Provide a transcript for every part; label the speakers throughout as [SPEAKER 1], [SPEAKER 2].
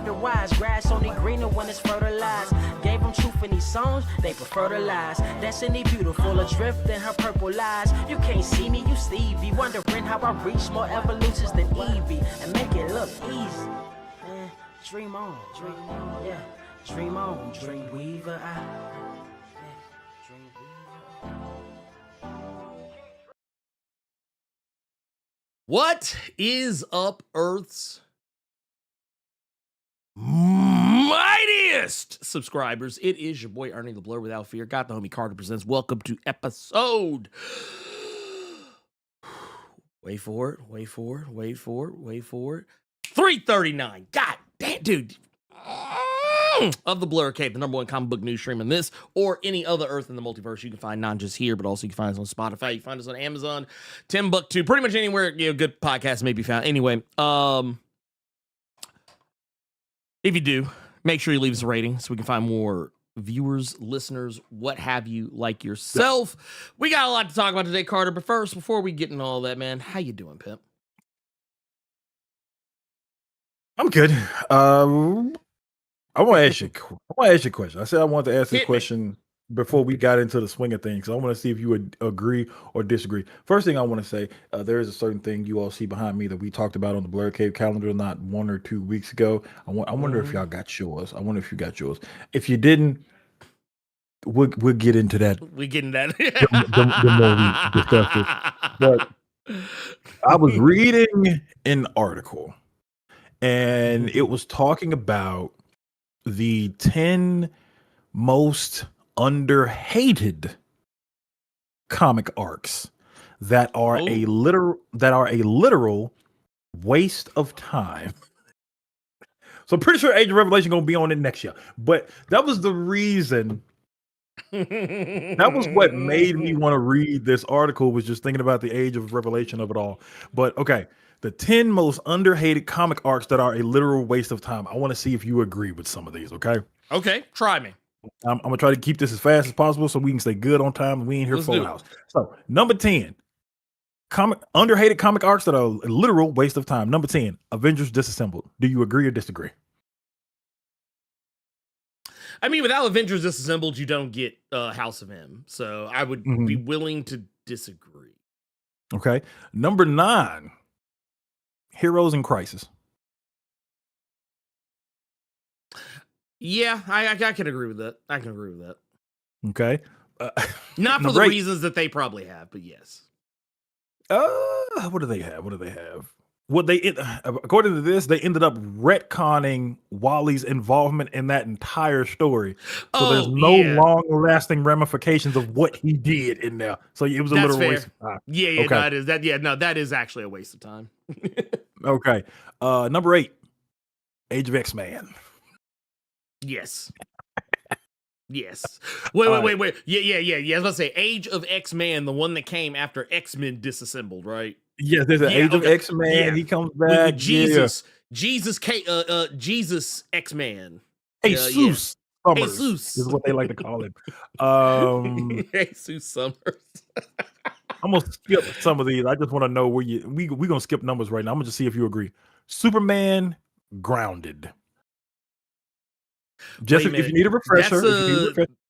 [SPEAKER 1] wonder why. Grass only greener when it's fertilized. Gave them truth in these songs, they prefer to lies. Destiny beautiful, adrift in her purple lies. You can't see me, you Stevie. Wondering how I reach more evolutions than Evie and make it look easy. Man, dream on, yeah. Dream on, Dreamweaver.
[SPEAKER 2] What is up, Earth's mightiest subscribers? It is your boy Ernie, the Blerd Without Fear. Got the homie Carter presents. Welcome to episode. Wait for it. 339. God damn, dude. Of the Blerd Cave, the #1 comic book news stream in this or any other Earth in the multiverse. You can find not just here, but also you can find us on Spotify. You can find us on Amazon, Timbuktu, pretty much anywhere good podcasts may be found. Anyway, if you do, make sure you leave us a rating so we can find more viewers, listeners, what have you, like yourself. We got a lot to talk about today, Carter. But first, before we get into all that, man, how you doing, pimp?
[SPEAKER 3] I'm good. I want to ask you a question. I said I wanted to ask this question before we got into the swing of things. I want to see if you would agree or disagree. First thing I want to say, there is a certain thing you all see behind me that we talked about on the Blerd Cave calendar not 1 or 2 weeks ago. I wonder if y'all got yours. I wonder if you got yours. If you didn't, we'll get into that.
[SPEAKER 2] We get into that.
[SPEAKER 3] the more we discuss it. But I was reading an article, and it was talking about the 10 most underhated comic arcs that are a literal waste of time. So I'm pretty sure Age of Revelation gonna be on it next year. But that was the reason. That was what made me want to read this article, was just thinking about the Age of Revelation of it all. But okay. The 10 most underhated comic arcs that are a literal waste of time. I want to see if you agree with some of these, okay?
[SPEAKER 2] Okay, try me.
[SPEAKER 3] I'm going to try to keep this as fast as possible so we can stay good on time and we ain't here full house. So, number 10, underhated comic arcs that are a literal waste of time. Number 10, Avengers Disassembled. Do you agree or disagree?
[SPEAKER 2] I mean, without Avengers Disassembled, you don't get House of M. So I would be willing to disagree.
[SPEAKER 3] Okay. Number 9, Heroes in Crisis.
[SPEAKER 2] Yeah, I can agree with that.
[SPEAKER 3] Okay.
[SPEAKER 2] Not for the reasons that they probably have, but yes.
[SPEAKER 3] What do they have? According to this, they ended up retconning Wally's involvement in that entire story. So there's no long-lasting ramifications of what he did in there. So it was a little waste of time.
[SPEAKER 2] Yeah, okay. That is actually a waste of time.
[SPEAKER 3] Okay. Number 8, Age of X-Man.
[SPEAKER 2] Yes. Yes. Wait. Yeah. I was about to say Age of X-Man, the one that came after X-Men Disassembled, right?
[SPEAKER 3] Yes, there's an Age of X-Man. Yeah. He comes back.
[SPEAKER 2] Jesus X-Man.
[SPEAKER 3] Jesus Summers is what they like to call him.
[SPEAKER 2] Jesus Summers.
[SPEAKER 3] I'm gonna skip some of these. I just want to know where we're gonna skip numbers right now. I'm gonna just see if you agree. Superman Grounded. Just if you need a refresher,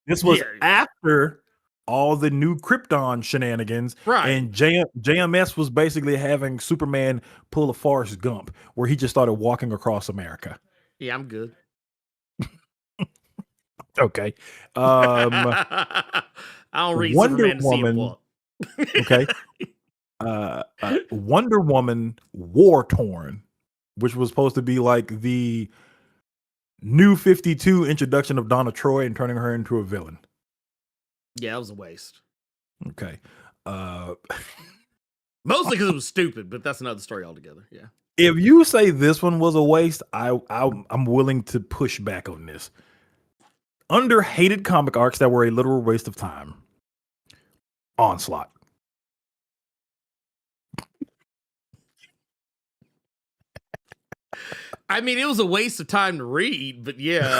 [SPEAKER 3] this was after all the new Krypton shenanigans,
[SPEAKER 2] right?
[SPEAKER 3] And JMS was basically having Superman pull a Forrest Gump, where he just started walking across America.
[SPEAKER 2] Yeah, I'm good.
[SPEAKER 3] Okay.
[SPEAKER 2] I don't read
[SPEAKER 3] Wonder
[SPEAKER 2] Superman
[SPEAKER 3] Woman.
[SPEAKER 2] To see
[SPEAKER 3] Okay. Wonder Woman War Torn, which was supposed to be like the New 52 introduction of Donna Troy and turning her into a villain.
[SPEAKER 2] Yeah, that was a waste.
[SPEAKER 3] Okay.
[SPEAKER 2] Mostly because it was stupid, but that's another story altogether. Yeah.
[SPEAKER 3] If you say this one was a waste, I'm willing to push back on this. Underhated comic arcs that were a literal waste of time. Onslaught.
[SPEAKER 2] I mean, it was a waste of time to read, but yeah.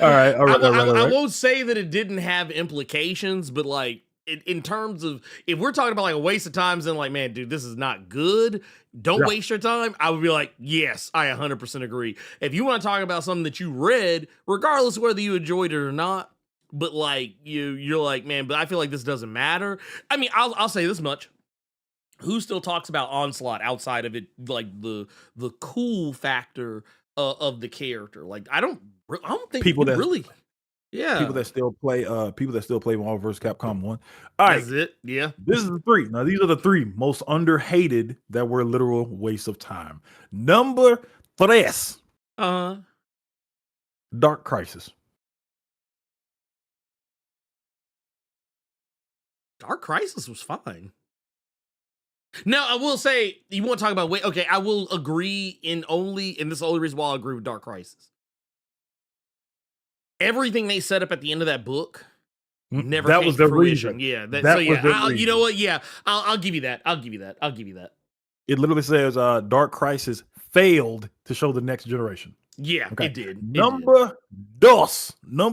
[SPEAKER 3] All right.
[SPEAKER 2] I won't say that it didn't have implications, but like in terms of if we're talking about like a waste of time and like, man, dude, this is not good. Don't waste your time. I would be like, yes, I 100% agree. If you want to talk about something that you read, regardless of whether you enjoyed it or not, but like you're like, man, but I feel like this doesn't matter. I mean, I'll say this much. Who still talks about Onslaught outside of it, like the cool factor of the character? Like, I don't think
[SPEAKER 3] people that
[SPEAKER 2] really. Yeah.
[SPEAKER 3] People that still play Marvel vs. Capcom 1. All right.
[SPEAKER 2] That's it. Yeah.
[SPEAKER 3] This is the 3. Now, these are the 3 most underhated that were literal waste of time. Number 3. Dark Crisis.
[SPEAKER 2] Dark Crisis was fine. Now, I will say, you want to talk about okay, I will agree and this is the only reason why I agree with Dark Crisis. Everything they set up at the end of that book never came to fruition. Yeah. You know what? Yeah. I'll give you that. I'll give you that.
[SPEAKER 3] It literally says Dark Crisis failed to show the next generation.
[SPEAKER 2] Yeah, okay. It did.
[SPEAKER 3] Number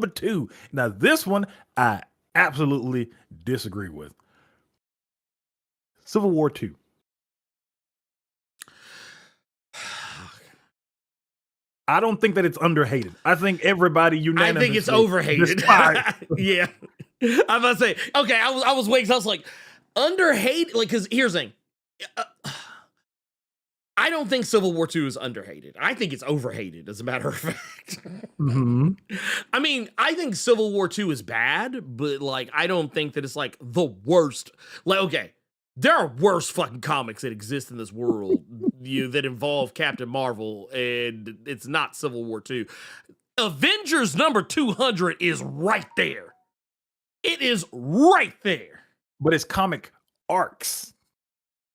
[SPEAKER 3] 2. Now, this one I absolutely disagree with. Civil War 2. I don't think that it's underhated. I think everybody unanimously.
[SPEAKER 2] I think it's overhated. Yeah. I'm about to say, okay, I was waiting. I was like, underhated? Like, because here's the thing. I don't think Civil War 2 is underhated. I think it's overhated, as a matter of fact.
[SPEAKER 3] Mm-hmm.
[SPEAKER 2] I mean, I think Civil War 2 is bad, but, like, I don't think that it's, like, the worst. Like, okay, there are worse fucking comics that exist in this world that involve Captain Marvel, and it's not Civil War 2. Avengers number 200 is right there. It is right there.
[SPEAKER 3] But it's comic arcs.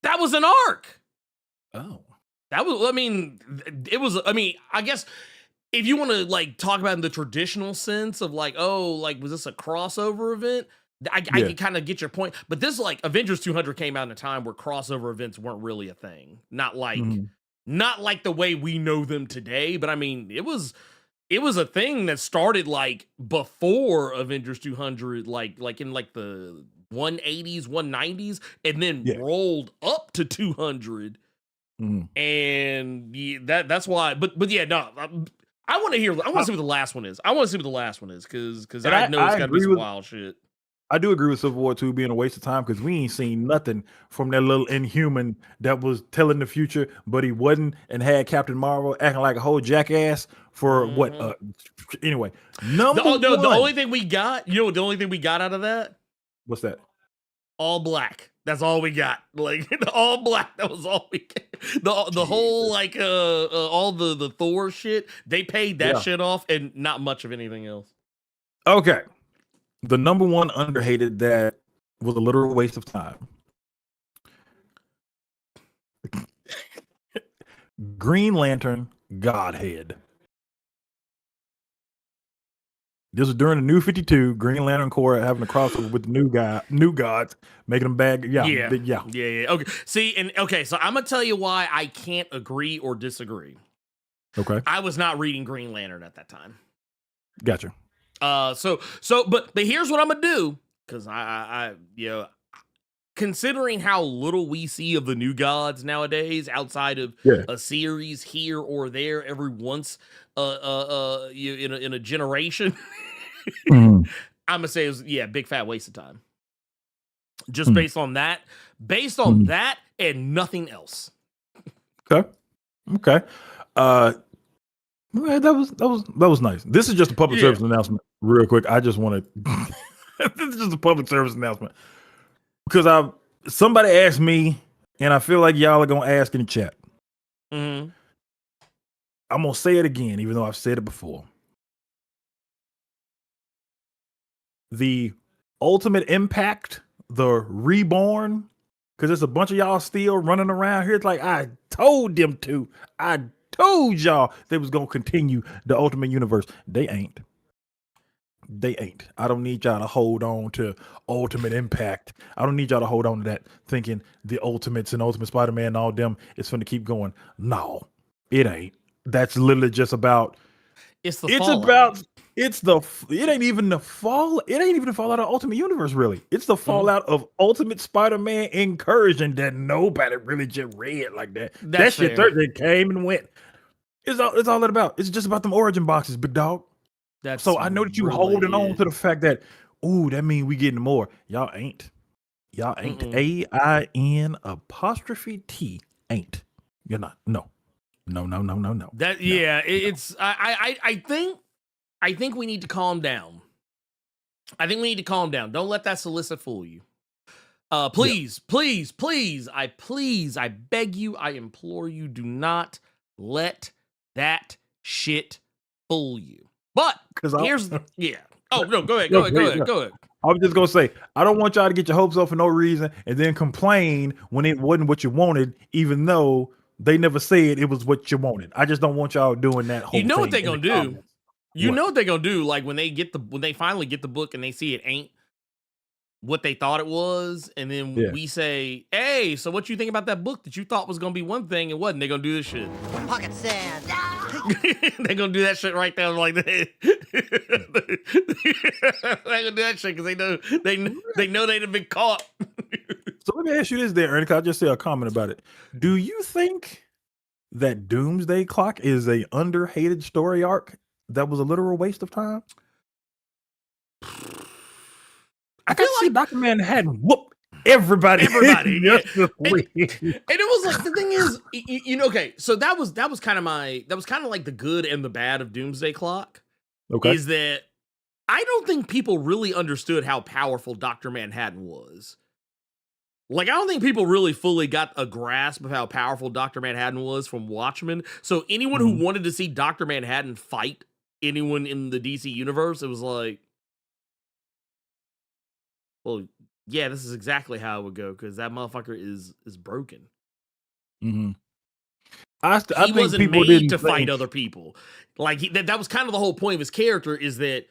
[SPEAKER 2] That was an arc.
[SPEAKER 3] Oh.
[SPEAKER 2] That was, I mean, it was, I mean, I guess if you want to, like, talk about in the traditional sense of, like, oh, like, was this a crossover event? I can kind of get your point, but this, like, Avengers 200 came out in a time where crossover events weren't really a thing. Not like the way we know them today, but I mean, it was a thing that started, like, before Avengers 200, like in, like, the 180s, 190s, and then rolled up to 200. And that's why, but yeah, no, I want to hear, I want to see what the last one is. Because I know it's got to be some wild shit.
[SPEAKER 3] I do agree with Civil War 2 being a waste of time because we ain't seen nothing from that little Inhuman that was telling the future, but he wasn't, and had Captain Marvel acting like a whole jackass for what? Anyway, the
[SPEAKER 2] only thing we got, the only thing we got out of that?
[SPEAKER 3] What's that?
[SPEAKER 2] All black. That's all we got. Like, all black. That was all we got. The whole, like, all the Thor shit, they paid that shit off and not much of anything else.
[SPEAKER 3] Okay. The number 1 underhated that was a literal waste of time. Green Lantern Godhead. This was during the New 52, Green Lantern Corps having a crossover with the new gods, making them bad. Yeah.
[SPEAKER 2] Okay. See, so I'm gonna tell you why I can't agree or disagree.
[SPEAKER 3] Okay.
[SPEAKER 2] I was not reading Green Lantern at that time.
[SPEAKER 3] Gotcha.
[SPEAKER 2] But here's what I'm gonna do, because I considering how little we see of the new gods nowadays, outside of a series here or there every once in a generation, I'm gonna say it was big fat waste of time. Just based on that, and nothing else.
[SPEAKER 3] Okay. That was nice. This is just a public service announcement, real quick. I just want to. This is just a public service announcement because somebody asked me, and I feel like y'all are gonna ask in the chat. I'm gonna say it again, even though I've said it before. The Ultimate Impact, the Reborn, because there's a bunch of y'all still running around here. It's like I told them to. I told y'all they was gonna continue the Ultimate Universe. They ain't. I don't need y'all to hold on to Ultimate Impact. I don't need y'all to hold on to that thinking the Ultimates and Ultimate Spider-Man and all them is going to keep going. No, it ain't. That's literally just about.
[SPEAKER 2] Fallout.
[SPEAKER 3] It ain't even the fall. It ain't even the fallout of Ultimate Universe, really. It's the fallout of Ultimate Spider-Man Incursion that nobody really just read like that. That
[SPEAKER 2] That's
[SPEAKER 3] shit
[SPEAKER 2] fair.
[SPEAKER 3] Thursday came and went. It's all that about. It's just about them origin boxes, big dog.
[SPEAKER 2] That's
[SPEAKER 3] So I know that you
[SPEAKER 2] really
[SPEAKER 3] holding on
[SPEAKER 2] it.
[SPEAKER 3] to the fact that, ooh, that mean we getting more. Y'all ain't. AIN apostrophe T ain't. You're not. No. No.
[SPEAKER 2] That yeah, it's I think we need to calm down. Don't let that solicit fool you. Please, I beg you, I implore you, do not let that shit fool you. But here's yeah. Oh no, go ahead.
[SPEAKER 3] I was just gonna say, I don't want y'all to get your hopes up for no reason and then complain when it wasn't what you wanted, even though they never said it was what you wanted. I just don't want y'all doing that whole
[SPEAKER 2] You know
[SPEAKER 3] thing
[SPEAKER 2] what they
[SPEAKER 3] in
[SPEAKER 2] gonna
[SPEAKER 3] the
[SPEAKER 2] do?
[SPEAKER 3] comments.
[SPEAKER 2] You
[SPEAKER 3] What?
[SPEAKER 2] know what they gonna do? Like when they finally get the book and they see it ain't what they thought it was, and then
[SPEAKER 3] Yeah.
[SPEAKER 2] we say, "Hey, so what you think about that book that you thought was gonna be one thing and wasn't?" They gonna do this shit.
[SPEAKER 4] Pocket sand.
[SPEAKER 2] They gonna do that shit right there like that. They gonna do that shit because they know they'd have been caught.
[SPEAKER 3] So let me ask you this there, Ernie, 'cause I just say a comment about it. Do you think that Doomsday Clock is a underhated story arc that was a literal waste of time? I
[SPEAKER 2] feel
[SPEAKER 3] can see Dr. Manhattan whoop everybody.
[SPEAKER 2] Yeah.
[SPEAKER 3] Justice League.
[SPEAKER 2] And it was like, the thing is, you know, okay, so that was kind of like the good and the bad of Doomsday Clock.
[SPEAKER 3] Okay.
[SPEAKER 2] Is that I don't think people really understood how powerful Dr. Manhattan was. Like, I don't think people really fully got a grasp of how powerful Dr. Manhattan was from Watchmen. So anyone who wanted to see Dr. Manhattan fight anyone in the DC universe, it was like, well, yeah, this is exactly how it would go, because that motherfucker is broken.
[SPEAKER 3] Mm-hmm. I
[SPEAKER 2] He
[SPEAKER 3] think
[SPEAKER 2] wasn't
[SPEAKER 3] people
[SPEAKER 2] made
[SPEAKER 3] didn't
[SPEAKER 2] to fight
[SPEAKER 3] think-
[SPEAKER 2] other people. Like, that was kind of the whole point of his character, is that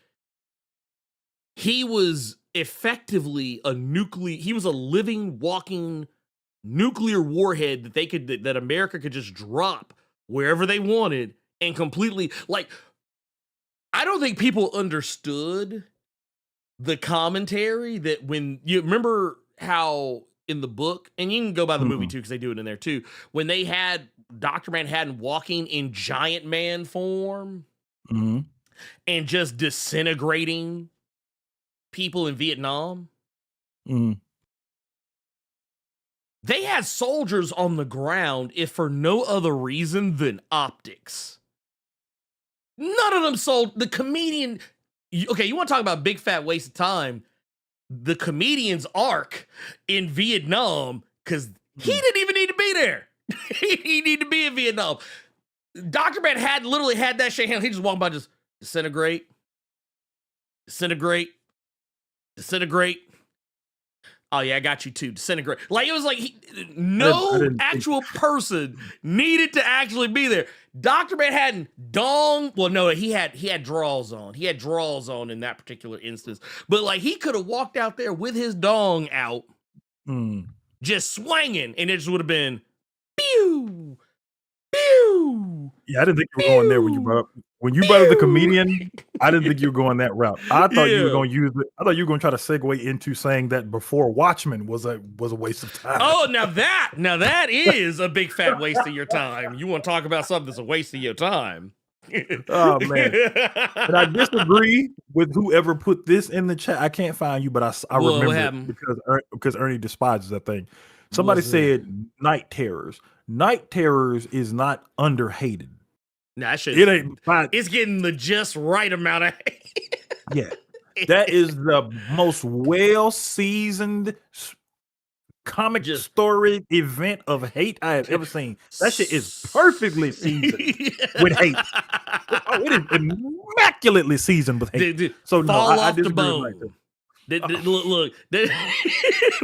[SPEAKER 2] he was effectively he was a living, walking nuclear warhead that America could just drop wherever they wanted and completely, like, I don't think people understood the commentary that when you remember how in the book, and you can go by the movie too, because they do it in there too, when they had Dr. Manhattan walking in giant man form and just disintegrating people in Vietnam. They had soldiers on the ground, if for no other reason than optics. None of them sold the comedian. Okay, you want to talk about big fat waste of time? The comedian's arc in Vietnam, because he didn't even need to be there. He needed to be in Vietnam. Dr. Manhattan literally had that shit. He just walked by, just disintegrate. Oh yeah, I got you too. Disintegrate. Like, it was like no actual person needed to actually be there. Dr. Manhattan well, no, he had draws on. He had draws on in that particular instance. But like, he could have walked out there with his dong out, just swinging, and it just would have been pew, pew.
[SPEAKER 3] Yeah, I didn't think you were going there when you brought up the comedian. I didn't think you were going that route. I thought you were going to use it. I thought you were going to try to segue into saying that before Watchmen was a waste of time.
[SPEAKER 2] Oh, now that is a big fat waste of your time. You want to talk about something that's a waste of your time?
[SPEAKER 3] Oh man, and I disagree with whoever put this in the chat. I can't find you, but I remember it because Ernie despises that thing. Somebody said Night Terrors. Night Terrors is not underhated.
[SPEAKER 2] Nah,
[SPEAKER 3] it ain't.
[SPEAKER 2] It's getting the just right amount of hate.
[SPEAKER 3] Yeah, that is the most well-seasoned comic story event of hate I have ever seen. That shit is perfectly seasoned with hate. Oh, it is immaculately seasoned with hate.
[SPEAKER 2] Dude,
[SPEAKER 3] so no,
[SPEAKER 2] I
[SPEAKER 3] disagree
[SPEAKER 2] the bone. Look,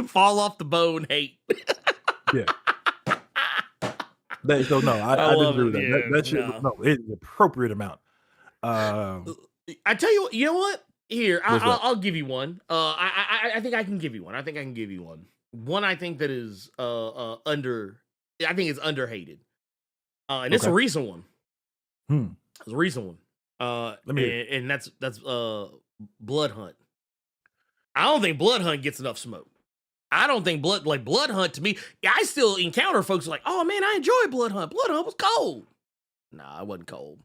[SPEAKER 2] fall off the bone, hate.
[SPEAKER 3] Yeah. I disagree with that.
[SPEAKER 2] Yeah,
[SPEAKER 3] That shit, no, it's an appropriate amount.
[SPEAKER 2] I tell you what, you know what? Here, I'll give you one. I think I can give you one. One I think that is I think it's underhated. And it's a recent one. It's a recent one.
[SPEAKER 3] Let me hear.
[SPEAKER 2] And that's Blood Hunt. I don't think Blood Hunt gets enough smoke. I don't think Blood Hunt to me. I still encounter folks like, oh man, I enjoy Blood Hunt. Blood Hunt was cold. Nah, it wasn't cold.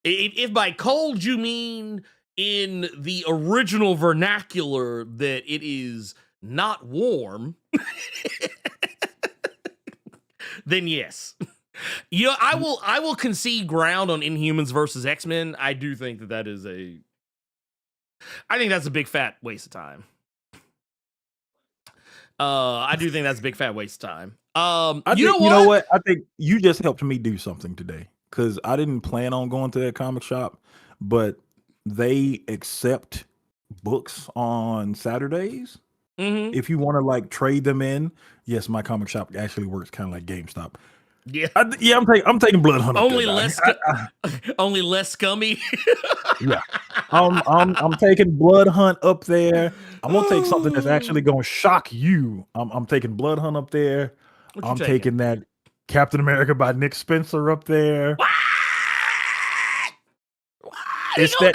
[SPEAKER 2] If by cold you mean in the original vernacular that it is not warm, then yes. You know, I will concede ground on Inhumans versus X-Men. I do think that is I think that's a big fat waste of time. I do think that's a big fat waste of time. You know what?
[SPEAKER 3] I think you just helped me do something today because I didn't plan on going to that comic shop, but they accept books on Saturdays.
[SPEAKER 2] Mm-hmm.
[SPEAKER 3] If you want to like trade them in, yes, my comic shop actually works kind of like GameStop.
[SPEAKER 2] Yeah,
[SPEAKER 3] I'm taking Blood Hunt.
[SPEAKER 2] Only only less scummy.
[SPEAKER 3] Yeah, I'm taking Blood Hunt up there. I'm gonna take something that's actually gonna shock you. I'm taking Blood Hunt up there. I'm taking that Captain America by Nick Spencer up there.
[SPEAKER 2] What? It's that.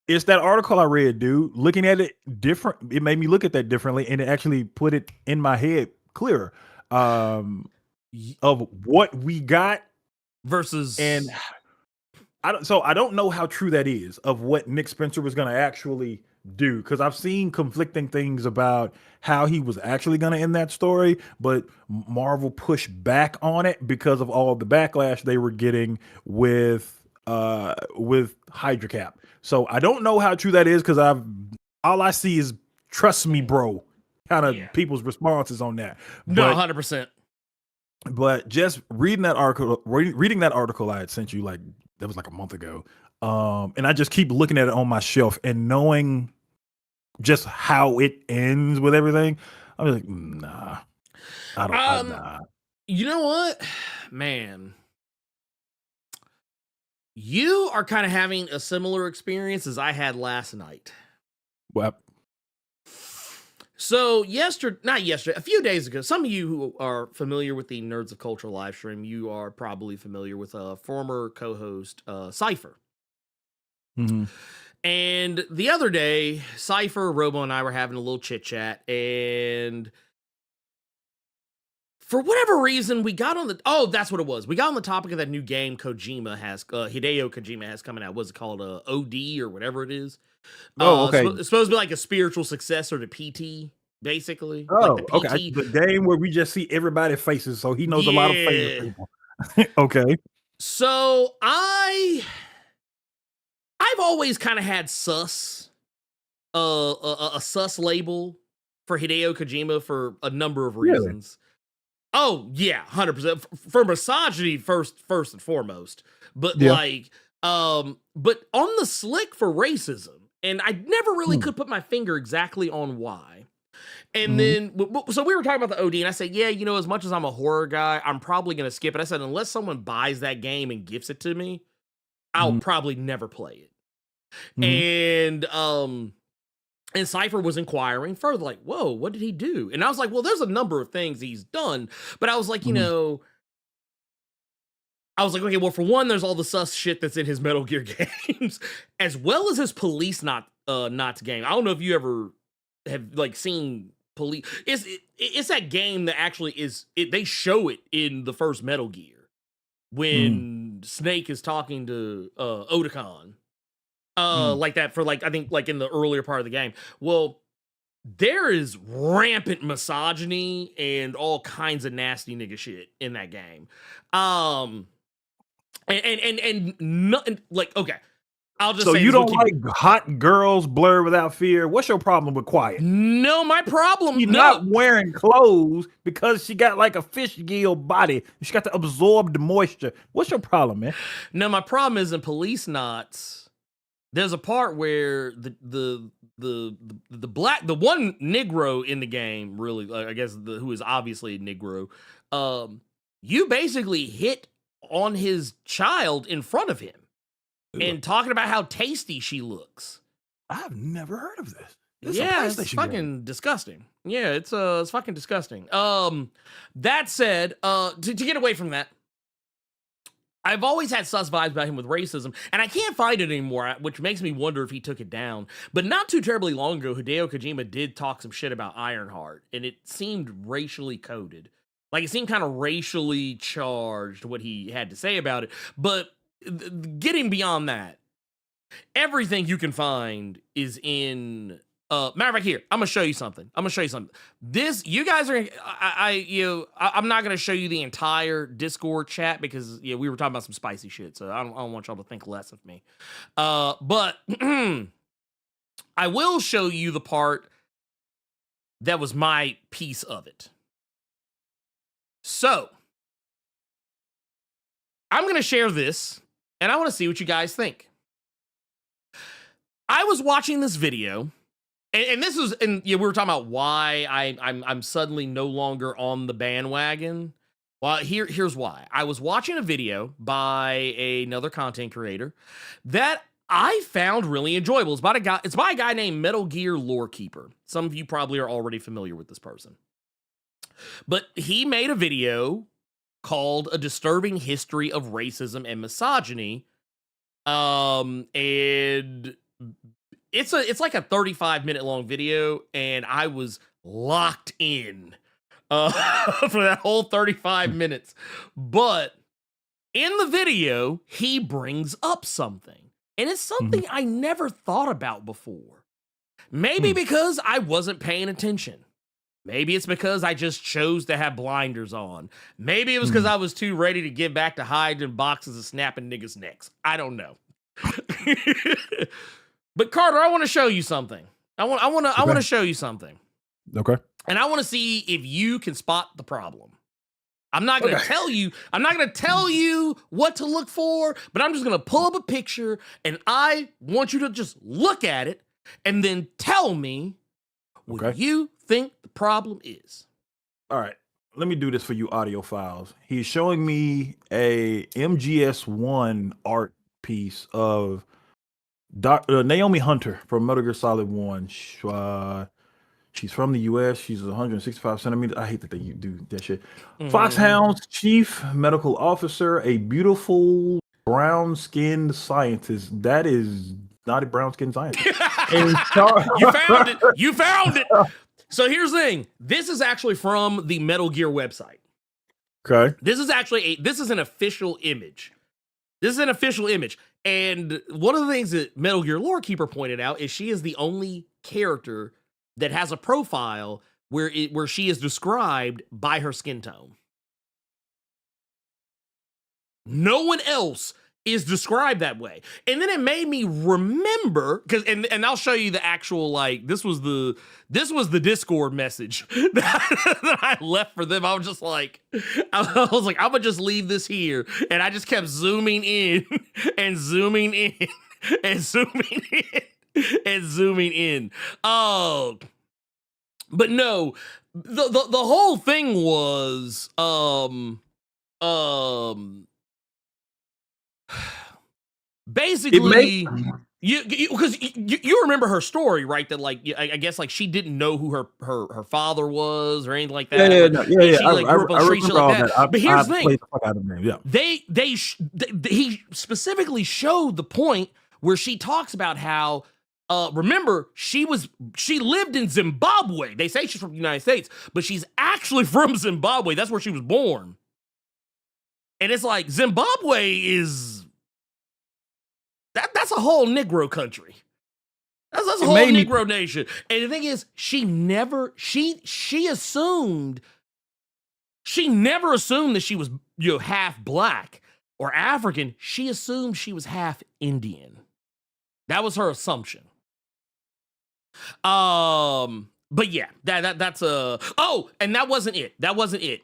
[SPEAKER 3] It's that article I read, dude. Looking at it different, it made me look at that differently, and it actually put it in my head clearer. Of what we got
[SPEAKER 2] versus,
[SPEAKER 3] and I don't know how true that is of what Nick Spencer was going to actually do, because I've seen conflicting things about how he was actually going to end that story, but Marvel pushed back on it because of all the backlash they were getting with Hydra Cap. So I don't know how true that is, because all I see is trust me, bro, kind of people's responses on that.
[SPEAKER 2] No, 100%.
[SPEAKER 3] But just reading that article I had sent you, like that was like a month ago, and I just keep looking at it on my shelf and knowing just how it ends with everything, I'm like, nah, I don't. Nah.
[SPEAKER 2] You know what, man? You are kind of having a similar experience as I had last night.
[SPEAKER 3] Well.
[SPEAKER 2] So a few days ago, some of you who are familiar with the Nerds of Culture live stream, you are probably familiar with a former co-host, Cypher.
[SPEAKER 3] Mm-hmm.
[SPEAKER 2] And the other day, Cypher, Robo, and I were having a little chit chat, and for whatever reason, we got on that's what it was. We got on the topic of that new game Hideo Kojima has coming out. What's it called? OD or whatever it is.
[SPEAKER 3] Oh, okay.
[SPEAKER 2] It's supposed to be like a spiritual successor to PT, basically.
[SPEAKER 3] Oh,
[SPEAKER 2] like
[SPEAKER 3] okay. The game where we just see everybody's faces, so he knows a lot of famous people. Okay.
[SPEAKER 2] So I've always kind of had sus, a sus label for Hideo Kojima for a number of reasons. Really? Oh yeah, 100% for misogyny first and foremost, but but on the slick for racism. And I never really could put my finger exactly on why. And then, so we were talking about the OD, and I said, yeah, you know, as much as I'm a horror guy, I'm probably going to skip it. I said, unless someone buys that game and gifts it to me, I'll probably never play it. And Cypher was inquiring further, like, whoa, what did he do? And I was like, well, there's a number of things he's done. But I was like, you know, I was like, okay, well, for one, there's all the sus shit that's in his Metal Gear games, as well as his Police Knots game. I don't know if you ever have like seen Police. It's that game that actually they show it in the first Metal Gear when Snake is talking to Otakon, like that for like I think like in the earlier part of the game. Well, there is rampant misogyny and all kinds of nasty nigga shit in that game. And nothing like, okay, I'll just
[SPEAKER 3] say. So you don't like
[SPEAKER 2] it.
[SPEAKER 3] hot girls, Blerd Without Fear? What's your problem with Quiet?
[SPEAKER 2] No, my problem.
[SPEAKER 3] She's not wearing clothes because she got like a fish gill body. She got to absorb the moisture. What's your problem, man?
[SPEAKER 2] No, my problem is in Police Knots. There's a part where the one Negro in the game, really, I guess who is obviously a Negro, you basically hit on his child in front of him and talking about how tasty she looks.
[SPEAKER 3] I've never heard of this.
[SPEAKER 2] It's fucking disgusting. Yeah, it's fucking disgusting. That said, to get away from that, I've always had sus vibes about him with racism, and I can't find it anymore, which makes me wonder if he took it down. But not too terribly long ago, Hideo Kojima did talk some shit about Ironheart, and it seemed racially coded. Like, it seemed kind of racially charged, what he had to say about it. But getting beyond that, everything you can find is in... matter of fact, here, I'm gonna show you something. This, you guys are, I'm not gonna show you the entire Discord chat because we were talking about some spicy shit, so I don't want y'all to think less of me. But I will show you the part that was my piece of it. So I'm gonna share this, and I want to see what you guys think. I was watching this video. And this is, and we were talking about why I'm suddenly no longer on the bandwagon. Well, here's why. I was watching a video by another content creator that I found really enjoyable. It's by a guy named Metal Gear Lorekeeper. Some of you probably are already familiar with this person. But he made a video called A Disturbing History of Racism and Misogyny. And it's like a 35-minute long video, and I was locked in for that whole 35 minutes. But in the video, he brings up something, and it's something I never thought about before. Maybe because I wasn't paying attention. Maybe it's because I just chose to have blinders on. Maybe it was because I was too ready to get back to hiding in boxes and snapping niggas' necks. I don't know. But Carter, I want to show you something. I want to show you something.
[SPEAKER 3] Okay.
[SPEAKER 2] And I want to see if you can spot the problem. I'm not going to tell you. I'm not going to tell you what to look for, but I'm just going to pull up a picture, and I want you to just look at it and then tell me what you think the problem is.
[SPEAKER 3] All right. Let me do this for you audiophiles. He's showing me a MGS1 art piece of Naomi Hunter from Metal Gear Solid 1. She's from the US. She's 165 centimeters. I hate that they do that shit. Foxhound's chief medical officer, a beautiful brown-skinned scientist. That is not a brown-skinned scientist.
[SPEAKER 2] You found it. So here's the thing. This is actually from the Metal Gear website.
[SPEAKER 3] Okay.
[SPEAKER 2] This is an official image. And one of the things that Metal Gear Lorekeeper pointed out is she is the only character that has a profile where she is described by her skin tone. No one else is described that way. And then it made me remember, and I'll show you the actual, like, this was the Discord message that I left for them. I was just like, I'm gonna just leave this here. And I just kept zooming in and zooming in and zooming in and zooming in. Oh, but no, the whole thing was, basically, because you remember her story, right? That, like, I guess, like, she didn't know who her father was or anything like that.
[SPEAKER 3] Yeah.
[SPEAKER 2] She, like, grew up on street shit like that. But here's the thing: he specifically showed the point where she talks about how, remember, she lived in Zimbabwe. They say she's from the United States, but she's actually from Zimbabwe. That's where she was born. And it's like, Zimbabwe is... That's a whole Negro country. That's a whole Negro nation. And the thing is, she never assumed that she was, half black or African. She assumed she was half Indian. That was her assumption. But yeah, that's and that wasn't it.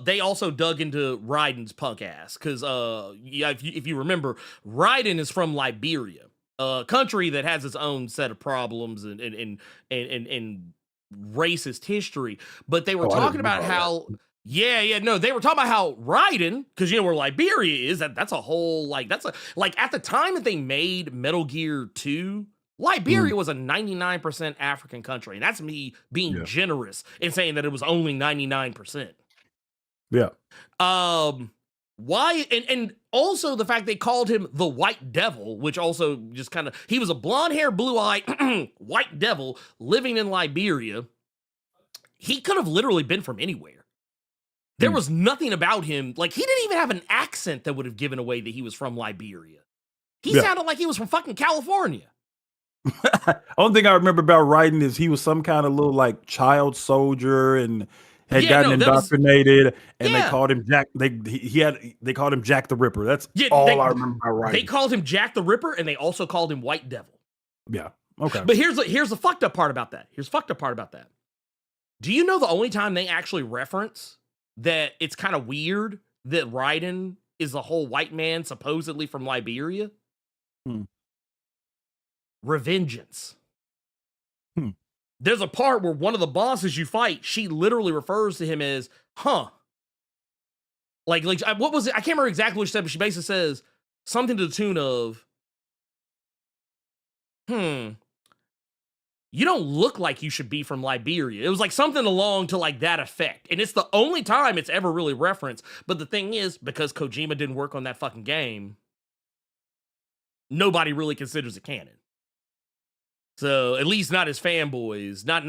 [SPEAKER 2] They also dug into Raiden's punk ass because, if you remember, Raiden is from Liberia, a country that has its own set of problems and racist history. But they were talking about how, they were talking about how Raiden, because where Liberia is, that's a whole at the time that they made Metal Gear 2. Liberia was a 99% African country, and that's me being generous and saying that it was only 99%.
[SPEAKER 3] Yeah.
[SPEAKER 2] Why? And also the fact they called him the White Devil, which also just kind of, he was a blonde hair, blue eyed white devil living in Liberia. He could have literally been from anywhere. There was nothing about him. Like, he didn't even have an accent that would have given away that he was from Liberia. He sounded like he was from fucking California.
[SPEAKER 3] Only thing I remember about writing is he was some kind of little like child soldier and had gotten indoctrinated, and they called him Jack. They called him Jack the Ripper. That's all I remember about writing.
[SPEAKER 2] They called him Jack the Ripper, and they also called him White Devil.
[SPEAKER 3] Yeah. Okay.
[SPEAKER 2] But here's the fucked up part about that. Do you know the only time they actually reference that it's kind of weird that Raiden is the whole white man supposedly from Liberia? Revengeance. There's a part where one of the bosses you fight, she literally refers to him as, like what was it? I can't remember exactly what she said, but she basically says something to the tune of, you don't look like you should be from Liberia. It was like something along to like that effect. And it's the only time it's ever really referenced. But the thing is, because Kojima didn't work on that fucking game, nobody really considers it canon. So at least not his fanboys, not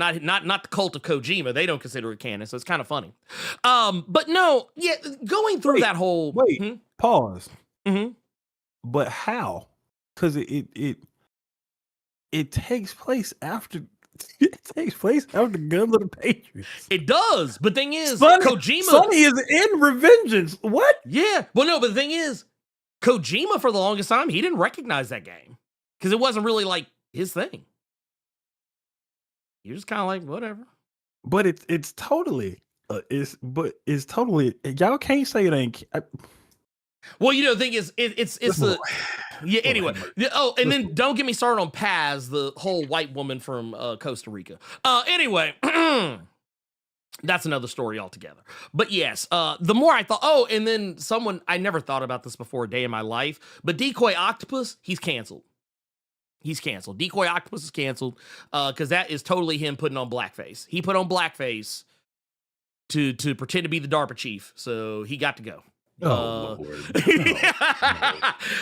[SPEAKER 2] the cult of Kojima. They don't consider it canon, so it's kind of funny. But no, yeah, going through that whole
[SPEAKER 3] pause. But how? Because it takes place after Gun of the Patriots.
[SPEAKER 2] It does, but thing is,
[SPEAKER 3] Kojima Sonny is in Revengeance. What?
[SPEAKER 2] Yeah, well, no, but the thing is, Kojima for the longest time he didn't recognize that game because it wasn't really like his thing. You're just kind of like, whatever.
[SPEAKER 3] But it's totally, y'all can't say it ain't.
[SPEAKER 2] Well, you know, the thing is, it's the, yeah, anyway. Oh, and then don't get me started on Paz, the whole white woman from Costa Rica. Anyway, that's another story altogether. But yes, the more I thought, and then I never thought about this before a day in my life, but Decoy Octopus, he's canceled. Decoy Octopus is canceled because that is totally him putting on blackface. He put on blackface to pretend to be the DARPA chief, so he got to go.
[SPEAKER 3] Lord.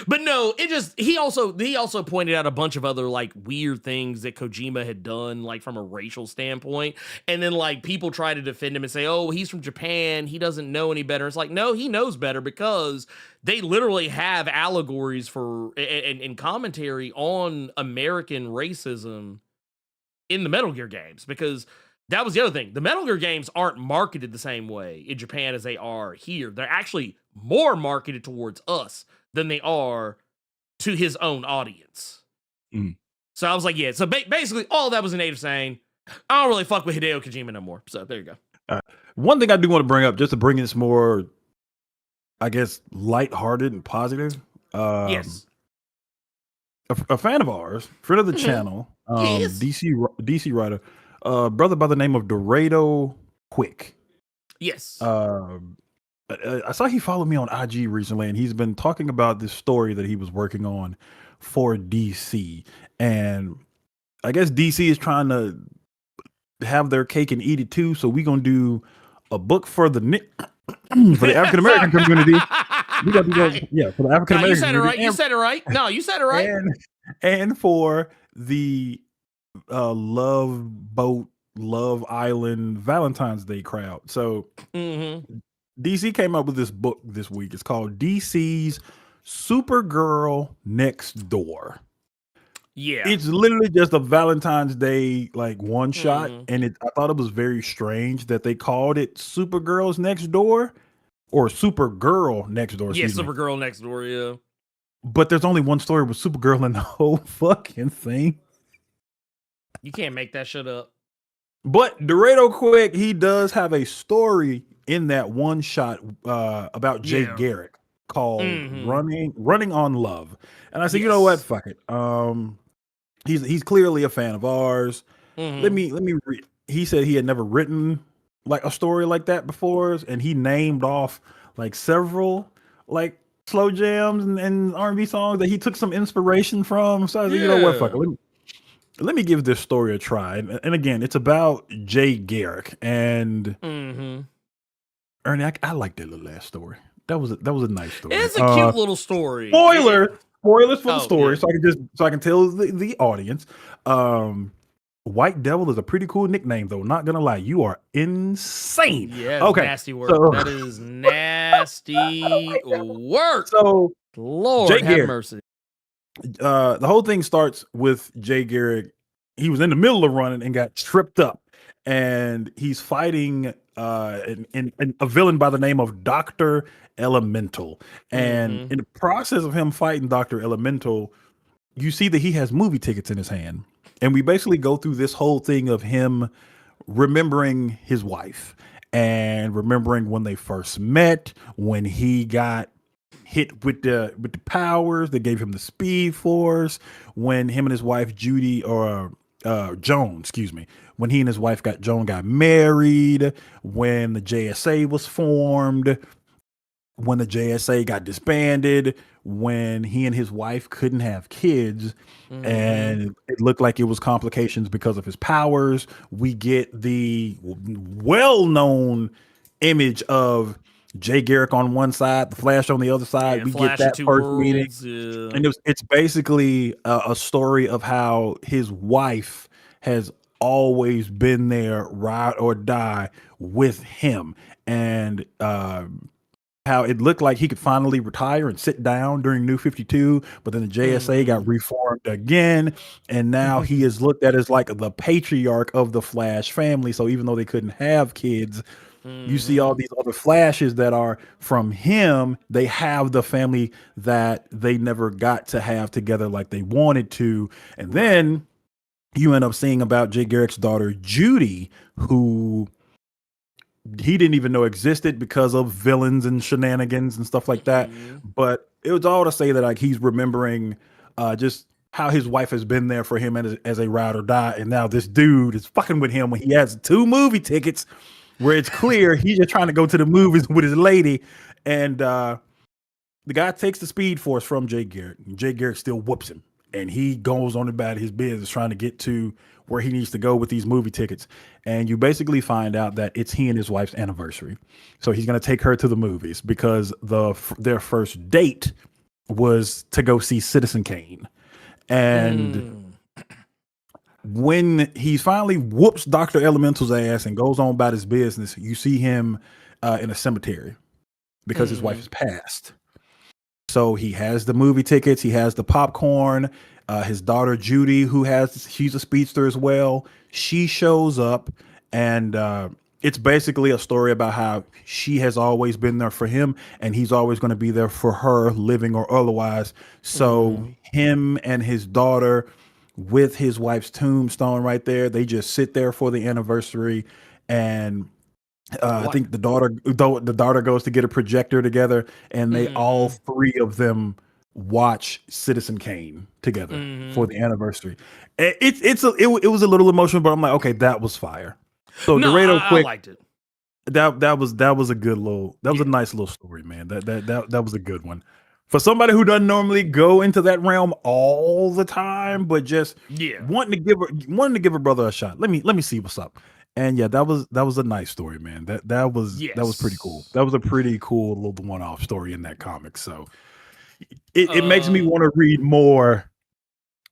[SPEAKER 2] But no, he also pointed out a bunch of other like weird things that Kojima had done, like from a racial standpoint, and then like people try to defend him and say, oh, he's from Japan, he doesn't know any better. It's like, no, he knows better because they literally have allegories for and commentary on American racism in the Metal Gear games, because that was the other thing. The Metal Gear games aren't marketed the same way in Japan as they are here. They're actually more marketed towards us than they are to his own audience. So I was like, yeah. So basically, all that was a native saying, I don't really fuck with Hideo Kojima no more. So there you go.
[SPEAKER 3] One thing I do want to bring up, just to bring this more, I guess, lighthearted and positive.
[SPEAKER 2] Yes.
[SPEAKER 3] A fan of ours, friend of the channel,
[SPEAKER 2] Yes.
[SPEAKER 3] DC writer, brother by the name of Dorado Quick.
[SPEAKER 2] Yes.
[SPEAKER 3] I saw he followed me on IG recently, and he's been talking about this story that he was working on for DC. And I guess DC is trying to have their cake and eat it too. So we're gonna do a book for the for the African American community. We got to go, for the African American.
[SPEAKER 2] You said it right. You said it right. No, you said it right.
[SPEAKER 3] And for the Love Island Valentine's Day crowd. So DC came up with this book this week. It's called DC's Supergirl Next Door.
[SPEAKER 2] Yeah,
[SPEAKER 3] it's literally just a Valentine's Day like one shot, and I thought it was very strange that they called it Supergirl's Next Door or Supergirl Next Door.
[SPEAKER 2] Yeah, Supergirl Next Door. Yeah,
[SPEAKER 3] but there's only one story with Supergirl in the whole fucking thing.
[SPEAKER 2] You can't make that shit up.
[SPEAKER 3] But Dorado Quick, he does have a story in that one shot about Jake Garrick called Running on Love. And I said, you know what? Fuck it. He's clearly a fan of ours. Let me read. He said he had never written like a story like that before, and he named off like several like slow jams and R&B songs that he took some inspiration from. So I said, you know what? Fuck it. Let me give this story a try. And again, it's about Jay Garrick. And Ernie, I like that little last story. That was a nice story.
[SPEAKER 2] It's a cute little story.
[SPEAKER 3] Spoilers for the story,
[SPEAKER 2] yeah.
[SPEAKER 3] so I can tell the audience. White Devil is a pretty cool nickname, though. Not gonna lie, you are insane.
[SPEAKER 2] Yeah,
[SPEAKER 3] Okay,
[SPEAKER 2] nasty work.
[SPEAKER 3] so
[SPEAKER 2] That is nasty work.
[SPEAKER 3] so
[SPEAKER 2] Lord
[SPEAKER 3] Jay
[SPEAKER 2] have
[SPEAKER 3] Garrick.
[SPEAKER 2] mercy.
[SPEAKER 3] The whole thing starts with Jay Garrick. He was in the middle of running and got tripped up, and he's fighting a villain by the name of Dr. Elemental. And in the process of him fighting Dr. Elemental, you see that he has movie tickets in his hand. And we basically go through this whole thing of him remembering his wife and remembering when they first met, when he got hit with the powers that gave him the speed force, when him and his wife Judy or Joan, excuse me, when he and his wife Joan got married, when the JSA was formed, when the JSA got disbanded, when he and his wife couldn't have kids, and it looked like it was complications because of his powers. We get the well-known image of Jay Garrick on one side, the Flash on the other side.
[SPEAKER 2] Yeah,
[SPEAKER 3] we
[SPEAKER 2] Flash
[SPEAKER 3] get that
[SPEAKER 2] of
[SPEAKER 3] first
[SPEAKER 2] Two
[SPEAKER 3] meeting,
[SPEAKER 2] Worlds,
[SPEAKER 3] and it's basically a story of how his wife has always been there, ride or die, with him, and how it looked like he could finally retire and sit down during New 52, but then the JSA got reformed again, and now he is looked at as like the patriarch of the Flash family. So even though they couldn't have kids, you see all these other Flashes that are from him. They have the family that they never got to have together like they wanted to. And then you end up seeing about Jay Garrick's daughter, Judy, who he didn't even know existed because of villains and shenanigans and stuff like that. But it was all to say that like he's remembering just how his wife has been there for him as a ride or die, and now this dude is fucking with him when he has 2 movie tickets, where it's clear he's just trying to go to the movies with his lady, and the guy takes the speed force from Jay Garrick. And Jay Garrick still whoops him, and he goes on about his business trying to get to where he needs to go with these movie tickets. And you basically find out that it's he and his wife's anniversary. So he's going to take her to the movies because their first date was to go see Citizen Kane. And when he finally whoops Dr. Elemental's ass and goes on about his business, you see him in a cemetery because his wife has passed. So he has the movie tickets, he has the popcorn. His daughter Judy, she's a speedster as well, she shows up, and it's basically a story about how she has always been there for him, and he's always going to be there for her, living or otherwise. So him and his daughter, with his wife's tombstone right there, they just sit there for the anniversary, and I think the daughter goes to get a projector together, and they all 3 of them watch Citizen Kane together for the anniversary. It was a little emotional, but I'm like, okay, that was fire. So
[SPEAKER 2] I liked it.
[SPEAKER 3] That was a good was a nice little story, man. That was a good one for somebody who doesn't normally go into that realm all the time, but just wanting to give a brother a shot. Let me see what's up. And yeah, that was a nice story, man. That was pretty cool. That was a pretty cool little one-off story in that comic. So it makes me want to read more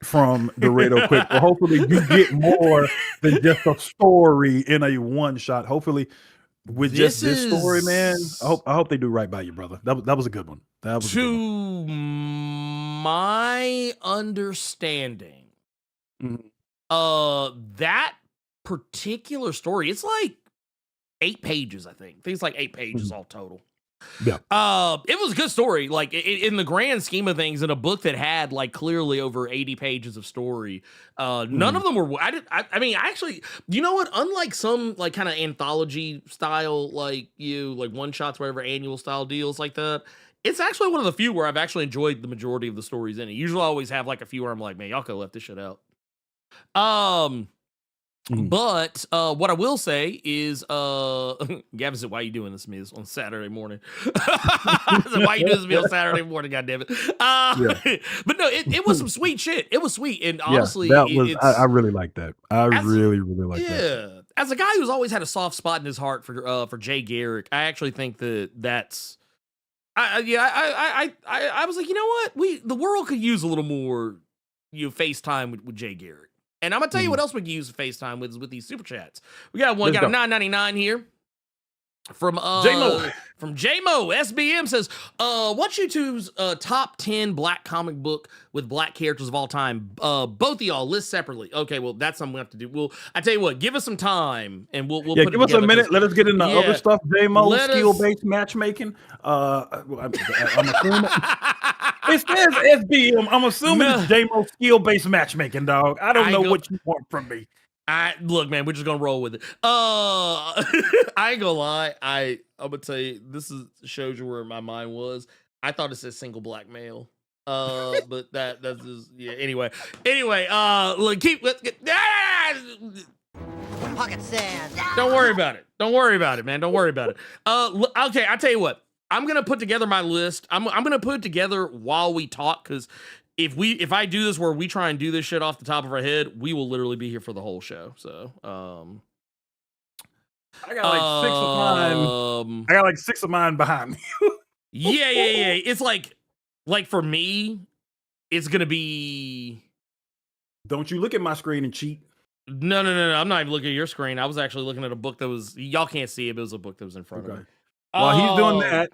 [SPEAKER 3] from Dorado Quick. But hopefully you get more than just a story in a one shot. Hopefully with this story, man. I hope they do right by you, brother. That was a good one. That was
[SPEAKER 2] to my understanding. That particular story, it's like 8 pages, I think. It's like 8 pages all total.
[SPEAKER 3] Yeah.
[SPEAKER 2] It was a good story. Like in the grand scheme of things, in a book that had like clearly over 80 pages of story, none of them were. I mean, actually, you know what? Unlike some like kind of anthology style, like one shots, whatever annual style deals like that, it's actually one of the few where I've actually enjoyed the majority of the stories in it. Usually, I always have like a few where I'm like, man, y'all could have left this shit out. But what I will say is, Gavin said, "Why are you doing this to me on Saturday morning?" I said, "Why are you doing this to me on Saturday morning? God damn it!" But no, it was some sweet shit. It was sweet, and honestly,
[SPEAKER 3] I really like that. I really like that.
[SPEAKER 2] Yeah, as a guy who's always had a soft spot in his heart for Jay Garrick, I actually think that's I was like, you know what? The world could use a little more, FaceTime with Jay Garrett. And I'm gonna tell you what else we can use FaceTime with these super chats. We got one,
[SPEAKER 3] Let's
[SPEAKER 2] got a
[SPEAKER 3] go.
[SPEAKER 2] $9.99 here. From
[SPEAKER 3] J-Mo.
[SPEAKER 2] from J-Mo SBM says, what's YouTube's top 10 black comic book with black characters of all time? Both of y'all list separately. Okay, well that's something we have to do. I tell you what, give us some time and we'll put it
[SPEAKER 3] give us
[SPEAKER 2] together,
[SPEAKER 3] a minute. Let us get into other stuff. J-Mo, skill-based matchmaking. I'm assuming it says SBM. I'm assuming it's J-Mo skill-based matchmaking, dog. I don't know what you want from me.
[SPEAKER 2] Look, man, we're just gonna roll with it. I ain't gonna lie. I'm gonna tell you, this shows you where my mind was. I thought it said single black male. But that's just, yeah. Anyway, look,
[SPEAKER 4] Pocket sand.
[SPEAKER 2] Don't worry about it. Don't worry about it, man. Don't worry about it. Okay, I tell you what. I'm gonna put together my list. I'm gonna put it together while we talk, because if I do this where we try and do this shit off the top of our head, we will literally be here for the whole show. So,
[SPEAKER 3] I got like 6 of mine. I got like 6 of mine behind me.
[SPEAKER 2] yeah. It's like for me, it's gonna be.
[SPEAKER 3] Don't you look at my screen and cheat?
[SPEAKER 2] No. I'm not even looking at your screen. I was actually looking at a book that was. Y'all can't see it, but it was a book that was in front of me.
[SPEAKER 3] While he's doing that,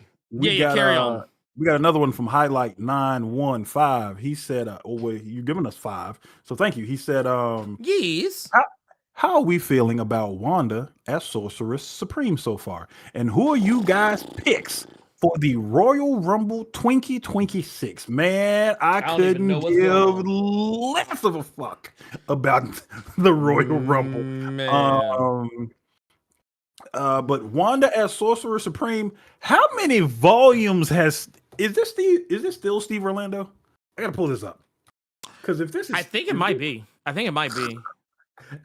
[SPEAKER 2] carry on.
[SPEAKER 3] We got another one from Highlight 915. He said, you're giving us 5. So thank you. He said,
[SPEAKER 2] yes.
[SPEAKER 3] How are we feeling about Wanda as Sorceress Supreme so far? And who are you guys' picks for the Royal Rumble 2026? Man, I couldn't give less of a fuck about the Royal Rumble.
[SPEAKER 2] Man.
[SPEAKER 3] But Wanda as Sorcerer Supreme, how many volumes is this still Steve Orlando? I gotta pull this up. Because if this is
[SPEAKER 2] I think it might be.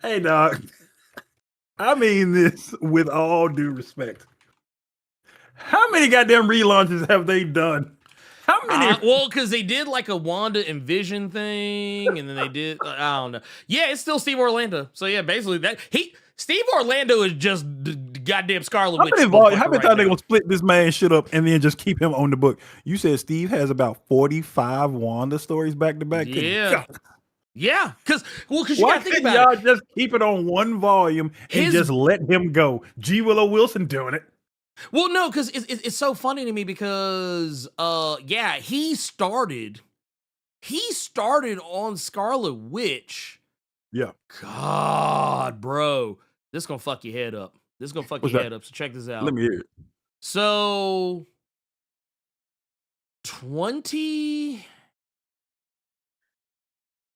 [SPEAKER 3] Hey dog. I mean this with all due respect. How many goddamn relaunches have they done? How many?
[SPEAKER 2] Well, because they did like a Wanda and Vision thing, and then they did I don't know. Yeah, it's still Steve Orlando. So yeah, basically Steve Orlando is just goddamn Scarlet Witch.
[SPEAKER 3] How many times they gonna split this man shit up and then just keep him on the book? You said Steve has about 45 Wanda stories back to back.
[SPEAKER 2] Yeah, because you
[SPEAKER 3] why
[SPEAKER 2] gotta think
[SPEAKER 3] couldn't
[SPEAKER 2] about
[SPEAKER 3] y'all just keep it on one volume and just let him go? G. Willow Wilson doing it.
[SPEAKER 2] Well, no, because it's so funny to me because he started on Scarlet Witch.
[SPEAKER 3] Yeah.
[SPEAKER 2] God, bro. This is gonna fuck your head up. So check this out.
[SPEAKER 3] Let me hear it.
[SPEAKER 2] So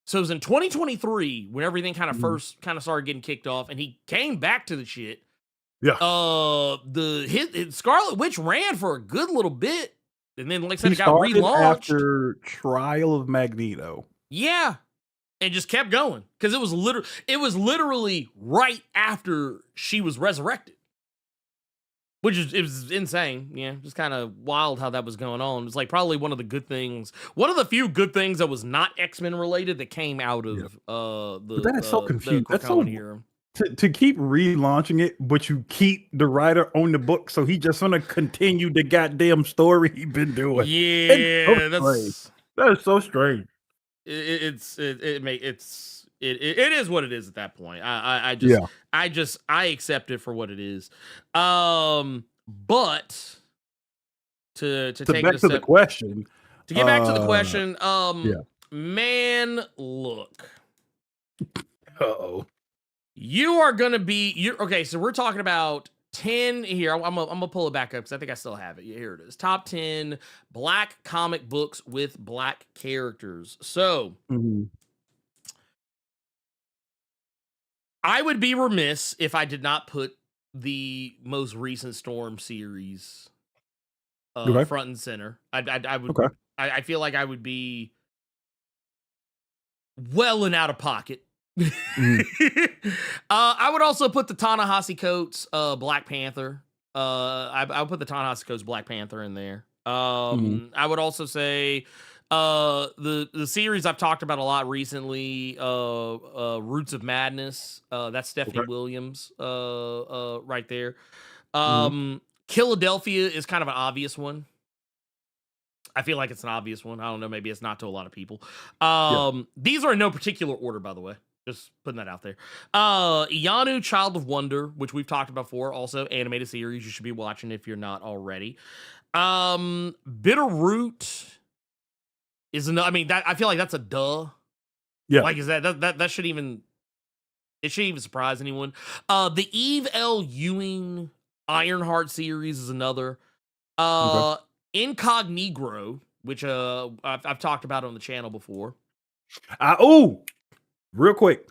[SPEAKER 2] So it was in 2023 when everything kind of first started getting kicked off, and he came back to the shit.
[SPEAKER 3] Yeah.
[SPEAKER 2] Scarlet Witch ran for a good little bit, and then like I said, it got
[SPEAKER 3] started
[SPEAKER 2] relaunched
[SPEAKER 3] after Trial of Magneto.
[SPEAKER 2] Yeah, and just kept going because it was literally right after she was resurrected, it was insane. Yeah, just kind of wild how that was going on. It was like probably one of the few good things that was not X-Men related that came out of
[SPEAKER 3] But that is so confusing. That's so to keep relaunching it, but you keep the writer on the book, so he just gonna continue the goddamn story he been doing.
[SPEAKER 2] Yeah,
[SPEAKER 3] that is so strange.
[SPEAKER 2] It is what it is at that point. I accept it for what it is. But to take
[SPEAKER 3] back to the question,
[SPEAKER 2] to get back to the question, man, look.
[SPEAKER 3] Uh-oh.
[SPEAKER 2] You are gonna be okay. So we're talking about 10 here. I'm gonna pull it back up because I think I still have it. Yeah, here it is. Top 10 black comic books with black characters. So I would be remiss if I did not put the most recent Storm series front and center. I would. Okay. I feel like I would be well and out of pocket. I would also put the Ta-Nehisi Coates Black Panther. I would put the Ta-Nehisi Coates Black Panther in there. I would also say the series I've talked about a lot recently, Roots of Madness. That's Stephanie Williams right there. Philadelphia is kind of an obvious one. I feel like it's an obvious one. I don't know. Maybe it's not to a lot of people.
[SPEAKER 3] Yeah.
[SPEAKER 2] These are in no particular order, by the way. Just putting that out there. Ianu, Child of Wonder, which we've talked about before. Also, animated series you should be watching if you're not already. Bitterroot is another. I mean, that I feel like that's a duh.
[SPEAKER 3] Yeah.
[SPEAKER 2] Like, is that should even. It shouldn't even surprise anyone. The Eve L. Ewing Ironheart series is another.
[SPEAKER 3] Okay.
[SPEAKER 2] Incognegro, which I've talked about on the channel before.
[SPEAKER 3] Real quick.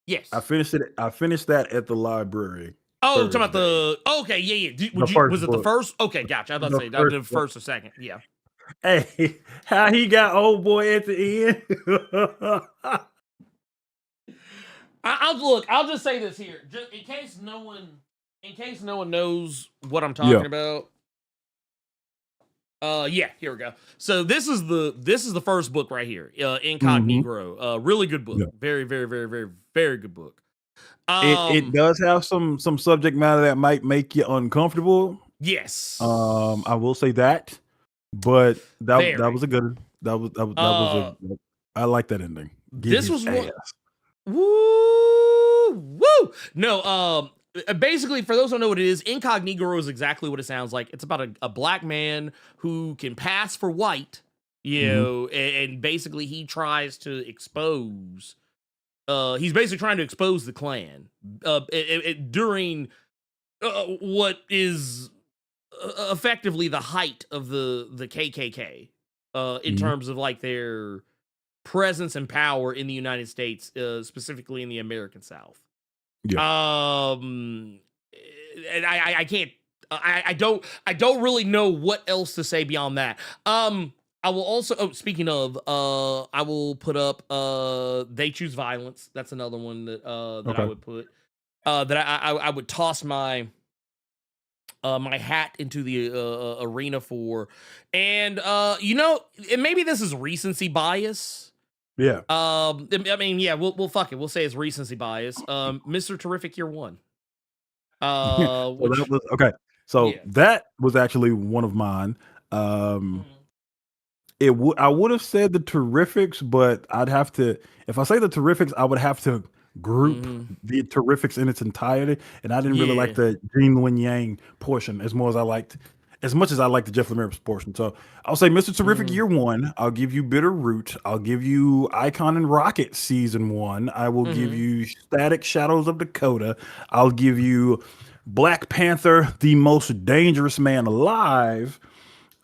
[SPEAKER 2] Yes.
[SPEAKER 3] I finished it. I finished that at the library.
[SPEAKER 2] Oh, talking about the. Okay, yeah. Was it the first? Okay, gotcha. I thought to say the first or second. Yeah.
[SPEAKER 3] Hey, how he got old boy at the end?
[SPEAKER 2] I'll just say this here, just in case no one knows what I'm talking about. Yeah, here we go. So this is the first book right here, Incognegro. Really good book. Yeah. Very, very, very, very, very good book.
[SPEAKER 3] It does have some subject matter that might make you uncomfortable.
[SPEAKER 2] Yes.
[SPEAKER 3] I will say that, but that was a good. That was I like that ending.
[SPEAKER 2] This was one. Woo! No, basically, for those who don't know what it is, Incognegro is exactly what it sounds like. It's about a black man who can pass for white, you know, and basically he tries to expose. He's basically trying to expose the Klan during what is effectively the height of the KKK in terms of like their presence and power in the United States, specifically in the American South. Yeah. And I can't. I don't really know what else to say beyond that. I will also. Speaking of, I will put up. They Choose Violence. That's another one that I would put. That I would toss my my hat into the arena for, and maybe this is recency bias.
[SPEAKER 3] Yeah.
[SPEAKER 2] I mean, yeah, we'll fuck it. We'll say it's recency bias. Mr. Terrific Year One.
[SPEAKER 3] So that was okay. So that was actually one of mine. I would have said the Terrifics, but I'd have to. If I say the Terrifics, I would have to group the Terrifics in its entirety, and I didn't really like the Jean Luen Yang portion as much as I like the Jeff Lemire portion. So I'll say Mr. Terrific Year One. I'll give you Bitterroot. I'll give you Icon and Rocket Season 1. I will give you Static Shadows of Dakota. I'll give you Black Panther, the Most Dangerous Man Alive.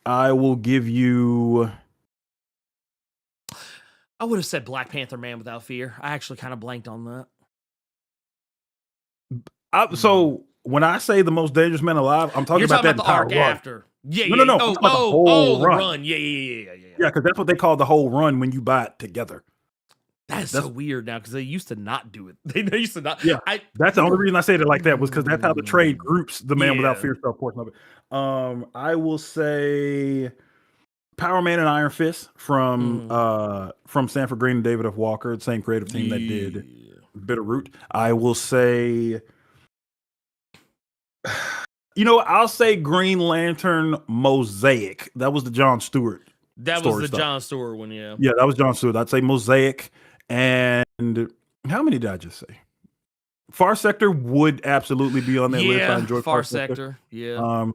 [SPEAKER 3] I will give you.
[SPEAKER 2] I would have said Black Panther, Man Without Fear. I actually kind of blanked on
[SPEAKER 3] that. So when I say the Most Dangerous Man Alive, I'm talking about that
[SPEAKER 2] the arc
[SPEAKER 3] run.
[SPEAKER 2] after. Yeah,
[SPEAKER 3] no.
[SPEAKER 2] The run. Yeah.
[SPEAKER 3] Yeah, because that's what they call the whole run when you buy it together.
[SPEAKER 2] That's so weird now because they used to not do it. They used to not.
[SPEAKER 3] Yeah, that's the only reason I said it like that was because that's how the trade groups the Man Without Fear stuff portion of it. I will say Power Man and Iron Fist from Sanford Green and David F. Walker, the same creative team that did Bitterroot. I will say, I'll say Green Lantern Mosaic. That was the Jon Stewart.
[SPEAKER 2] That was the Jon Stewart one, yeah.
[SPEAKER 3] Yeah, that was Jon Stewart. I'd say Mosaic. And how many did I just say? Far Sector would absolutely be on that list. I enjoy
[SPEAKER 2] Far Sector. Yeah.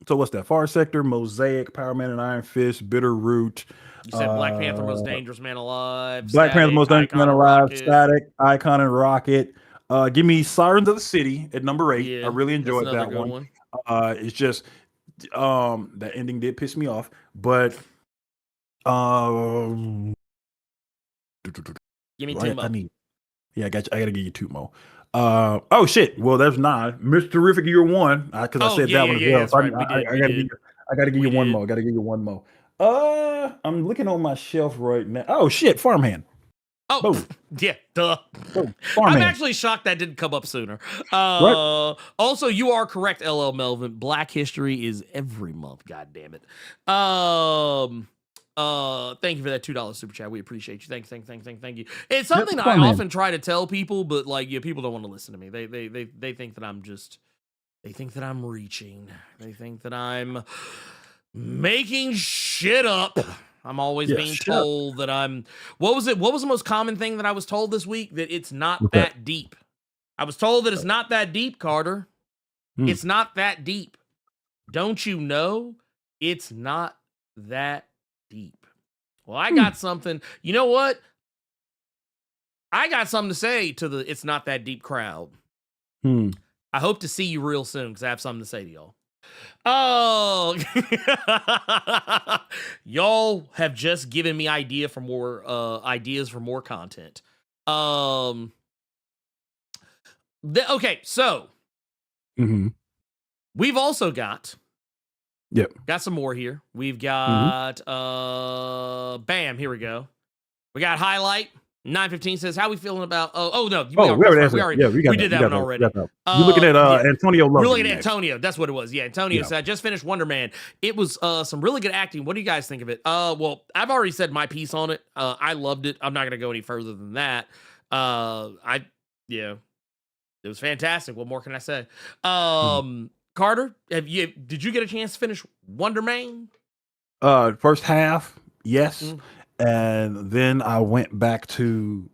[SPEAKER 3] So what's that? Far Sector, Mosaic, Power Man and Iron Fist, Bitterroot.
[SPEAKER 2] You said Black Panther, Most Dangerous Man Alive.
[SPEAKER 3] Black Panther, Most Dangerous Man Alive. Static, Icon, and Rocket. Give me Sirens of the City at number 8. Yeah, I really enjoyed that one. It's just that ending did piss me off, but
[SPEAKER 2] give me 2 more.
[SPEAKER 3] I got you. I gotta give you 2 more. Oh shit. Well, there's 9. Mr. Terrific Year 1, because I said that one as well. So I gotta give you one more. I gotta give you one more. I'm looking on my shelf right now. Oh shit, Farmhand.
[SPEAKER 2] Oh, boom. Yeah, duh.
[SPEAKER 3] Boom.
[SPEAKER 2] I'm actually shocked that didn't come up sooner. Also, you are correct, LL Melvin. Black History is every month. God damn it. Thank you for that $2 super chat. We appreciate you. Thank you. It's something I often try to tell people, but people don't want to listen to me. They think that I'm reaching. They think that I'm making shit up. I'm always being
[SPEAKER 3] shut
[SPEAKER 2] told that I'm. What was it? What was the most common thing that I was told this week? That it's not
[SPEAKER 3] What's
[SPEAKER 2] that
[SPEAKER 3] that?
[SPEAKER 2] deep. I was told that it's not that deep, Carter.
[SPEAKER 3] Hmm.
[SPEAKER 2] It's not that deep. Don't you know? It's not that deep. Well, I got something. You know what? I got something to say to the it's not that deep crowd.
[SPEAKER 3] Hmm.
[SPEAKER 2] I hope to see you real soon because I have something to say to y'all. Oh, y'all have just given me ideas for more content. Okay, so
[SPEAKER 3] Mm-hmm.
[SPEAKER 2] we've also got
[SPEAKER 3] Yep.
[SPEAKER 2] some more here. We've got bam, here we go. We got highlight 915 says, how we feeling about no,
[SPEAKER 3] We already answered that.
[SPEAKER 2] we did that one already.
[SPEAKER 3] You're looking at Antonio Logan.
[SPEAKER 2] We're looking at
[SPEAKER 3] next.
[SPEAKER 2] Antonio. That's what it was. Yeah, Antonio said, I just finished Wonder Man. It was some really good acting. What do you guys think of it? Well, I've already said my piece on it. I loved it. I'm not gonna go any further than that. It was fantastic. What more can I say? Carter, did you get a chance to finish Wonder Man?
[SPEAKER 3] First half, yes. And then I went back to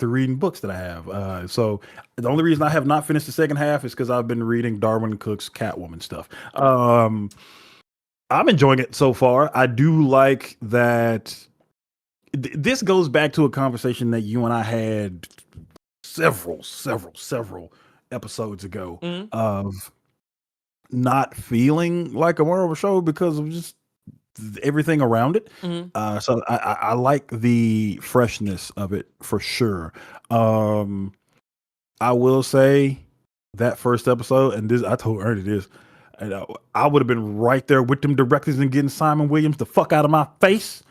[SPEAKER 3] reading books that I have. So the only reason I have not finished the second half is because I've been reading Darwin Cook's Catwoman stuff. I'm enjoying it so far. I do like that. This goes back to a conversation that you and I had several episodes ago of not feeling like a Marvel show because of just everything around it. So I like the freshness of it for sure. I will say that first episode, and this I told Ernie this, and I would have been right there with them directors and getting Simon Williams the fuck out of my face.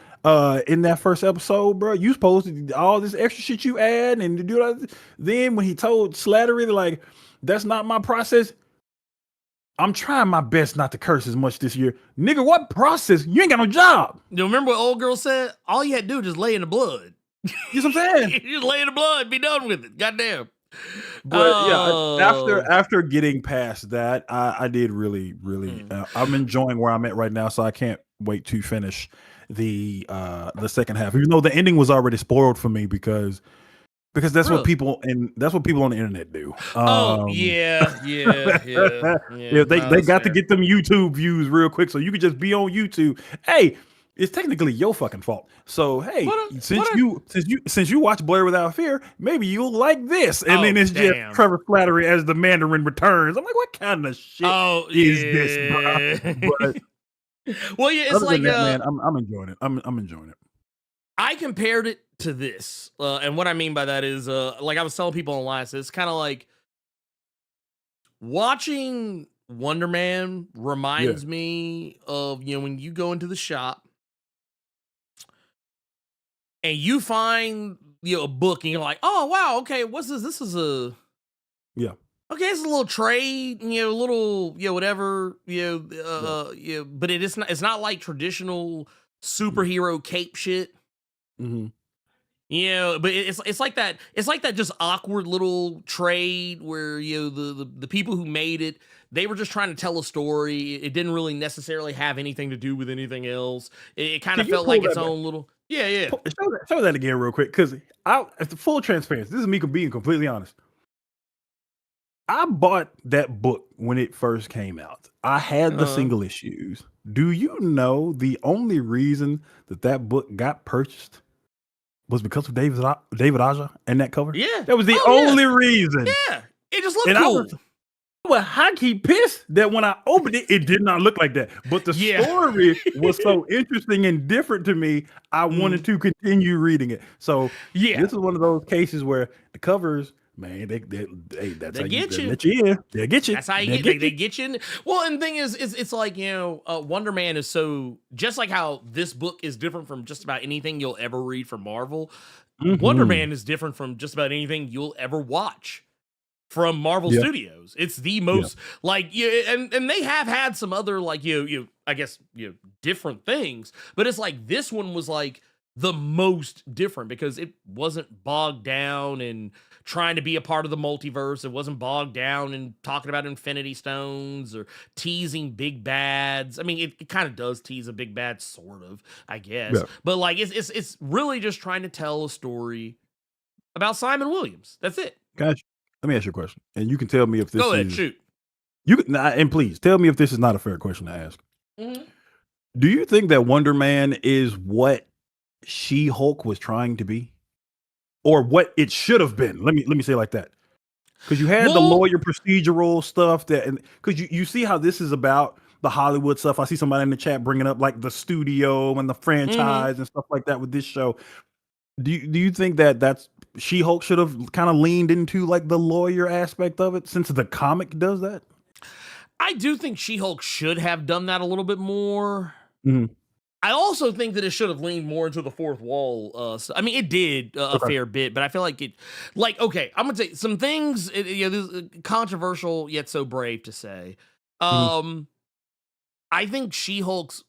[SPEAKER 3] In that first episode, bro, you supposed to all this extra shit you add and to do that. Then when he told Slattery, like, that's not my process. I'm trying my best not to curse as much this year. Nigga, what process? You ain't got no job.
[SPEAKER 2] You remember what old girl said? All you had to do was just lay in the blood.
[SPEAKER 3] You know what I'm saying?
[SPEAKER 2] You just lay in the blood, be done with it. Goddamn.
[SPEAKER 3] But after getting past that, I did really I'm enjoying where I'm at right now, so I can't wait to finish the second half. Even though the ending was already spoiled for me because that's what people on the internet do. They got to get them YouTube views real quick, so you could just be on YouTube. Hey, it's technically your fucking fault. So hey, since you watch Blerd Without Fear, maybe you'll like this. And then it's just Trevor Slattery as the Mandarin returns. I'm like, what kind of shit is this, bro? But
[SPEAKER 2] well, yeah, it's like
[SPEAKER 3] that, man, I'm enjoying it. I'm enjoying it.
[SPEAKER 2] I compared it to this, and what I mean by that is, like I was telling people online, so it's kind of like watching Wonder Man reminds me of, when you go into the shop and you find a book and you're like, oh wow, okay, what's this? This is a okay, it's a little trade, little whatever, but it's not like traditional superhero cape shit.
[SPEAKER 3] Mm-hmm.
[SPEAKER 2] But it's like that. It's like that just awkward little trade where the people who made it, they were just trying to tell a story. It didn't really necessarily have anything to do with anything else. It kind of felt like its own little
[SPEAKER 3] Show that again real quick, because full transparency. This is me being completely honest. I bought that book when it first came out. I had the single issues. Do you know the only reason that book got purchased was because of David Aja and that cover?
[SPEAKER 2] Yeah.
[SPEAKER 3] That was the only reason.
[SPEAKER 2] Yeah. It just looked cool.
[SPEAKER 3] I was high-key pissed that when I opened it, it did not look like that. But the story was so interesting and different to me, I wanted to continue reading it. So this is one of those cases where the covers, man, they get you. They get you.
[SPEAKER 2] That's how you get. They get you. Well, and the thing is, it's like, Wonder Man is so, just like how this book is different from just about anything you'll ever read from Marvel. Wonder Man is different from just about anything you'll ever watch from Marvel Studios. It's the most and they have had some other I guess different things, but it's like this one was like the most different because it wasn't bogged down in trying to be a part of the multiverse. It wasn't bogged down in talking about Infinity Stones or teasing big bads. I mean, it kind of does tease a big bad, sort of, I guess.
[SPEAKER 3] Yeah.
[SPEAKER 2] But like, it's really just trying to tell a story about Simon Williams. That's it.
[SPEAKER 3] Gotcha. Let me ask you a question, and you can tell me if this
[SPEAKER 2] Go ahead,
[SPEAKER 3] is
[SPEAKER 2] shoot.
[SPEAKER 3] and please tell me if this is not a fair question to ask.
[SPEAKER 2] Mm-hmm.
[SPEAKER 3] Do you think that Wonder Man is what She-Hulk was trying to be, or what it should have been? Let me say it like that, because you had the lawyer procedural stuff that, and because you see how this is about the Hollywood stuff. I see somebody in the chat bringing up like the studio and the franchise and stuff like that with this show. Do you think that that's She-Hulk should have kind of leaned into like the lawyer aspect of it, since the comic does that?
[SPEAKER 2] I do think She-Hulk should have done that a little bit more.
[SPEAKER 3] Mm-hmm.
[SPEAKER 2] I also think that it should have leaned more into the fourth wall. I mean, it did a fair bit, but I feel like okay, I'm gonna say some things. This is controversial yet so brave to say. I think She-Hulk's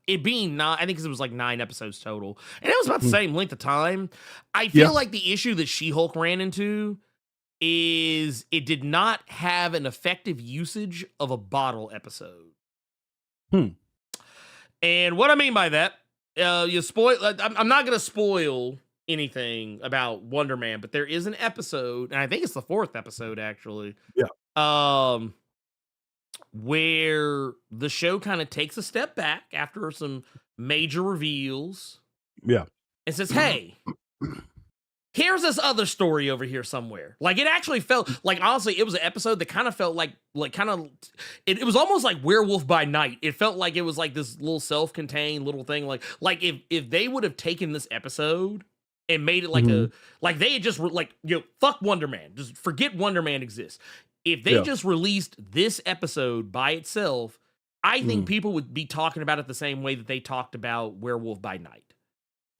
[SPEAKER 2] it being not, I think it was like 9 episodes total, and it was about the same length of time. I feel like the issue that She-Hulk ran into is it did not have an effective usage of a bottle episode. And what I mean by that, you spoil. I'm not going to spoil anything about Wonder Man, but there is an episode, and I think it's the 4th episode actually.
[SPEAKER 3] Yeah.
[SPEAKER 2] Where the show kind of takes a step back after some major reveals.
[SPEAKER 3] Yeah.
[SPEAKER 2] And says, "Hey, here's this other story over here somewhere." Like, it actually felt like, honestly, it was an episode that kind of felt like it was almost like Werewolf by Night. It felt like it was like this little self-contained little thing. Like if they would have taken this episode and made it like they had just fuck Wonder Man, just forget Wonder Man exists. If they just released this episode by itself, I think people would be talking about it the same way that they talked about Werewolf by Night.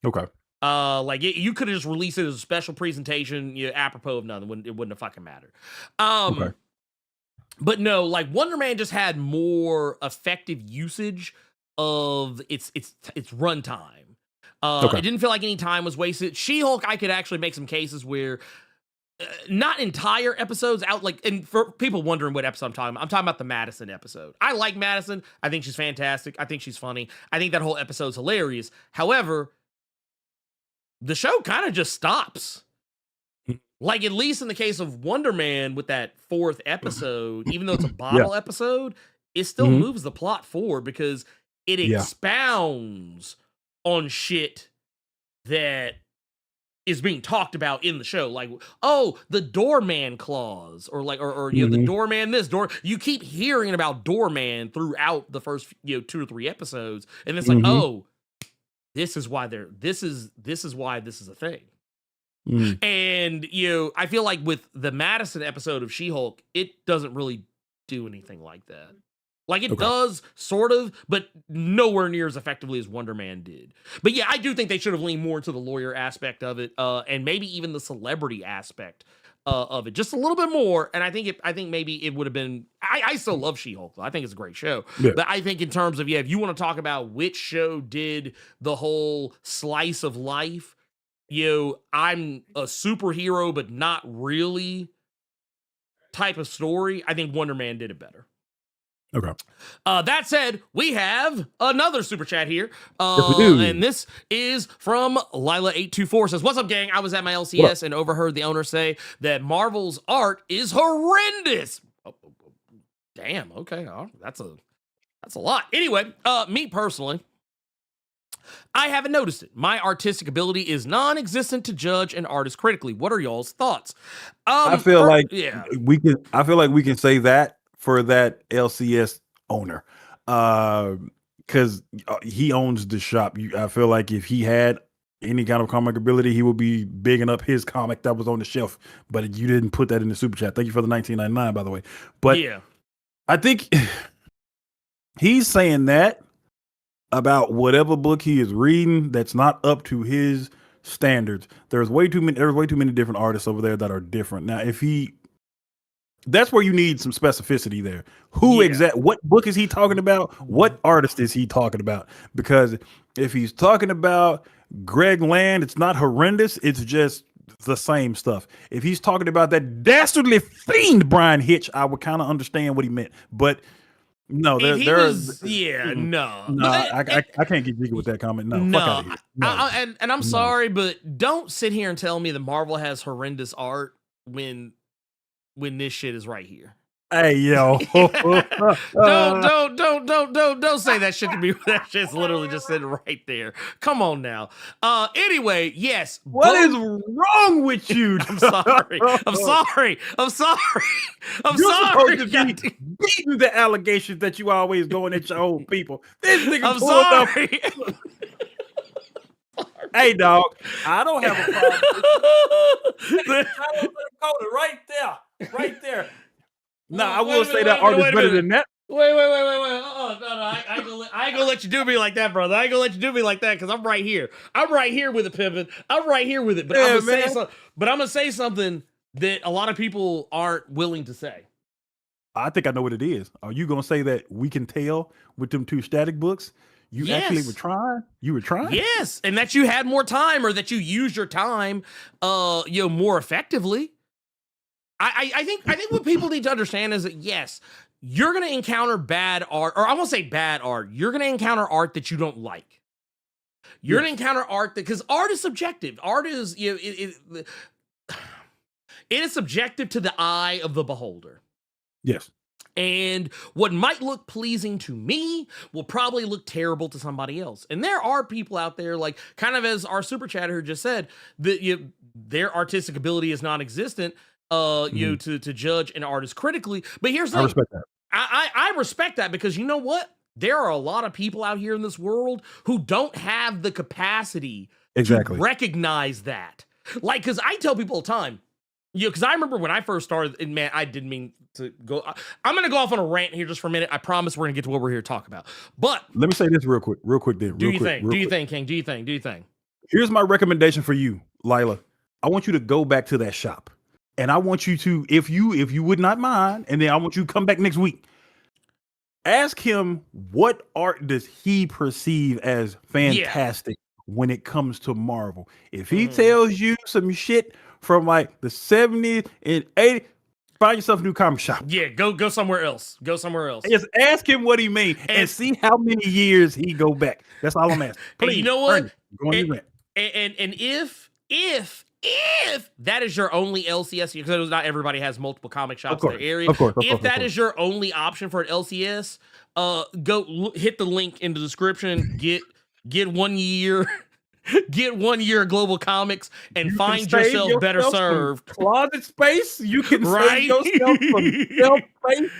[SPEAKER 3] Okay.
[SPEAKER 2] You could have just released it as a special presentation, apropos of nothing. It wouldn't have fucking mattered.
[SPEAKER 3] Okay.
[SPEAKER 2] But no, like Wonder Man just had more effective usage of its runtime. It didn't feel like any time was wasted. She-Hulk, I could actually make some cases where not entire episodes out, like, and for people wondering what episode I'm talking about the Madison episode. I like Madison. I think she's fantastic. I think she's funny. I think that whole episode's hilarious. However, the show kind of just stops. Like, at least in the case of Wonder Man with that 4th episode, even though it's a bottle episode, it still moves the plot forward because it expounds on shit that is being talked about in the show, like, oh, the doorman clause, or like, or the doorman you keep hearing about doorman throughout the first 2 or 3 episodes, and it's like, oh, this is why this is why this is a thing. And I feel like with the Madison episode of She-Hulk, it doesn't really do anything like that. Like, it does, sort of, but nowhere near as effectively as Wonder Man did. But yeah, I do think they should have leaned more into the lawyer aspect of it, and maybe even the celebrity aspect of it, just a little bit more. And I think maybe it would have been. I still love She-Hulk, though. I think it's a great show. Yeah. But I think in terms of if you want to talk about which show did the whole slice of life, I'm a superhero but not really type of story, I think Wonder Man did it better.
[SPEAKER 3] Okay.
[SPEAKER 2] That said, we have another super chat here.
[SPEAKER 3] Yes, we do.
[SPEAKER 2] And this is from Lila824. Says, "What's up, gang? I was at my LCS and overheard the owner say that Marvel's art is horrendous." Oh, damn. Okay. Oh, that's a lot. Anyway, me personally, I haven't noticed it. My artistic ability is non-existent to judge an artist critically. What are y'all's thoughts?
[SPEAKER 3] I feel like we can say that for that LCS owner, because he owns the shop. I feel like if he had any kind of comic ability, he would be bigging up his comic that was on the shelf. But you didn't put that in the super chat. Thank you for the 19.99, by the way. But yeah, I think he's saying that about whatever book he is reading that's not up to his standards. There's way too many different artists over there that are different. Now, if he That's where you need some specificity there. What book is he talking about? What artist is he talking about? Because if he's talking about Greg Land, it's not horrendous. It's just the same stuff. If he's talking about that dastardly fiend Brian Hitch, I would kind of understand what he meant. But no, I can't get jiggy with that comment. No, fuck out of here. No.
[SPEAKER 2] And I'm sorry, but don't sit here and tell me that Marvel has horrendous art when this shit is right here.
[SPEAKER 3] Hey yo,
[SPEAKER 2] don't say that shit to me. That shit's literally just sitting right there. Come on now. Anyway, yes.
[SPEAKER 3] What is wrong with you?
[SPEAKER 2] I'm sorry. I'm sorry.
[SPEAKER 3] You're supposed to be beating the allegations that you always going at your old people. This nigga
[SPEAKER 2] I'm sorry.
[SPEAKER 3] Hey dog, I don't have a problem. Right there. Now I will say that art is better than that.
[SPEAKER 2] Wait. No, I ain't gonna let you do me like that, brother. I ain't gonna let you do me like that because I'm right here. I'm right here with it, Pippin. I'm right here with it. But I'm gonna say something that a lot of people aren't willing to say.
[SPEAKER 3] I think I know what it is. Are you gonna say that we can tell with them two static books? Actually were trying? You were trying?
[SPEAKER 2] Yes, and that you had more time or that you used your time more effectively. I think what people need to understand is that yes, you're gonna encounter bad art, or I won't say bad art, you're gonna encounter art that you don't like. You're gonna encounter art that, because art is subjective. Art is it is subjective to the eye of the beholder.
[SPEAKER 3] Yes.
[SPEAKER 2] And what might look pleasing to me will probably look terrible to somebody else. And there are people out there, like kind of as our super chatter just said, that their artistic ability is non-existent, to judge an artist critically. But here's the thing.
[SPEAKER 3] I respect that.
[SPEAKER 2] I respect that, because you know what? There are a lot of people out here in this world who don't have the capacity to recognize that. Like, because I tell people all the time, because I remember when I first started, and man, I didn't mean to go. I'm going to go off on a rant here just for a minute. I promise we're going to get to what we're here to talk about. But
[SPEAKER 3] let me say this real quick then.
[SPEAKER 2] Do you think, King? Do you think?
[SPEAKER 3] Here's my recommendation for you, Lila. I want you to go back to that shop. And I want you to, if you would not mind, and then I want you to come back next week. Ask him what art does he perceive as fantastic when it comes to Marvel. If he tells you some shit from like the 70s and 80s, find yourself a new comic shop.
[SPEAKER 2] Yeah, go somewhere else.
[SPEAKER 3] Just ask him what he means and see how many years he go back. That's all I'm asking. Please,
[SPEAKER 2] you know what?
[SPEAKER 3] Ernie, go on your rant.
[SPEAKER 2] And if that is your only LCS, because not everybody has multiple comic shops in their area. If that is your only option for an LCS, go hit the link in the description. Get 1 year. Get 1 year of Global Comics and find yourself better served.
[SPEAKER 3] Closet space. You can save yourself from shelf space.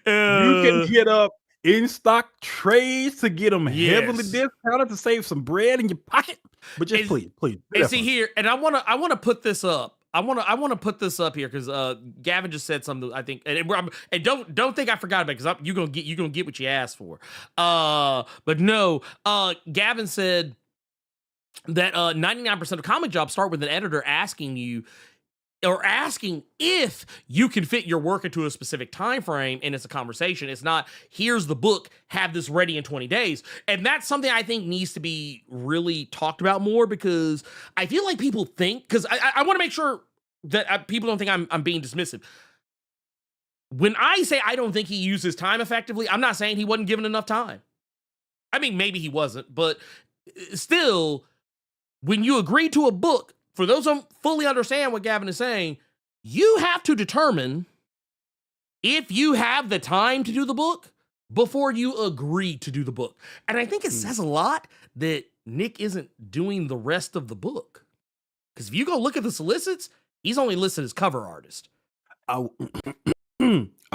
[SPEAKER 3] You can get up in stock trays to get them heavily discounted to save some bread in your pocket. But just please.
[SPEAKER 2] And see here, and I want to put this up. I want to put this up here because Gavin just said something. I think, and don't think I forgot about it, because you're gonna get what you asked for. But no, Gavin said that 99% of comic jobs start with an editor asking if you can fit your work into a specific time frame, and it's a conversation. It's not, here's the book, have this ready in 20 days. And that's something I think needs to be really talked about more, because I feel like people think, because I want to make sure that people don't think I'm being dismissive. When I say I don't think he used his time effectively, I'm not saying he wasn't given enough time. I mean, maybe he wasn't, but still, when you agree to a book, for those who don't fully understand what Gavin is saying, you have to determine if you have the time to do the book before you agree to do the book. And I think it says a lot that Nick isn't doing the rest of the book. Because if you go look at the solicits, he's only listed as cover artist.
[SPEAKER 3] I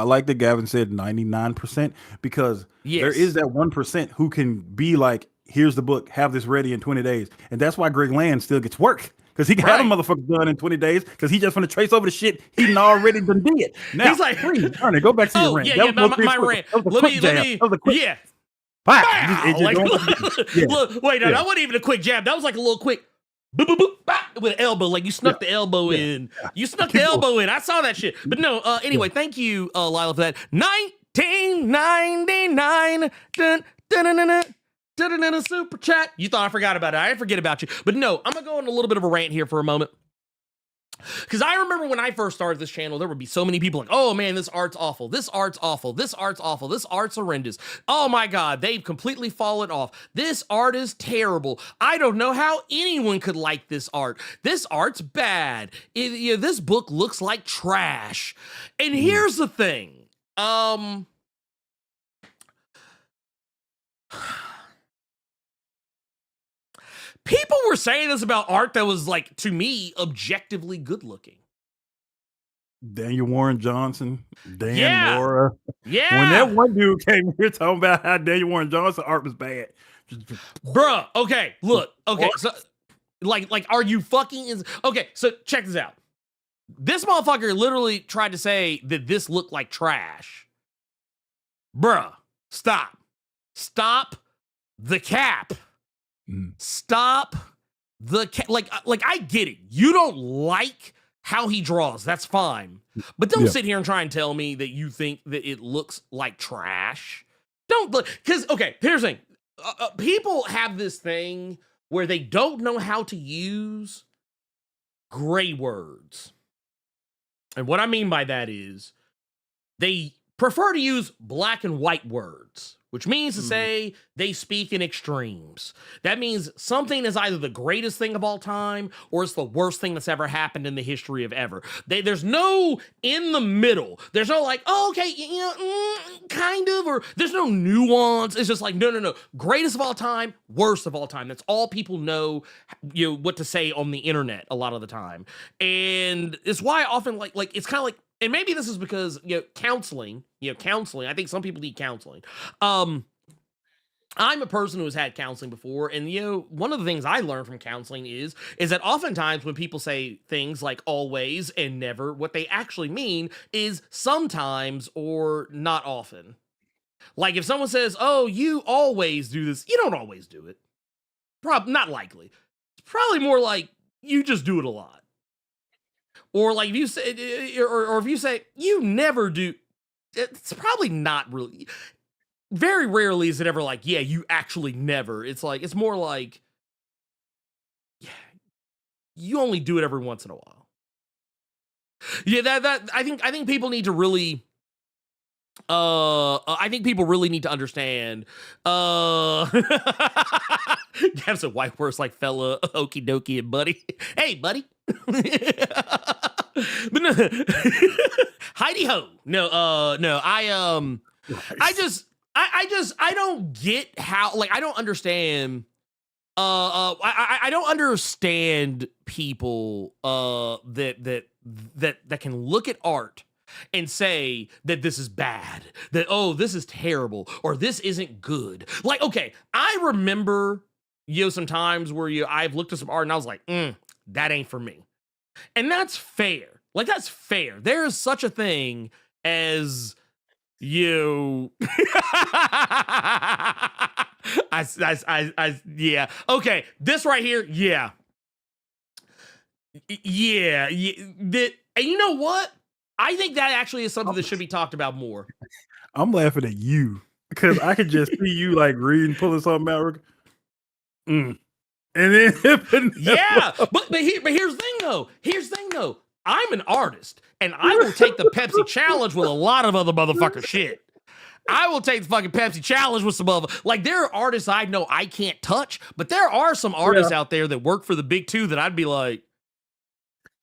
[SPEAKER 3] like that Gavin said 99%, because there is that 1% who can be like, here's the book, have this ready in 20 days. And that's why Greg Land still gets work. Because he can have a motherfucker done in 20 days, because he just want to trace over the shit he already done did. Now,
[SPEAKER 2] he's like,
[SPEAKER 3] please, Ernie, go back to your rant.
[SPEAKER 2] My rant. Let me.
[SPEAKER 3] Wow.
[SPEAKER 2] Look, wait, that wasn't even a quick jab. That was like a little quick. boop, boop, boop, bop, with an elbow, like you snuck the elbow in. You snuck the elbow in. I saw that shit. But no, anyway, thank you, Lila, for that. 1999. Dun, dun, dun, dun, dun. Super chat. You thought I forgot about it. I didn't forget about you. But no, I'm going to go on a little bit of a rant here for a moment. Because I remember when I first started this channel, there would be so many people like, oh man, this art's awful. This art's awful. This art's awful. This art's horrendous. Oh my God, they've completely fallen off. This art is terrible. I don't know how anyone could like this art. This art's bad. This book looks like trash. And here's the thing. People were saying this about art that was, like, to me, objectively good looking.
[SPEAKER 3] Daniel Warren Johnson, Laura.
[SPEAKER 2] Yeah.
[SPEAKER 3] When that one dude came here talking about how Daniel Warren Johnson art was bad.
[SPEAKER 2] Bruh, okay, look. Okay, so, like, are you fucking... Okay, so check this out. This motherfucker literally tried to say that this looked like trash. Bruh, stop. Stop the cap. Stop the like I get it. You don't like how he draws. That's fine. But don't sit here and try and tell me that you think that it looks like trash. Don't look, because okay, here's the thing. People have this thing where they don't know how to use gray words. And what I mean by that is they prefer to use black and white words, which means to say they speak in extremes. That means something is either the greatest thing of all time or it's the worst thing that's ever happened in the history of ever. There's no in the middle. There's no like, oh, okay, kind of, or there's no nuance. It's just like, no. Greatest of all time, worst of all time. That's all people know, what to say on the internet a lot of the time. And it's why I often like it's kind of like, and maybe this is because, counseling, I think some people need counseling. I'm a person who has had counseling before, and, one of the things I learned from counseling is that oftentimes when people say things like always and never, what they actually mean is sometimes or not often. Like if someone says, oh, you always do this, you don't always do it. Not likely. It's probably more like you just do it a lot. Or like if you say, or if you say you never do, it's probably not really. Very rarely is it ever like, yeah, you actually never. It's like it's more like, yeah, you only do it every once in a while. Yeah, that I think people need to really. I think people really need to understand. Have some white words like fella, okie dokie, and buddy. Hey, buddy. But no, Heidi ho. No, I don't get how, like, I don't understand. I don't understand people that can look at art and say that this is bad, that, oh, this is terrible, or this isn't good. Like, okay, I remember, some times where I've looked at some art and I was like, that ain't for me. And that's fair. Like, that's fair. There is such a thing as yeah. Okay, this right here, yeah. And you know what? I think that actually is something that should be talked about more.
[SPEAKER 3] I'm laughing at you because I could just see you like reading, pulling something out. And then
[SPEAKER 2] yeah, but here's the thing though. I'm an artist, and I will take the Pepsi challenge with a lot of other motherfucker shit. I will take the fucking Pepsi challenge with some other, like, there are artists I know I can't touch, but there are some artists out there that work for the big two that I'd be like,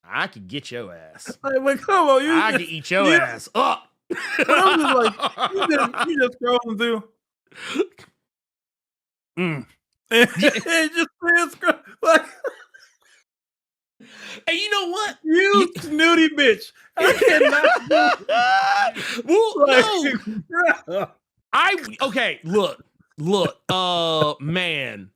[SPEAKER 2] I could get your ass.
[SPEAKER 3] Like, come on,
[SPEAKER 2] I could eat your ass up.
[SPEAKER 3] But I'm just like, you just scrolling through. And just scroll, like.
[SPEAKER 2] And you know what?
[SPEAKER 3] You snooty bitch. I cannot.
[SPEAKER 2] No. Okay, look. Man,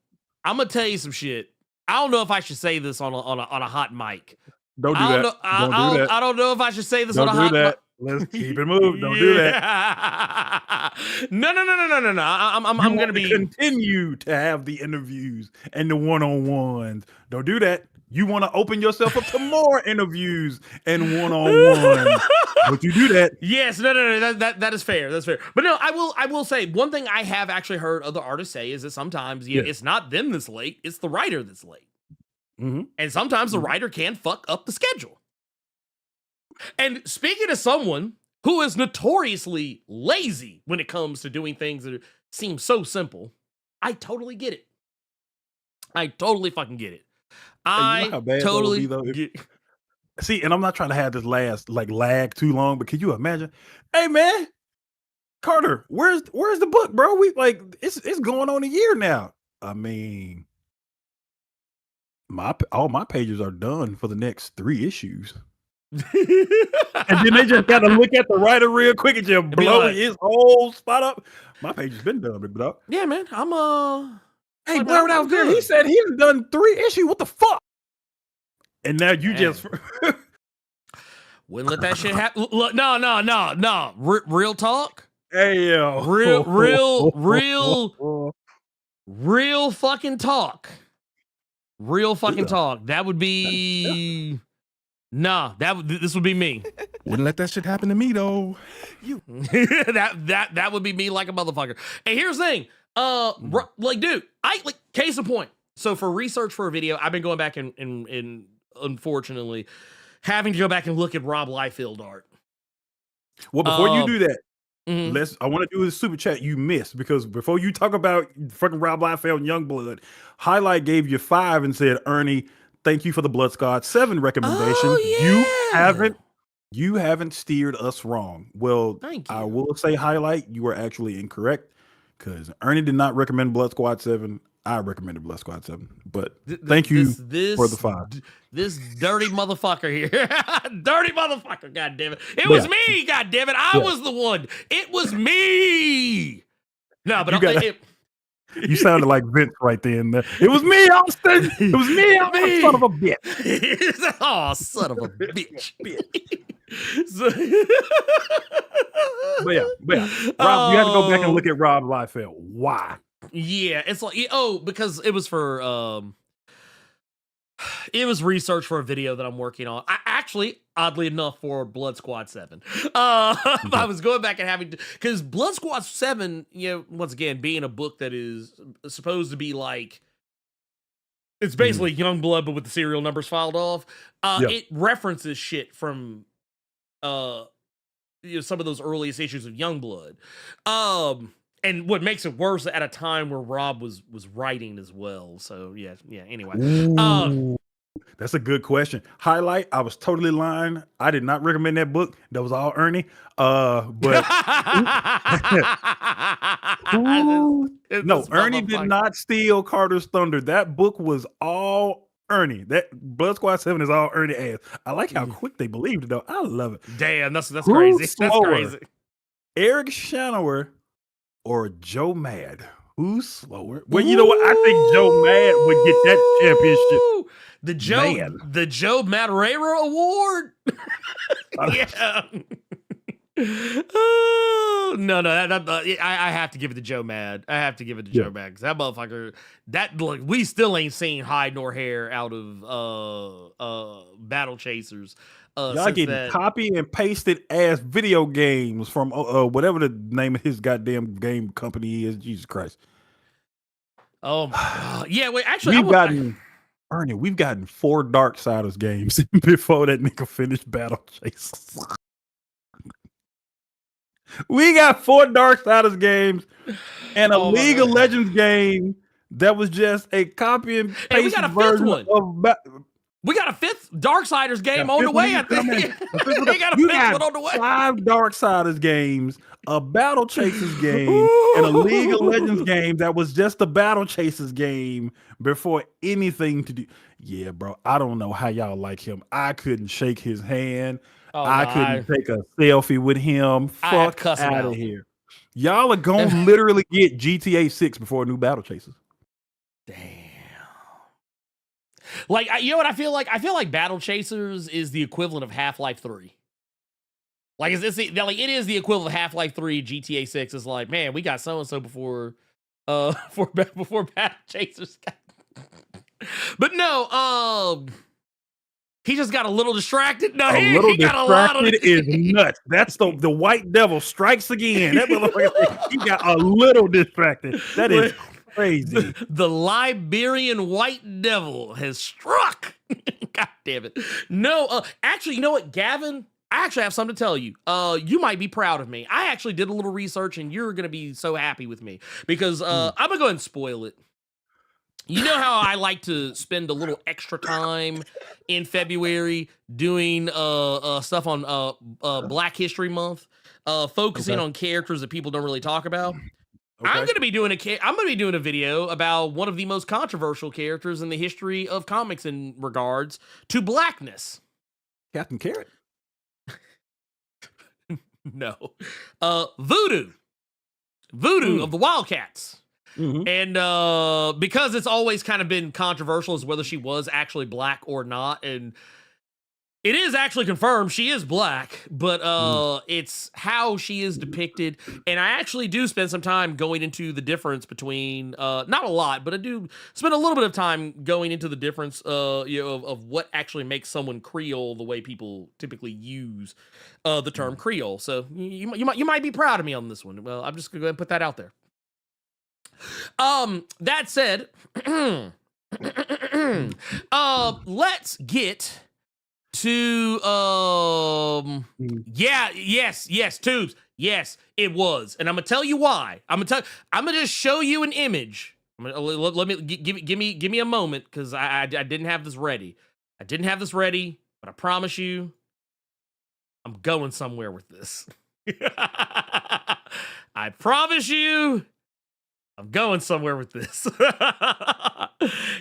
[SPEAKER 2] I'm gonna tell you some shit. I don't know if I should say this on a hot mic.
[SPEAKER 3] Don't do that.
[SPEAKER 2] I don't know if I should say this on a hot mic.
[SPEAKER 3] Let's keep it moving. Don't do that.
[SPEAKER 2] No. I'm gonna be
[SPEAKER 3] continue to have the interviews and the one-on-ones. Don't do that. You want to open yourself up to more interviews and one-on-ones. But you do that.
[SPEAKER 2] Yes, no. That is fair. That's fair. But no, I will say one thing I have actually heard other artists say is that sometimes it's not them that's late, it's the writer that's late.
[SPEAKER 3] Mm-hmm.
[SPEAKER 2] And sometimes the writer can fuck up the schedule. And speaking to someone who is notoriously lazy when it comes to doing things that seem so simple, I totally get it. I totally fucking get it.
[SPEAKER 3] You know how bad that would be, though, see, and I'm not trying to have this lag too long, but can you imagine? Hey man, Carter, where's the book, bro? We it's going on a year now. I mean, all my pages are done for the next 3 issues. And then they just gotta look at the writer real quick and just blow his whole spot up. My page has been done, big dog.
[SPEAKER 2] Yeah, man.
[SPEAKER 3] Hey, Blerd Without Fear, he said he's done 3 issues. What the fuck? And now you just
[SPEAKER 2] wouldn't let that shit happen. Look, no. Real talk.
[SPEAKER 3] Hey, yo.
[SPEAKER 2] Real fucking talk. Real fucking talk. That would be this would be me.
[SPEAKER 3] Wouldn't let that shit happen to me though.
[SPEAKER 2] that would be me like a motherfucker. And here's the thing. Dude, case in point. So for research for a video, I've been going back and unfortunately having to go back and look at Rob Liefeld art.
[SPEAKER 3] Well, before you do that, I want to do a super chat you missed, because before you talk about fucking Rob Liefeld and Youngblood, Highlight gave you 5 and said, Ernie, thank you for the Blood Squad 7 recommendation.
[SPEAKER 2] Oh, yeah.
[SPEAKER 3] You haven't steered us wrong. Well,
[SPEAKER 2] thank you.
[SPEAKER 3] I will say, Highlight, you were actually incorrect, because Ernie did not recommend Blood Squad 7. I recommended Blood Squad 7, but thank you for the 5.
[SPEAKER 2] This dirty motherfucker here. Dirty motherfucker, goddammit. It was me, goddammit. I was the one. It was me. No, but
[SPEAKER 3] you sounded like Vince right then. It was me, Austin. It was me, Austin, son of a bitch.
[SPEAKER 2] Oh, son of a bitch.
[SPEAKER 3] But yeah. Rob, you had to go back and look at Rob Liefeld. Why?
[SPEAKER 2] Yeah, it's like, because it was for it was research for a video that I'm working on. I actually, oddly enough, for Blood Squad 7. I was going back and having to, because Blood Squad 7, once again, being a book that is supposed to be like, it's basically Youngblood, but with the serial numbers filed off. It references shit from some of those earliest issues of Youngblood. And what makes it worse, at a time where Rob was writing as well. So yeah. Anyway,
[SPEAKER 3] that's a good question. Highlight. I was totally lying. I did not recommend that book. That was all Ernie. But no, Ernie did not steal Carter's thunder. That book was all Ernie. That Blood Squad 7 is all Ernie ass. I like how quick they believed it though. I love it.
[SPEAKER 2] Damn, that's crazy. That's crazy.
[SPEAKER 3] Eric Shanower or Joe Mad? Who's slower? Well, you know what? I think Joe Mad would get that championship.
[SPEAKER 2] The Joe Madureira Award. Yeah. No, I have to give it to Joe Mad. I have to give it to Joe Mad, because that motherfucker. Look, we still ain't seen hide nor hair out of Battle Chasers.
[SPEAKER 3] Y'all getting copy and pasted ass video games from whatever the name of his goddamn game company is. Jesus Christ.
[SPEAKER 2] Oh my God. Yeah, wait, actually
[SPEAKER 3] Ernie, we've gotten 4 Darksiders games before that nigga finished Battle Chasers. We got 4 Darksiders games and a League of Legends game that was just a copy and paste version of
[SPEAKER 2] we got a 5th Darksiders game on the way, I think. We got a 5th one on the way.
[SPEAKER 3] 5 Darksiders games, a Battle Chasers game, and a League of Legends game that was just a Battle Chasers game before anything to do. Yeah, bro, I don't know how y'all like him. I couldn't shake his hand. I couldn't take a selfie with him. Fuck out of here. Y'all are going to literally get GTA 6 before a new Battle Chasers.
[SPEAKER 2] Damn. Like, you know what I feel like? I feel like Battle Chasers is the equivalent of Half-Life 3. Like, is this like it is the equivalent of Half-Life 3, GTA 6 is like, man, we got so and so before before Battle Chasers. But no, he just got a little distracted. No, he got a lot of
[SPEAKER 3] is nuts. That's the white devil strikes again. That motherfucker, he got a little distracted. That is crazy.
[SPEAKER 2] The Liberian white devil has struck. God damn it. No, actually, you know what, Gavin? I actually have something to tell you. You might be proud of me. I actually did a little research, and you're going to be so happy with me because I'm going to go ahead and spoil it. You know how I like to spend a little extra time in February doing stuff on Black History Month, focusing on characters that people don't really talk about. Okay. I'm going to be doing a video about one of the most controversial characters in the history of comics in regards to blackness.
[SPEAKER 3] Captain Carrot.
[SPEAKER 2] No. Voodoo of the Wildcats. Mm-hmm. And because it's always kind of been controversial as whether she was actually black or not, and it is actually confirmed she is black, but it's how she is depicted. And I actually do spend some time going into the difference between not a lot, but I do spend a little bit of time going into the difference of what actually makes someone Creole the way people typically use the term Creole. So you might be proud of me on this one. Well, I'm just gonna go ahead and put that out there. That said, let's get to yes, Tubes. Yes, it was. And I'm gonna tell you why. I'm gonna just show you an image. Let me give me a moment, because I didn't have this ready. But I promise you, I'm going somewhere with this. I promise you, I'm going somewhere with this.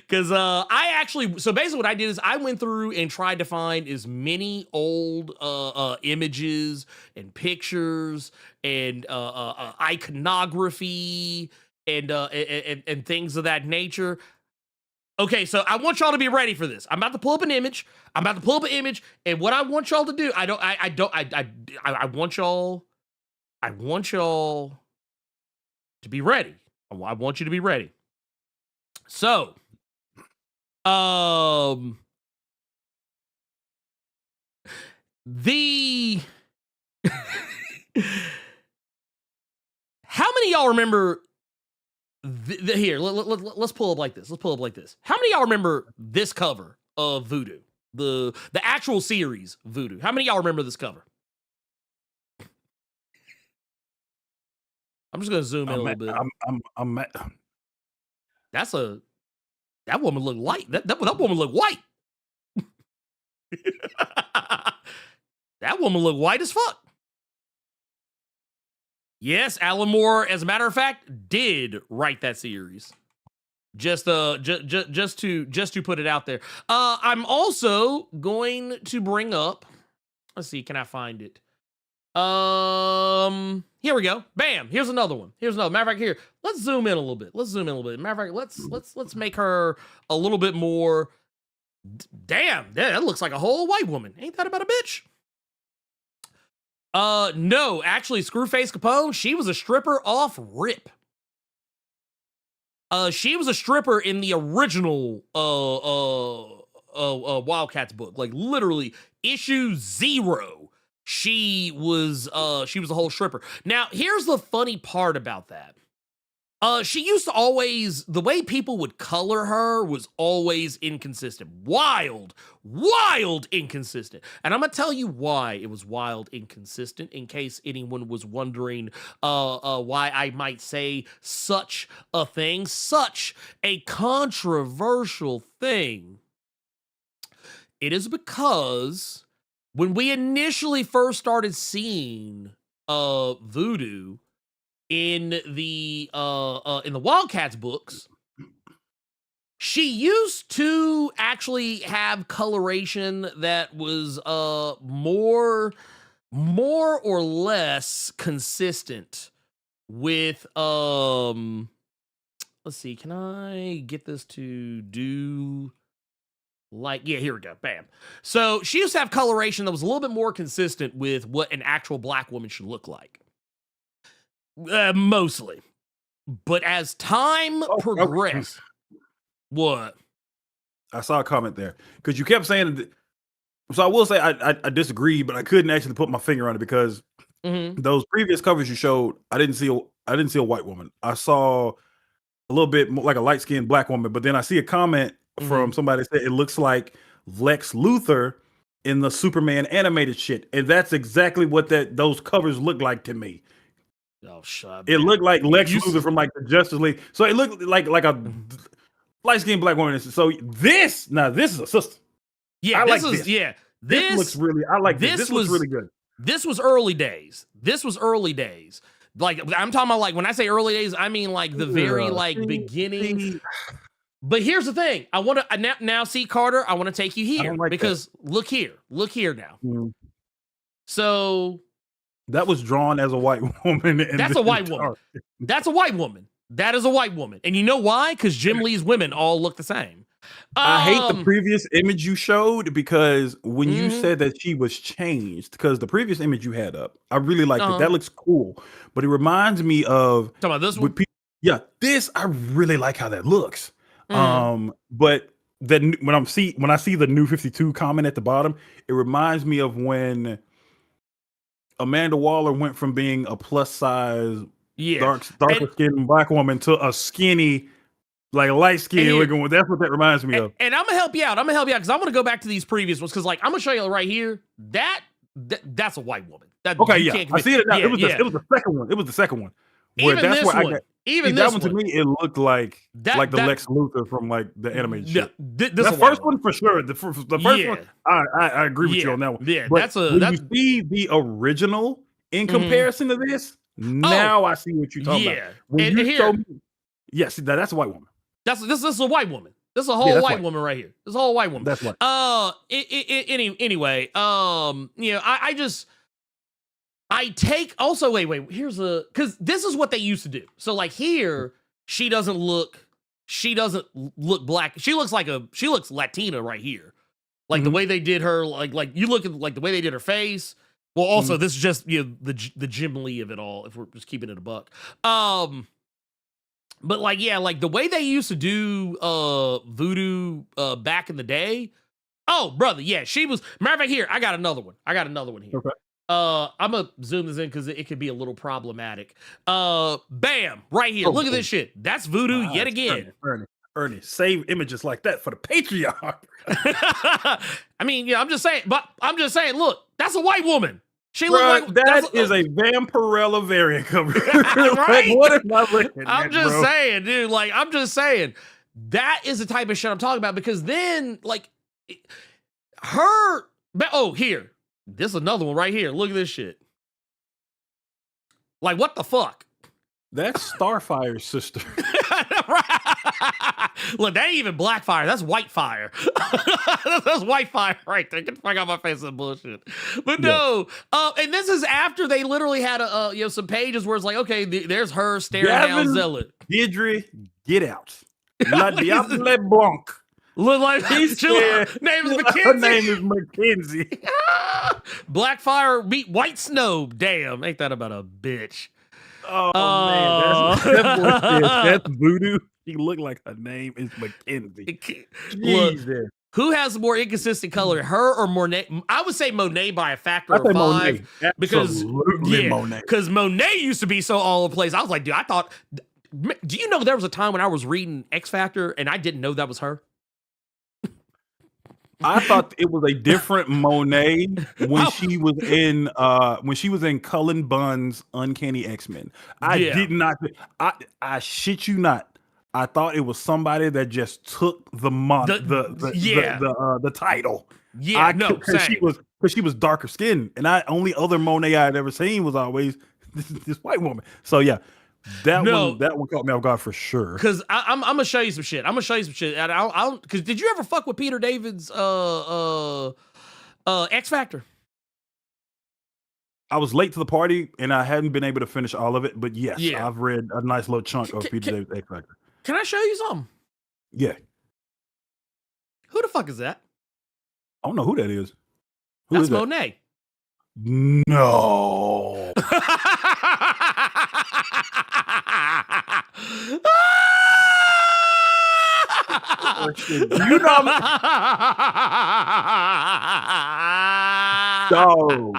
[SPEAKER 2] Because so basically what I did is I went through and tried to find as many old images and pictures and iconography and things of that nature. Okay, so I want y'all to be ready for this. I'm about to pull up an image. And what I want y'all to do, I want y'all to be ready. I want you to be ready. So, how many of y'all remember here, let's pull up like this. How many of y'all remember this cover of Voodoo? The actual series Voodoo. How many of y'all remember this cover? I'm just gonna zoom in a little bit. That woman looked light. That woman looked white. That woman looked white as fuck. Yes, Alan Moore, as a matter of fact, did write that series. Just to put it out there. I'm also going to bring up. Let's see, can I find it? Here we go. Bam. Here's another one. Matter of fact, here. Let's zoom in a little bit. Matter of fact, let's make her a little bit more. Damn, that looks like a whole white woman. Ain't that about a bitch? No, actually, Screwface Capone, she was a stripper off rip. She was a stripper in the original Wildcats book. Like, literally, issue 0. She was a whole stripper. Now, here's the funny part about that. She used to always, the way people would color her was always inconsistent. Wild inconsistent. And I'm gonna tell you why it was wild inconsistent, in case anyone was wondering why I might say such a thing, such a controversial thing. It is because when we initially first started seeing Voodoo in the Wildcats books, she used to actually have coloration that was more or less consistent with let's see, can I get this to do Like, yeah, here we go. Bam. So she used to have coloration that was a little bit more consistent with what an actual black woman should look like. Mostly. But as time progressed, what?
[SPEAKER 3] I saw a comment there because you kept saying that. So I will say I disagree, but I couldn't actually put my finger on it because those previous covers you showed, I didn't see a white woman. I saw a little bit more like a light skinned black woman, but then I see a comment from somebody that said it looks like Lex Luthor in the Superman animated shit, and that's exactly what those covers look like to me.
[SPEAKER 2] Oh, shut
[SPEAKER 3] It looked like Lex Luthor from like the Justice League. So it looked like a light skinned black woman. So this is a sister.
[SPEAKER 2] Yeah, this
[SPEAKER 3] looks really. I like this. This looks really good.
[SPEAKER 2] This was early days. Like I'm talking about, like when I say early days, I mean like the very beginning. But here's the thing. I want to now see Carter. I want to take you here because look here now. So
[SPEAKER 3] that was drawn as a white woman.
[SPEAKER 2] That's a white woman. That's a white woman. That is a white woman. And you know why? Because Jim Lee's women all look the same.
[SPEAKER 3] I hate the previous image you showed because when you said that she was changed, because the previous image you had up, I really liked it. That looks cool. But it reminds me of
[SPEAKER 2] talking about this one.
[SPEAKER 3] This I really like how that looks. But then when I see the new 52 comment at the bottom, it reminds me of when Amanda Waller went from being a plus size, darker skinned black woman to a skinny, like light skin looking one. That's what that reminds me of.
[SPEAKER 2] And I'm gonna help you out. Because I'm gonna go back to these previous ones because, like, I'm gonna show you right here. That's a white woman.
[SPEAKER 3] I see it now. It was the second one. It was the second one. Where
[SPEAKER 2] even
[SPEAKER 3] that's
[SPEAKER 2] this
[SPEAKER 3] where
[SPEAKER 2] one.
[SPEAKER 3] I got,
[SPEAKER 2] even
[SPEAKER 3] that
[SPEAKER 2] this
[SPEAKER 3] one to me, it looked like the Lex Luthor from like the animated shit. The first one for sure. The first one, I agree with you on that one.
[SPEAKER 2] Yeah,
[SPEAKER 3] but you see the original in comparison to this. Now I see what you're talking about. When you show me, that's a white woman.
[SPEAKER 2] This is a white woman. This is a whole white woman right here. This is a whole white woman.
[SPEAKER 3] That's what.
[SPEAKER 2] Anyway, I take also wait. Here's because this is what they used to do. So like here, she doesn't look black. She looks Latina right here. Like the way they did her, like you look at like the way they did her face. Well, also this is just the Jim Lee of it all. If we're just keeping it a buck. But like like the way they used to do voodoo back in the day. Oh, brother, she was. Matter of fact, here I got another one. Here.
[SPEAKER 3] Okay.
[SPEAKER 2] I'm gonna zoom this in because it could be a little problematic. Bam, right here. Look at this shit. That's voodoo yet again.
[SPEAKER 3] Ernie, save images like that for the Patreon.
[SPEAKER 2] I mean, I'm just saying. Look, that's a white woman. She looks like
[SPEAKER 3] that is a Vampirella variant cover. Right? Like, what am I looking at,
[SPEAKER 2] I'm just saying, dude. Like, I'm just saying. That is the type of shit I'm talking about because then, like, her. Oh, here. This is another one right here. Look at this shit. Like, what the fuck?
[SPEAKER 3] That's Starfire's sister.
[SPEAKER 2] Look, that ain't even Blackfire. That's Whitefire. That's Whitefire right there. Get the fuck out of my face, that bullshit. But no. And this is after they literally had some pages where it's like, okay, there's her staring down Zealot.
[SPEAKER 3] Deirdre, get out. La Diable Blanc.
[SPEAKER 2] Look like name is Mackenzie.
[SPEAKER 3] Her name is Mackenzie.
[SPEAKER 2] Blackfire meet White Snow. Damn, ain't that about a bitch?
[SPEAKER 3] Oh man, that's voodoo. She looked like her name is Mackenzie.
[SPEAKER 2] Look, who has the more inconsistent color, her or Monet? I would say Monet by a factor of 5.
[SPEAKER 3] Monet.
[SPEAKER 2] Because
[SPEAKER 3] Monet.
[SPEAKER 2] Because Monet used to be so all over the place. I was like, dude, I thought. Do you know there was a time when I was reading X Factor and I didn't know that was her?
[SPEAKER 3] I thought it was a different Monet when she was in Cullen Bunn's Uncanny X-Men. I did not. I shit you not. I thought it was somebody that just took the title.
[SPEAKER 2] Yeah,
[SPEAKER 3] because she was darker skinned, and only other Monet I had ever seen was always this white woman. So yeah. That one caught me off guard for sure.
[SPEAKER 2] Because I'm gonna show you some shit. And I'll because did you ever fuck with Peter David's X Factor?
[SPEAKER 3] I was late to the party and I hadn't been able to finish all of it, but yes, I've read a nice little chunk of Peter David's X Factor.
[SPEAKER 2] Can I show you something?
[SPEAKER 3] Yeah.
[SPEAKER 2] Who the fuck is that?
[SPEAKER 3] I don't know who that is. Who
[SPEAKER 2] That's
[SPEAKER 3] is that?
[SPEAKER 2] Monet.
[SPEAKER 3] No. You know, dog.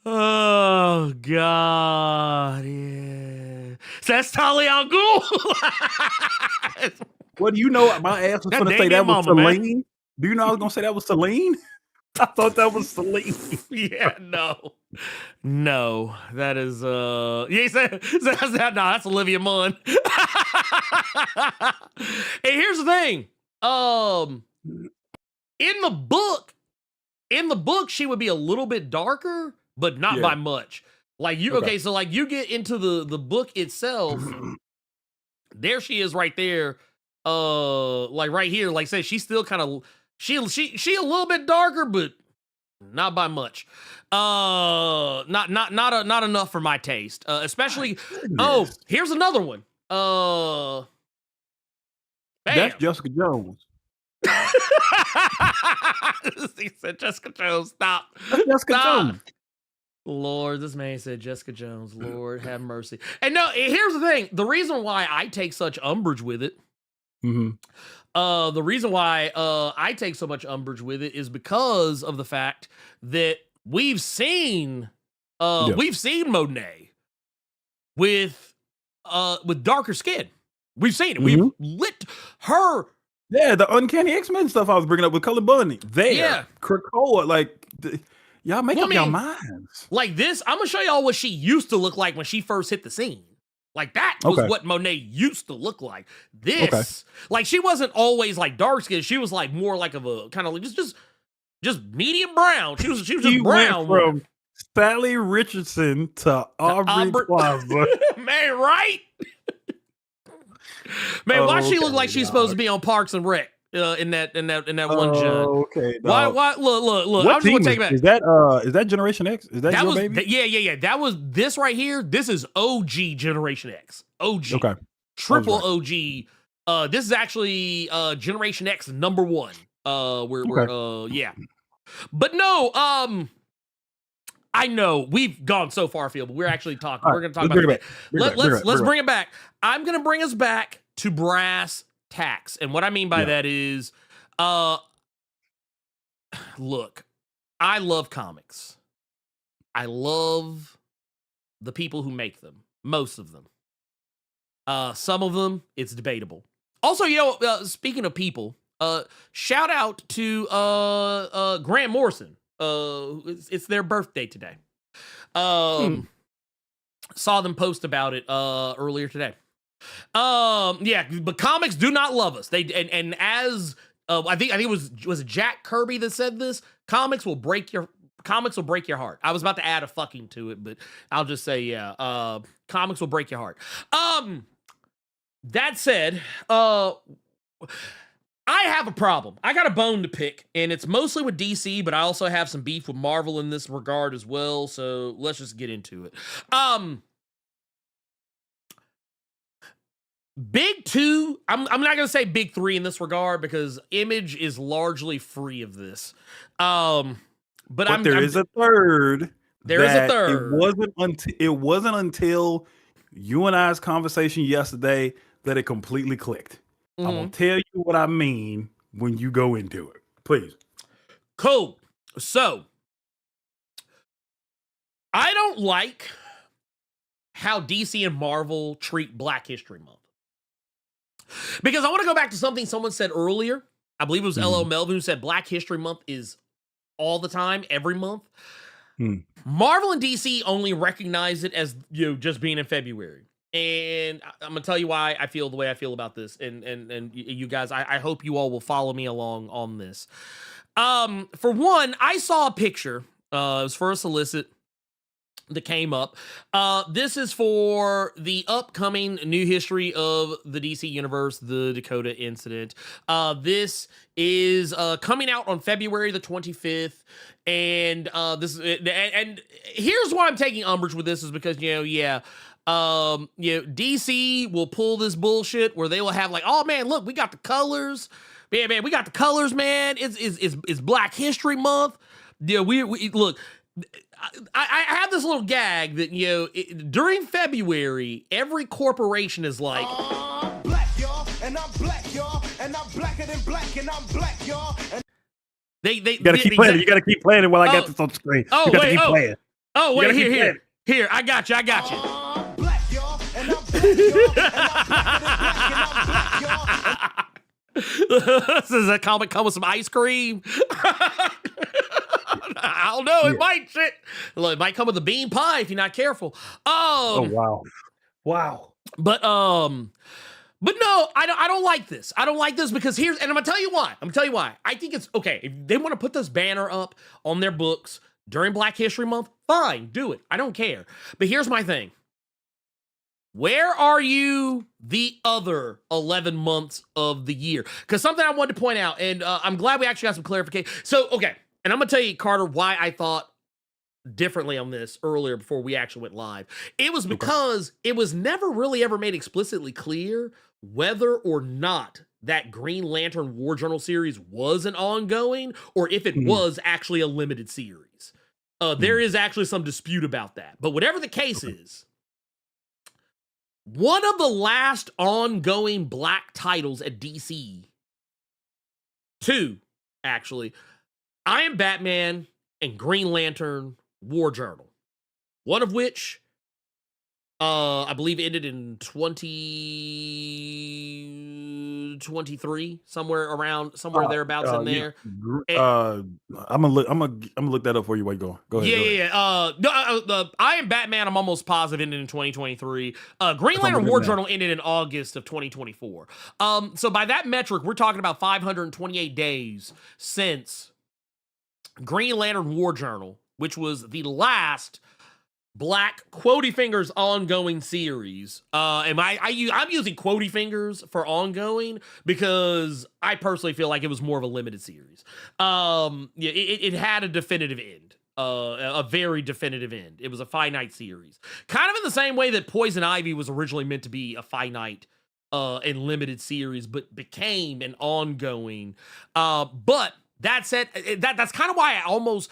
[SPEAKER 2] Oh God, yeah. So that's Talia al Ghul.
[SPEAKER 3] What do you know? My ass was
[SPEAKER 2] That
[SPEAKER 3] going to say
[SPEAKER 2] Damien
[SPEAKER 3] that was
[SPEAKER 2] mama, man.
[SPEAKER 3] Celine. Do you know I was going to say that was Celine? I thought that was Celine.
[SPEAKER 2] Yeah, no, that is yeah, that's no, that's Olivia Munn. Hey, here's the thing. In the book, she would be a little bit darker, but not by much. Like you, okay, so like you get into the book itself. There she is, right there. Like right here, like say she's still kind of she a little bit darker, but not by much. Not enough for my taste. Especially. Oh, here's another one.
[SPEAKER 3] That's Jessica Jones.
[SPEAKER 2] He said Jessica Jones. Stop.
[SPEAKER 3] That's Jessica Jones.
[SPEAKER 2] Lord, this man said Jessica Jones. Lord, have mercy. And no, here's the thing. The reason why I take such umbrage with it. The reason why I take so much umbrage with it is because of the fact that we've seen Monet with darker skin. We've seen it. We've lit her.
[SPEAKER 3] Yeah, the Uncanny X-Men stuff I was bringing up with Color Bunny.
[SPEAKER 2] Yeah.
[SPEAKER 3] Krakoa, like, y'all make up your minds.
[SPEAKER 2] Like this, I'm going to show y'all what she used to look like when she first hit the scene. Like that was what Monet used to look like. This, like she wasn't always like dark skin. She was like more like of a kind of like just medium brown. She was just brown.
[SPEAKER 3] Went from Sally Richardson to Aubrey Plaza.
[SPEAKER 2] Man, right? Man, why she look like she's supposed to be on Parks and Rec in that one John?
[SPEAKER 3] Okay.
[SPEAKER 2] Why? Look. I'm just gonna take it back.
[SPEAKER 3] Is that Generation X? Is that your baby?
[SPEAKER 2] Yeah. That was this right here. This is OG Generation X. OG. Okay. Triple OG. This is actually Generation X #1. Yeah. But no, I know we've gone so far afield, but we're actually talking. We're going to talk about it. Let's bring it back. I'm going to bring us back to brass tacks. And what I mean by that is, look, I love comics. I love the people who make them. Most of them. Some of them, it's debatable. Also, speaking of people, shout out to Grant Morrison. It's their birthday today. Saw them post about it earlier today. Yeah, but comics do not love us. They and as I think it was Jack Kirby that said this. Comics will break your heart. I was about to add a fucking to it, but I'll just say comics will break your heart. That said, I have a problem. I got a bone to pick, and it's mostly with DC, but I also have some beef with Marvel in this regard as well, so let's just get into it. Big two, I'm not going to say big three in this regard because Image is largely free of this. But
[SPEAKER 3] there is a third.
[SPEAKER 2] There is a third.
[SPEAKER 3] It wasn't until you and I's conversation yesterday that it completely clicked. I'm going to tell you what I mean when you go into it. Please.
[SPEAKER 2] Cool. So, I don't like how DC and Marvel treat Black History Month. Because I want to go back to something someone said earlier. I believe it was L.O. Melvin who said Black History Month is all the time, every month. Marvel and DC only recognize it as just being in February. And I'm gonna tell you why I feel the way I feel about this, and you guys, I hope you all will follow me along on this. For one, I saw a picture. It was for a solicit that came up. This is for the upcoming new history of the DC universe, the Dakota Incident. This is coming out on February the 25th, and and here's why I'm taking umbrage with this is because DC will pull this bullshit where they will have like, oh man, look, we got the colors Yeah, man, we got the colors, man. It's Black History Month. Yeah, we look. I have this little gag that during February, every corporation is like,
[SPEAKER 5] black, y'all, and I'm black, y'all, and I'm blacker than black, and I'm black, y'all. And
[SPEAKER 2] they
[SPEAKER 3] You gotta keep playing. You gotta keep playing it while I got this on screen.
[SPEAKER 2] Oh,
[SPEAKER 3] you gotta
[SPEAKER 2] wait,
[SPEAKER 3] keep playing.
[SPEAKER 2] Oh, wait,
[SPEAKER 3] Here.
[SPEAKER 2] Here, I got you.
[SPEAKER 5] black, y'all, and I'm black, y'all, and I'm blacker than black, and I'm black, y'all.
[SPEAKER 2] This is a comic come with some ice cream. I don't know. It might shit. It might come with a bean pie if you're not careful.
[SPEAKER 3] Oh wow.
[SPEAKER 2] But no, I don't like this. I don't like this because and I'm gonna tell you why. I think it's okay if they want to put this banner up on their books during Black History Month. Fine, do it. I don't care. But here's my thing. Where are you the other 11 months of the year? Because something I wanted to point out, and I'm glad we actually got some clarification. So, okay, and I'm going to tell you, Carter, why I thought differently on this earlier before we actually went live. It was because it was never really ever made explicitly clear whether or not that Green Lantern War Journal series was an ongoing or if it was actually a limited series. There is actually some dispute about that. But whatever the case is, one of the last ongoing Black titles at DC, two, actually, I Am Batman and Green Lantern War Journal, one of which I believe ended in 2023, somewhere thereabouts in there.
[SPEAKER 3] I'm gonna look that up for you. Wait, go ahead.
[SPEAKER 2] Yeah. I Am Batman, I'm almost positive ended in 2023. Green Lantern War Journal ended in August of 2024. So by that metric, we're talking about 528 days since Green Lantern War Journal, which was the last Black Quotey Fingers ongoing series. I'm using Quotey Fingers for ongoing because I personally feel like it was more of a limited series. It had a definitive end, a very definitive end. It was a finite series, kind of in the same way that Poison Ivy was originally meant to be a finite and limited series, but became an ongoing. But that said, that's kind of why I almost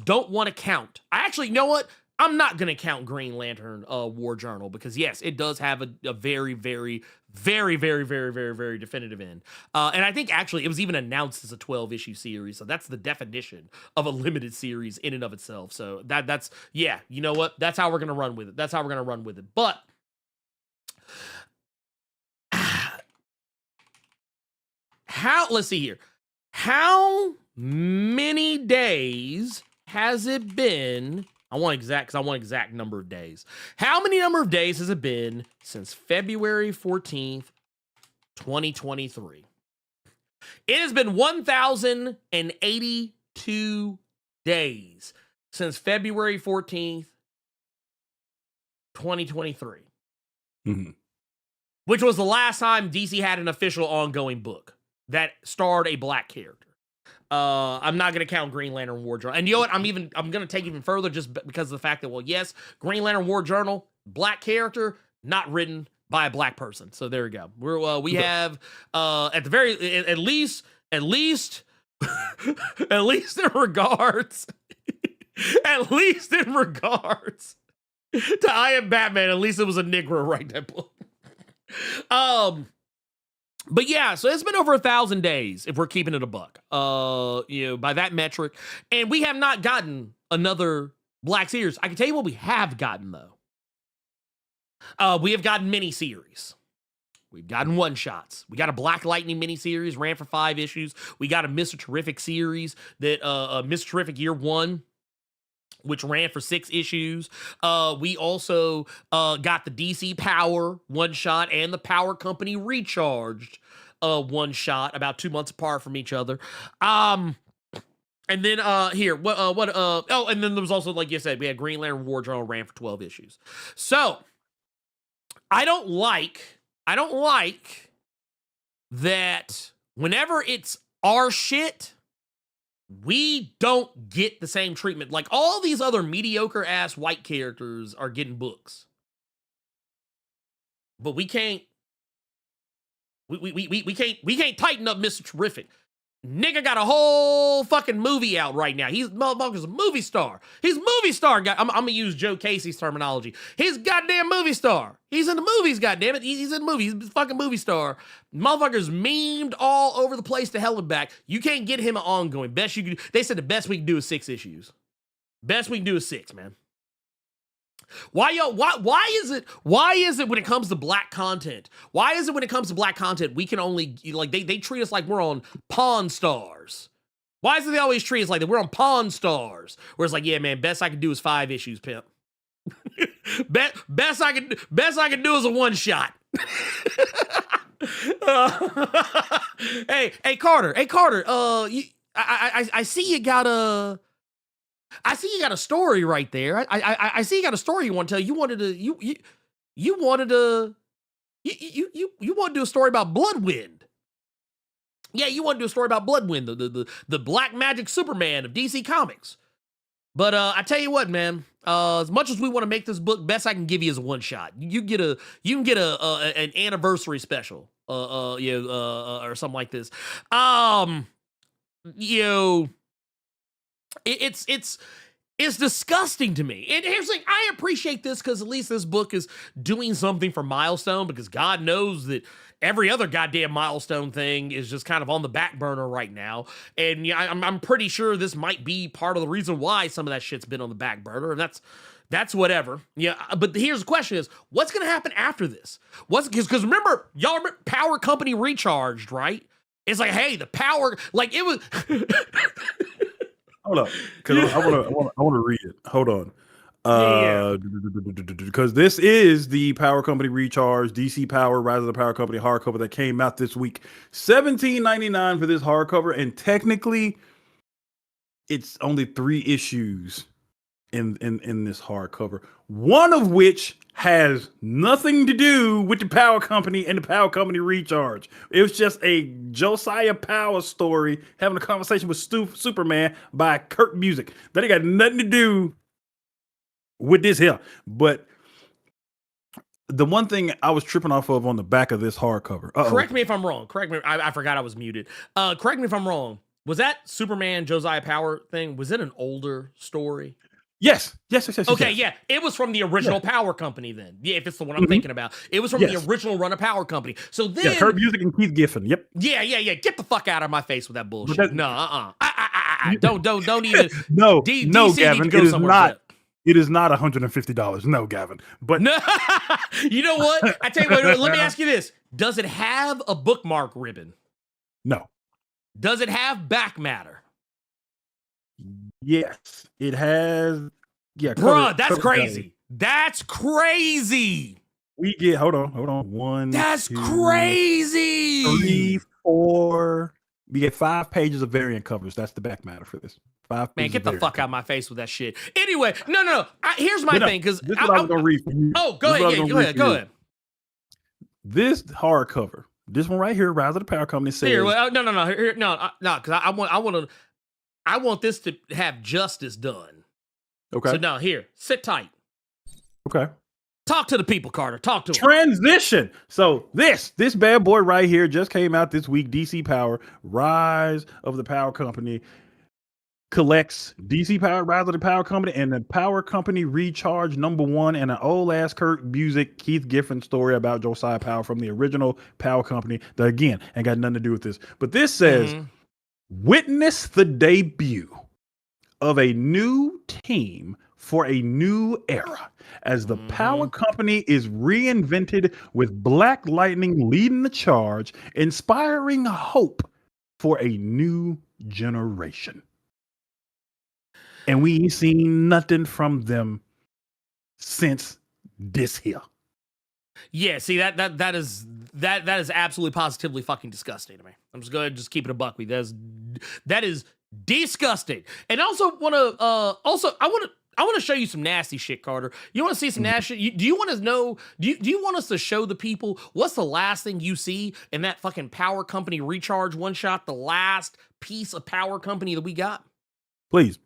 [SPEAKER 2] don't want to count. I actually, you know what? I'm not going to count Green Lantern War Journal because, yes, it does have a very, very, very, very, very, very, very definitive end. And I think, actually, it was even announced as a 12-issue series. So that's the definition of a limited series in and of itself. So that's, yeah, you know what? That's how we're going to run with it. But let's see here. How many days has it been? I want exact number of days. How many number of days has it been since February 14th, 2023? It has been 1,082 days since February 14th, 2023.
[SPEAKER 3] Mm-hmm. Going
[SPEAKER 2] Which was the last time DC had an official ongoing book that starred a Black character. I'm not going to count Green Lantern War Journal. And you know what? I'm going to take even further just because of the fact that, well, yes, Green Lantern War Journal, Black character, not written by a Black person. So there we go. We have at least in regards to I Am Batman, at least it was a Negro writing that book. But yeah, so it's been over 1,000 days if we're keeping it a buck, by that metric. And we have not gotten another Black series. I can tell you what we have gotten, though. We have gotten miniseries. We've gotten one-shots. We got a Black Lightning miniseries, ran for 5 issues. We got a Mr. Terrific series that, Mr. Terrific Year 1, which ran for 6 issues. We also got the DC Power one-shot and the Power Company Recharged one-shot, about 2 months apart from each other. And then and then there was also, like you said, we had Green Lantern War Journal ran for 12 issues. So I don't like that whenever it's our shit, we don't get the same treatment. Like, all these other mediocre ass white characters are getting books, but we can't We can't tighten up Mr. Terrific. Nigga got a whole fucking movie out right now. He's motherfucker's a movie star. He's a movie star. I'm gonna use Joe Casey's terminology. He's a goddamn movie star. He's in the movies, goddammit. He's in the movies. He's a fucking movie star. Motherfucker's memed all over the place to hell and back. You can't get him an ongoing. Best you can do. They said the best we can do is 6 issues. Best we can do is 6, man. Why is it when it comes to black content? Why is it when it comes to black content we can only like they treat us like we're on Pawn Stars? Why is it they always treat us like that we're on Pawn Stars? Where it's like, yeah, man, best I can do is 5 issues, pimp. best I can do is a one shot. Hey Carter, I see you got a. I see you got a story right there. I see you got a story you want to tell. You wanted to do a story about Bloodwind. Yeah, you want to do a story about Bloodwind, the Black Magic Superman of DC Comics. But I tell you what, man. As much as we want to make this book, best I can give you is a one shot. You can get an anniversary special, or something like this. It's disgusting to me. And here's the thing, I appreciate this because at least this book is doing something for Milestone, because God knows that every other goddamn Milestone thing is just kind of on the back burner right now. And yeah, I'm pretty sure this might be part of the reason why some of that shit's been on the back burner, and that's whatever. Yeah, but here's the question is, what's going to happen after this? Because remember, y'all remember Power Company Recharged, right? It's like, hey, the power, like it was...
[SPEAKER 3] Hold up, because I want to read it. Hold on, because this is the Power Company Recharge DC Power Rise of the Power Company hardcover that came out this week. $17.99 for this hardcover, and technically, it's only 3 issues in this hardcover. One of which has nothing to do with the Power Company and the Power Company Recharge. It was just a Josiah Power story having a conversation with Superman by Kurt Music. That ain't got nothing to do with this here. But the one thing I was tripping off of on the back of this hardcover.
[SPEAKER 2] Correct me if I'm wrong. Correct me. I forgot I was muted. Correct me if I'm wrong. Was that Superman Josiah Power thing? Was it an older story?
[SPEAKER 3] Yes.
[SPEAKER 2] Okay, yeah. It was from the original Power Company then. Yeah, if it's the one I'm thinking about. It was from the original run of Power Company. So then...
[SPEAKER 3] Yeah, Kurt Music and Keith Giffen. Yep.
[SPEAKER 2] Yeah. Get the fuck out of my face with that bullshit. No, Don't even...
[SPEAKER 3] No,
[SPEAKER 2] DC
[SPEAKER 3] Gavin,
[SPEAKER 2] need to go somewhere.
[SPEAKER 3] It is not $150. No, Gavin. But...
[SPEAKER 2] No, you know what? I tell you what, let me ask you this. Does it have a bookmark ribbon?
[SPEAKER 3] No.
[SPEAKER 2] Does it have back matter?
[SPEAKER 3] Yes, it has. Yeah,
[SPEAKER 2] bruh, that's crazy. That's crazy.
[SPEAKER 3] We get hold on. 1,
[SPEAKER 2] that's
[SPEAKER 3] 2,
[SPEAKER 2] crazy.
[SPEAKER 3] 3, 4. We get 5 pages of variant covers. That's the back matter for this. 5 pages.
[SPEAKER 2] Man, get the fuck out of my face with that shit. Anyway, no. Here's my thing, because
[SPEAKER 3] this is what I was gonna read for you.
[SPEAKER 2] Oh, go ahead. Go ahead.
[SPEAKER 3] This hardcover, this one right here, Rise of the Power Company says.
[SPEAKER 2] Here, no, because I want this to have justice done.
[SPEAKER 3] Okay.
[SPEAKER 2] So now, here, sit tight.
[SPEAKER 3] Okay.
[SPEAKER 2] Talk to the people, Carter. Talk to them.
[SPEAKER 3] Transition. So this bad boy right here just came out this week. DC Power, Rise of the Power Company, collects DC Power, Rise of the Power Company, and the Power Company Recharge #1, and an old ass Kurt Music, Keith Giffen story about Josiah Power from the original Power Company. That again ain't got nothing to do with this. But this says, witness the debut of a new team for a new era as the Power Company is reinvented with Black Lightning leading the charge, inspiring hope for a new generation. And we ain't seen nothing from them since this here.
[SPEAKER 2] Yeah, see that is absolutely positively fucking disgusting to me. I'm just going to just keep it a buck with you. That is disgusting. And also I want to show you some nasty shit, Carter. You want to see some nasty shit? Do you want to know? Do you want us to show the people what's the last thing you see in that fucking Power Company Recharge one shot? The last piece of Power Company that we got?
[SPEAKER 3] Please.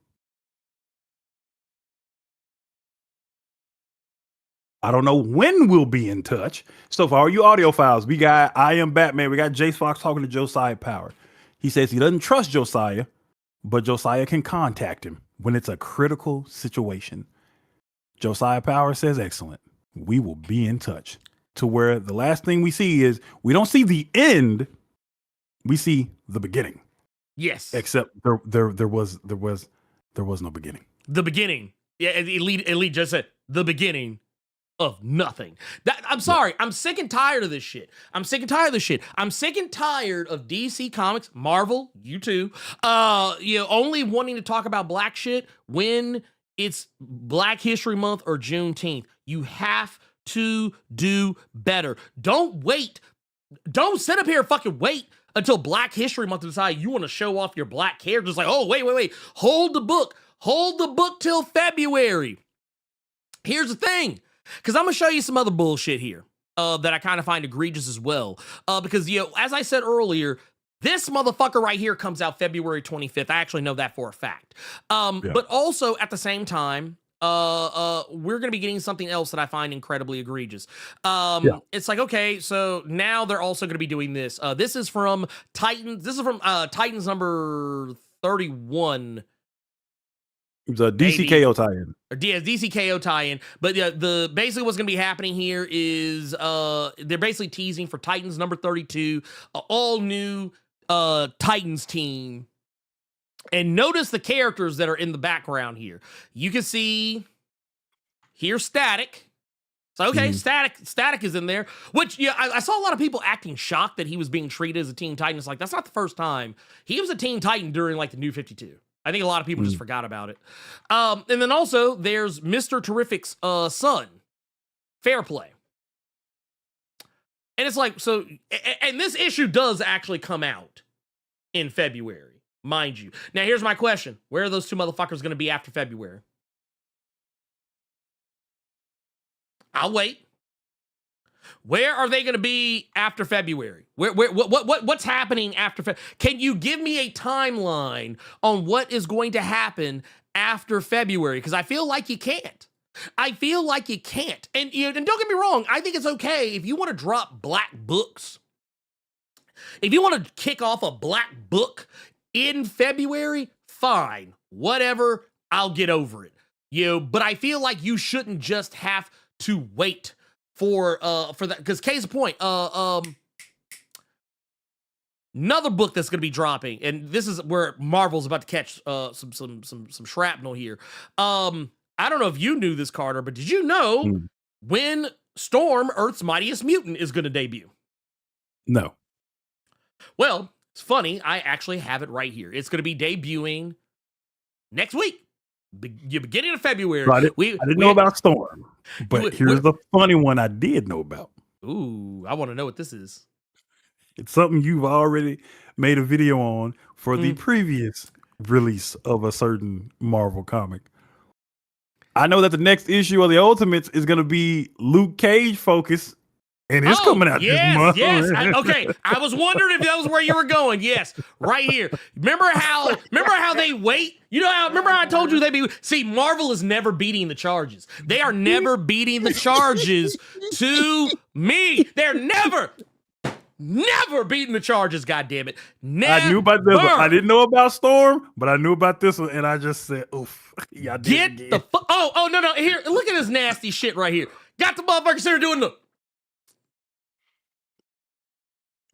[SPEAKER 3] I don't know when we'll be in touch. So for all you audiophiles, we got I Am Batman. We got Jace Fox talking to Josiah Power. He says he doesn't trust Josiah, but Josiah can contact him when it's a critical situation. Josiah Power says, excellent. We will be in touch. To where the last thing we see is we don't see the end. We see the beginning.
[SPEAKER 2] Yes.
[SPEAKER 3] Except there was no beginning.
[SPEAKER 2] The beginning. Yeah, Elite just said the beginning of nothing. I'm sorry. I'm sick and tired of this shit. I'm sick and tired of DC Comics, Marvel, you too. Only wanting to talk about black shit when it's Black History Month or Juneteenth. You have to do better. Don't wait. Don't sit up here and fucking wait until Black History Month to decide you want to show off your black characters. Like, oh, wait. Hold the book till February. Here's the thing, because I'm going to show you some other bullshit here that I kind of find egregious as well. Because, as I said earlier, this motherfucker right here comes out February 25th. I actually know that for a fact. But also at the same time, we're going to be getting something else that I find incredibly egregious. It's like, okay, so now they're also going to be doing this. This is from Titans. This is from Titans number 31.
[SPEAKER 3] It was a DCKO tie-in.
[SPEAKER 2] Yeah, DCKO tie-in. But the basically what's going to be happening here is they're basically teasing for Titans number 32, all new Titans team. And notice the characters that are in the background here. You can see here Static. So, okay, Static is in there. Which, I saw a lot of people acting shocked that he was being treated as a Teen Titan. It's like, that's not the first time. He was a Teen Titan during, like, the New 52. I think a lot of people just forgot about it. And then also, there's Mr. Terrific's son, Fairplay. And it's like, so, and this issue does actually come out in February. Mind you. Now, here's my question. Where are those two motherfuckers going to be after February? I'll wait. Where are they going to be after February? What's happening after February? Can you give me a timeline on what is going to happen after February? Because I feel like you can't. And don't get me wrong. I think it's okay if you want to drop black books. If you want to kick off a black book in February, fine, whatever, I'll get over it. But I feel like you shouldn't just have to wait for that. Because case in point, another book that's going to be dropping, and this is where Marvel's about to catch some shrapnel here. I don't know if you knew this, Carter, but did you know when Storm, Earth's Mightiest Mutant, is going to debut?
[SPEAKER 3] No.
[SPEAKER 2] Well, it's funny. I actually have it right here. It's going to be debuting next week, beginning of February.
[SPEAKER 3] I didn't know about Storm, but here's the funny one I did know about.
[SPEAKER 2] Ooh, I want to know what this is.
[SPEAKER 3] It's something you've already made a video on for the previous release of a certain Marvel comic. I know that the next issue of the Ultimates is going to be Luke Cage focused. And it's coming out this month.
[SPEAKER 2] Yes. I was wondering if that was where you were going. Yes, right here. Remember how they wait? Remember how I told you see, Marvel is never beating the charges. They are never beating the charges to me. They're never beating the charges, goddammit. Never.
[SPEAKER 3] I knew about this one. I didn't know about Storm, but I knew about this one, and I just said, oof. Yeah,
[SPEAKER 2] get the fuck. Oh, no. Here, look at this nasty shit right here. Got the motherfuckers here doing the.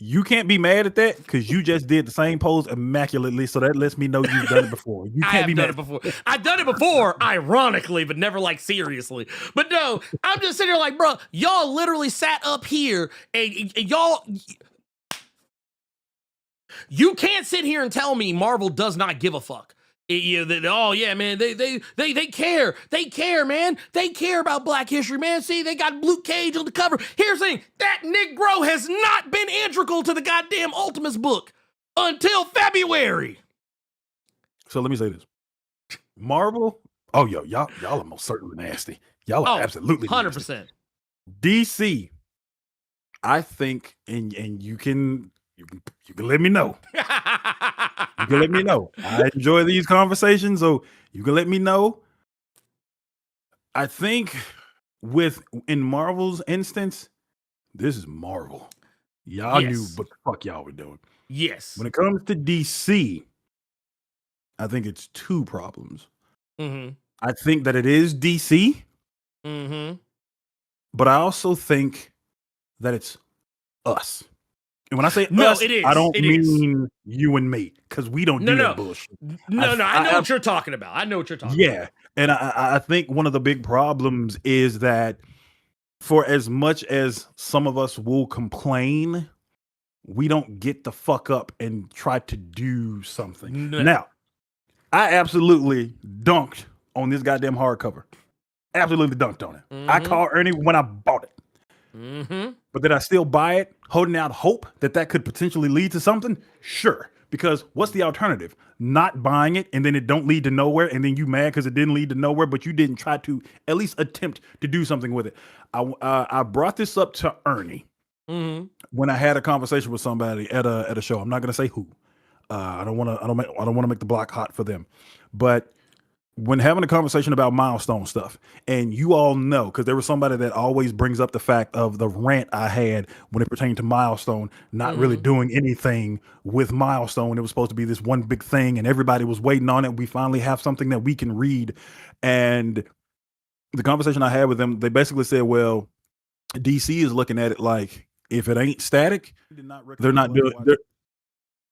[SPEAKER 3] You can't be mad at that because you just did the same pose immaculately, so that lets me know you've done it before. You can't be mad.
[SPEAKER 2] I've done it before, ironically, but never like seriously. But no, I'm just sitting here like, bro, y'all literally sat up here and y'all. You can't sit here and tell me Marvel does not give a fuck. Oh yeah, man, they care. They care, man. They care about Black History, man. See, they got Luke Cage on the cover. Here's the thing, that Negro has not been integral to the goddamn Ultimates book until February.
[SPEAKER 3] So let me say this. Marvel, y'all are most certainly nasty. Y'all are absolutely
[SPEAKER 2] 100%.
[SPEAKER 3] Nasty. DC, I think, and you can let me know. You can let me know. I enjoy these conversations, so you can let me know. I think in Marvel's instance, this is Marvel. Y'all knew
[SPEAKER 2] Yes.
[SPEAKER 3] what the fuck y'all were doing.
[SPEAKER 2] Yes.
[SPEAKER 3] When it comes to DC, I think it's two problems.
[SPEAKER 2] Mm-hmm.
[SPEAKER 3] I think that it is DC,
[SPEAKER 2] Mm-hmm.
[SPEAKER 3] but I also think that it's us. And when I say
[SPEAKER 2] No,
[SPEAKER 3] us,
[SPEAKER 2] it is.
[SPEAKER 3] I don't
[SPEAKER 2] It is.
[SPEAKER 3] mean you and me, because we don't do
[SPEAKER 2] No.
[SPEAKER 3] that bullshit.
[SPEAKER 2] No, I know
[SPEAKER 3] I-
[SPEAKER 2] what you're talking about. I know what you're talking about.
[SPEAKER 3] Yeah. And I think one of the big problems is that for as much as some of us will complain, we don't get the fuck up and try to do something.
[SPEAKER 2] No.
[SPEAKER 3] Now, I absolutely dunked on this goddamn hardcover. Absolutely dunked on it. I called Ernie when I bought it.
[SPEAKER 2] Mm-hmm.
[SPEAKER 3] But did I still buy it, holding out hope that that could potentially lead to something? Sure. Because what's the alternative? Not buying it and then it don't lead to nowhere, and then you mad because it didn't lead to nowhere, but you didn't try to at least attempt to do something with it. I brought this up to Ernie when I had a conversation with somebody at a show. I'm not gonna say who. I don't want to make the block hot for them, but when having a conversation about milestone stuff, and you all know, because there was somebody that always brings up the fact of the rant I had when it pertained to milestone not really doing anything with milestone. It was supposed to be this one big thing and everybody was waiting on it. We finally have something that we can read. And the conversation I had with them, they basically said, well, DC is looking at it like, if it ain't static, they're not doing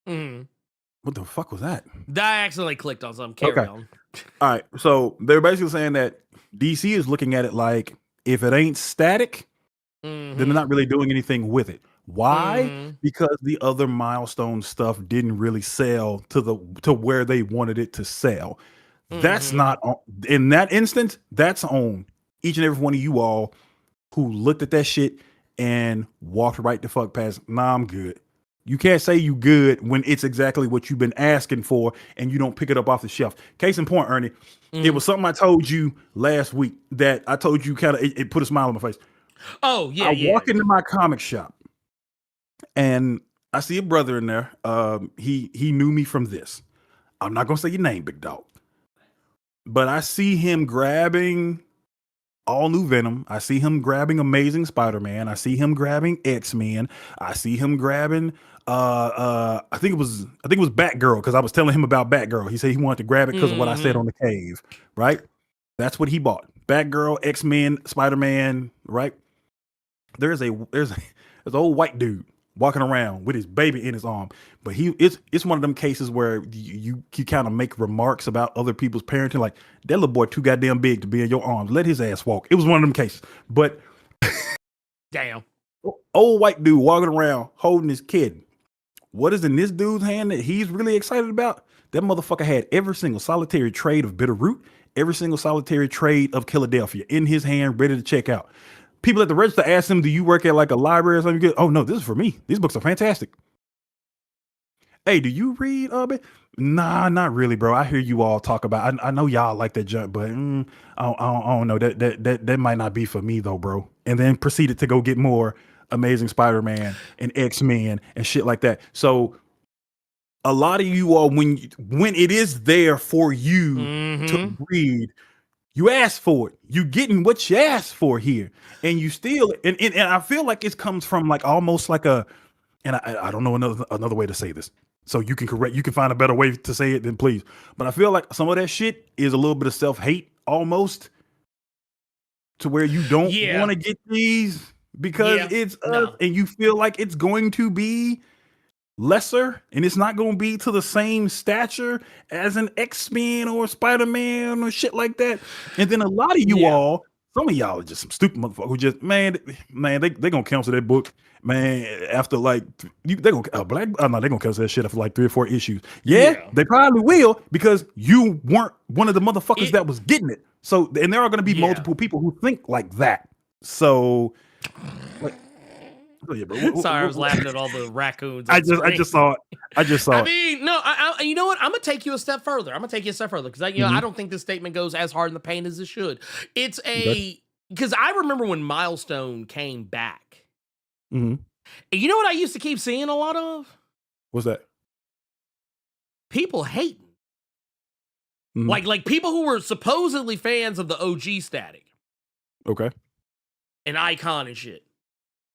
[SPEAKER 3] it. What the fuck was that?
[SPEAKER 2] I accidentally clicked on something. Carry on.
[SPEAKER 3] All right. So they're basically saying that DC is looking at it like, if it ain't static, then they're not really doing anything with it. Why? Because the other milestone stuff didn't really sell to where they wanted it to sell. That's not on, in that instance, that's on each and every one of you all who looked at that shit and walked right the fuck past. Nah, I'm good. You can't say you good when it's exactly what you've been asking for and you don't pick it up off the shelf. Case in point, Ernie, it was something I told you last week that I told you kind of, it put a smile on my face.
[SPEAKER 2] Oh, yeah,
[SPEAKER 3] I walk into my comic shop and I see a brother in there. He knew me from this. I'm not going to say your name, big dog. But I see him grabbing all new Venom. I see him grabbing Amazing Spider-Man. I see him grabbing X-Men. I see him grabbing I think it was Batgirl, because I was telling him about Batgirl. He said he wanted to grab it because of what I said on the cave, right? That's what he bought. Batgirl, X-Men, Spider-Man, right? There's an old white dude walking around with his baby in his arm. But it's one of them cases where you kind of make remarks about other people's parenting, like, that little boy too goddamn big to be in your arms. Let his ass walk. It was one of them cases. But
[SPEAKER 2] Damn.
[SPEAKER 3] old white dude walking around holding his kid. What is in this dude's hand that he's really excited about? That motherfucker had every single solitary trade of Bitterroot, every single solitary trade of Philadelphia in his hand, ready to check out. People at the register asked him, do you work at like a library or something? Oh, no, this is for me. These books are fantastic. Hey, do you read, Nah, not really, bro. I hear you all talk about, I know y'all like that junk, but I don't know. That might not be for me though, bro. And then proceeded to go get more Amazing Spider-Man and X-Men and shit like that. So a lot of you all, when it is there for you to read, you ask for it. You getting what you asked for here, and you still and I feel like it comes from like almost like a, and I don't know another way to say this. So you can find a better way to say it, then please. But I feel like some of that shit is a little bit of self-hate almost, to where you don't want to get these because it's us, and you feel like it's going to be lesser and it's not going to be to the same stature as an X-Men or Spider-Man or shit like that. And then a lot of you all, some of y'all are just some stupid motherfuckers who just, man, they gonna cancel that book, man, after like they're gonna cancel that shit after like 3 or 4 issues. They probably will, because you weren't one of the motherfuckers that was getting it. So, and there are going to be multiple people who think like that. So, like, bro.
[SPEAKER 2] Sorry, I was laughing at all the raccoons.
[SPEAKER 3] I just saw it. I
[SPEAKER 2] mean, no, you know what? I'm gonna take you a step further. Because I don't think this statement goes as hard in the paint as it should. It's because I remember when Milestone came back. And you know what I used to keep seeing a lot of?
[SPEAKER 3] What's that?
[SPEAKER 2] People hating. Like people who were supposedly fans of the OG Static.
[SPEAKER 3] Okay.
[SPEAKER 2] an icon and shit.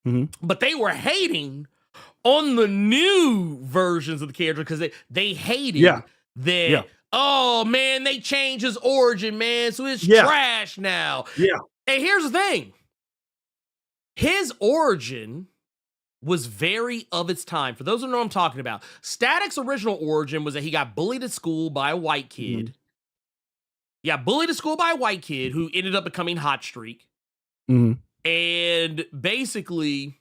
[SPEAKER 3] Mhm.
[SPEAKER 2] But they were hating on the new versions of the character because they hated that.
[SPEAKER 3] Yeah.
[SPEAKER 2] Oh man, they changed his origin, man. So it's
[SPEAKER 3] Yeah.
[SPEAKER 2] trash now.
[SPEAKER 3] Yeah.
[SPEAKER 2] And here's the thing. His origin was very of its time. For those who know what I'm talking about, Static's original origin was that he got bullied at school by a white kid.
[SPEAKER 3] Mhm.
[SPEAKER 2] Yeah, bullied at school by a white kid who ended up becoming Hot Streak.
[SPEAKER 3] Mhm.
[SPEAKER 2] And basically,